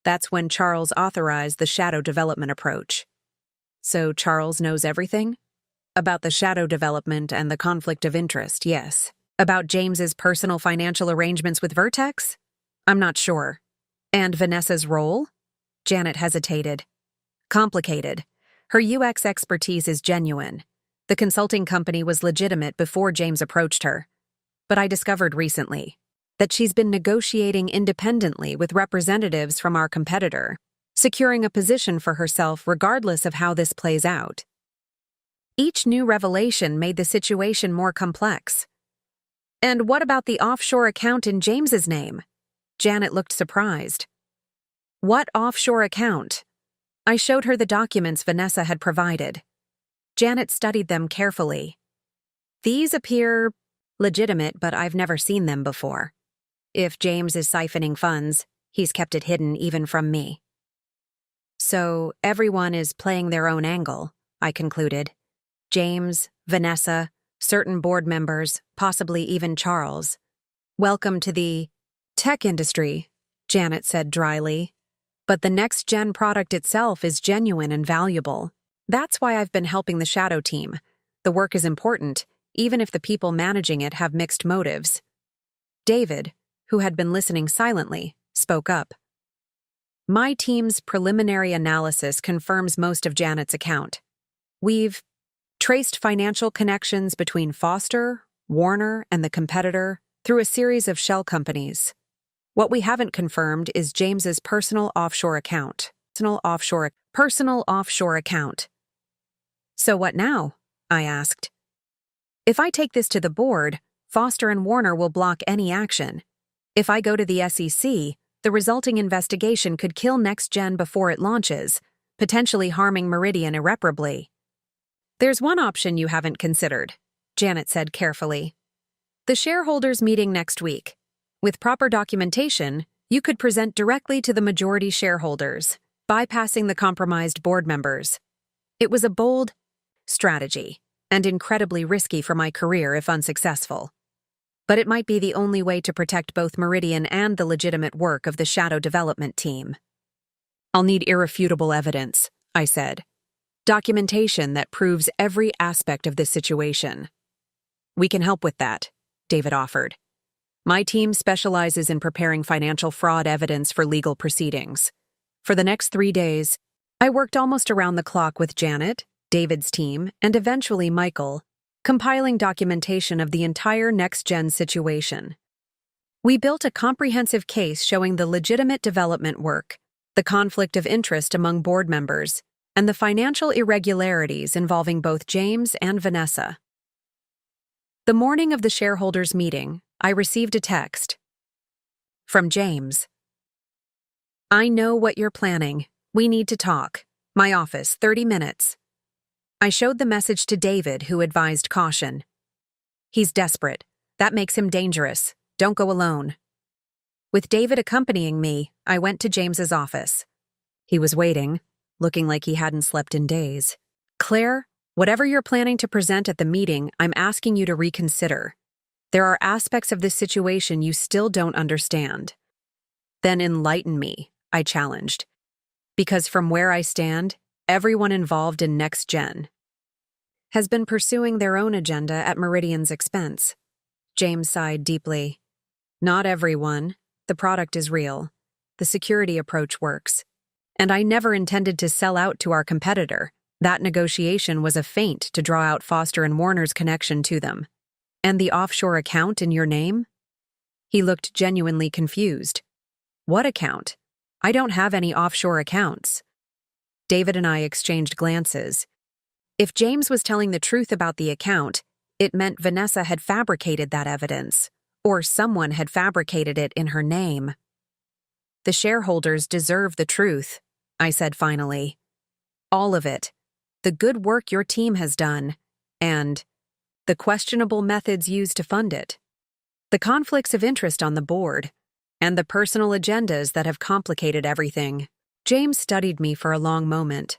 That's when Charles authorized the shadow development approach. So Charles knows everything? About the shadow development and the conflict of interest, yes. About James's personal financial arrangements with Vertex? I'm not sure. And Vanessa's role? Janet hesitated. Complicated. Her UX expertise is genuine. The consulting company was legitimate before James approached her. But I discovered recently that she's been negotiating independently with representatives from our competitor, securing a position for herself regardless of how this plays out. Each new revelation made the situation more complex. And what about the offshore account in James's name? Janet looked surprised. What offshore account? I showed her the documents Vanessa had provided. Janet studied them carefully. These appear legitimate, but I've never seen them before. If James is siphoning funds, he's kept it hidden even from me. So everyone is playing their own angle, I concluded. James, Vanessa, certain board members, possibly even Charles. Welcome to the tech industry, Janet said dryly. But the next-gen product itself is genuine and valuable. That's why I've been helping the shadow team. The work is important, even if the people managing it have mixed motives. David, who had been listening silently, spoke up. My team's preliminary analysis confirms most of Janet's account. We've traced financial connections between Foster, Warner, and the competitor through a series of shell companies. What we haven't confirmed is James's personal offshore account. Personal offshore account. So what now? I asked. If I take this to the board, Foster and Warner will block any action. If I go to the SEC, the resulting investigation could kill NextGen before it launches, potentially harming Meridian irreparably. There's one option you haven't considered, Janet said carefully. The shareholders meeting next week. With proper documentation, you could present directly to the majority shareholders, bypassing the compromised board members. It was a bold strategy, and incredibly risky for my career if unsuccessful. But it might be the only way to protect both Meridian and the legitimate work of the shadow development team. I'll need irrefutable evidence, I said. Documentation that proves every aspect of this situation. We can help with that, David offered. My team specializes in preparing financial fraud evidence for legal proceedings. For the next 3 days, I worked almost around the clock with Janet, David's team, and eventually Michael, compiling documentation of the entire next-gen situation. We built a comprehensive case showing the legitimate development work, the conflict of interest among board members, and the financial irregularities involving both James and Vanessa. The morning of the shareholders' meeting, I received a text from James. I know what you're planning. We need to talk. My office, 30 minutes. I showed the message to David, who advised caution. He's desperate. That makes him dangerous. Don't go alone. With David accompanying me, I went to James's office. He was waiting, looking like he hadn't slept in days. Claire, whatever you're planning to present at the meeting, I'm asking you to reconsider. There are aspects of this situation you still don't understand. Then enlighten me, I challenged. Because from where I stand, everyone involved in Next Gen has been pursuing their own agenda at Meridian's expense. James sighed deeply. Not everyone. The product is real. The security approach works. And I never intended to sell out to our competitor. That negotiation was a feint to draw out Foster & Warner's connection to them. And the offshore account in your name? He looked genuinely confused. What account? I don't have any offshore accounts. David and I exchanged glances. If James was telling the truth about the account, it meant Vanessa had fabricated that evidence, or someone had fabricated it in her name. The shareholders deserve the truth, I said finally. All of it. The good work your team has done, and the questionable methods used to fund it. The conflicts of interest on the board, and the personal agendas that have complicated everything. James studied me for a long moment.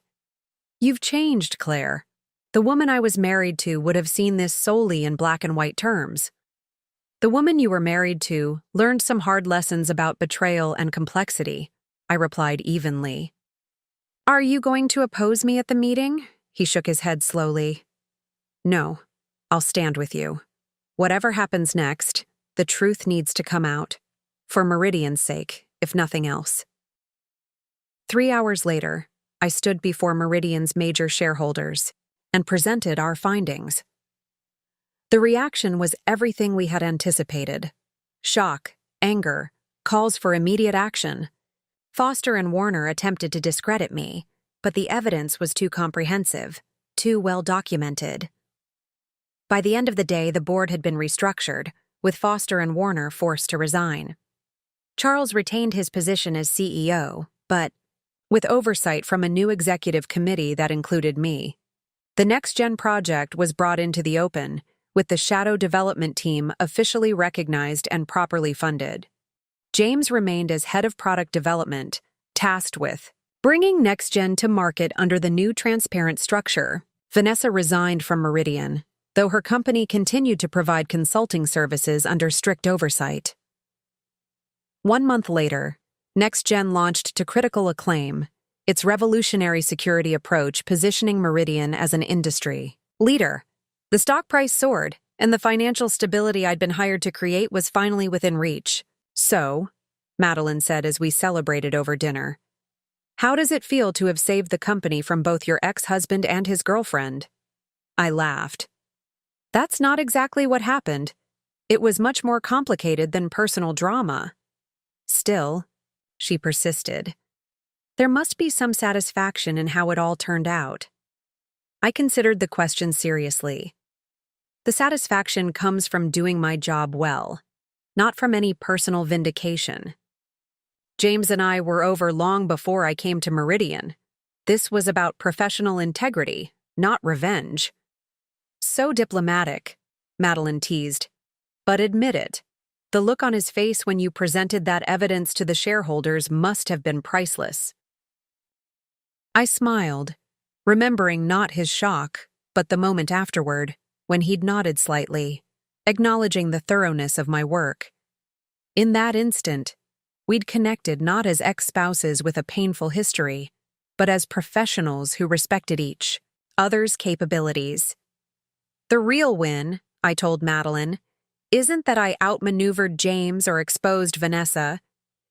You've changed, Claire. The woman I was married to would have seen this solely in black and white terms. The woman you were married to learned some hard lessons about betrayal and complexity, I replied evenly. Are you going to oppose me at the meeting? He shook his head slowly. No, I'll stand with you. Whatever happens next, the truth needs to come out. For Meridian's sake, if nothing else. 3 hours later, I stood before Meridian's major shareholders and presented our findings. The reaction was everything we had anticipated. Shock, anger, calls for immediate action. Foster and Warner attempted to discredit me, but the evidence was too comprehensive, too well documented. By the end of the day, the board had been restructured, with Foster and Warner forced to resign. Charles retained his position as CEO, but with oversight from a new executive committee that included me. The Next Gen project was brought into the open, with the shadow development team officially recognized and properly funded. James remained as head of product development, tasked with bringing Next Gen to market under the new transparent structure. Vanessa resigned from Meridian, though her company continued to provide consulting services under strict oversight. 1 month later, Next Gen launched to critical acclaim, its revolutionary security approach positioning Meridian as an industry leader. The stock price soared, and the financial stability I'd been hired to create was finally within reach. So, Madeline said as we celebrated over dinner, how does it feel to have saved the company from both your ex-husband and his girlfriend? I laughed. That's not exactly what happened. It was much more complicated than personal drama. Still, she persisted, there must be some satisfaction in how it all turned out. I considered the question seriously. The satisfaction comes from doing my job well, not from any personal vindication. James and I were over long before I came to Meridian. This was about professional integrity, not revenge. So diplomatic, Madeline teased. But admit it. The look on his face when you presented that evidence to the shareholders must have been priceless. I smiled, remembering not his shock, but the moment afterward, when he'd nodded slightly, acknowledging the thoroughness of my work. In that instant, we'd connected not as ex-spouses with a painful history, but as professionals who respected each other's capabilities. The real win, I told Madeline, isn't that I outmaneuvered James or exposed Vanessa.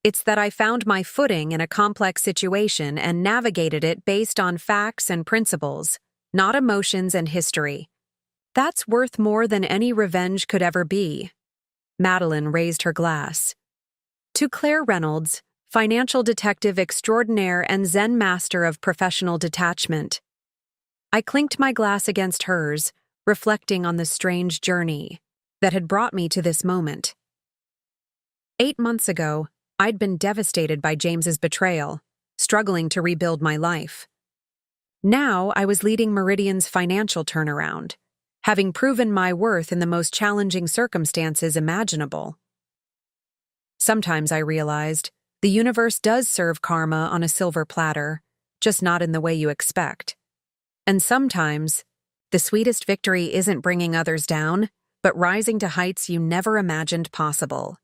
It's that I found my footing in a complex situation and navigated it based on facts and principles, not emotions and history. That's worth more than any revenge could ever be. Madeline raised her glass. To Claire Reynolds, financial detective extraordinaire and Zen master of professional detachment. I clinked my glass against hers, reflecting on the strange journey that had brought me to this moment. 8 months ago, I'd been devastated by James's betrayal, struggling to rebuild my life. Now I was leading Meridian's financial turnaround, having proven my worth in the most challenging circumstances imaginable. Sometimes I realized the universe does serve karma on a silver platter, just not in the way you expect. And sometimes, the sweetest victory isn't bringing others down, but rising to heights you never imagined possible.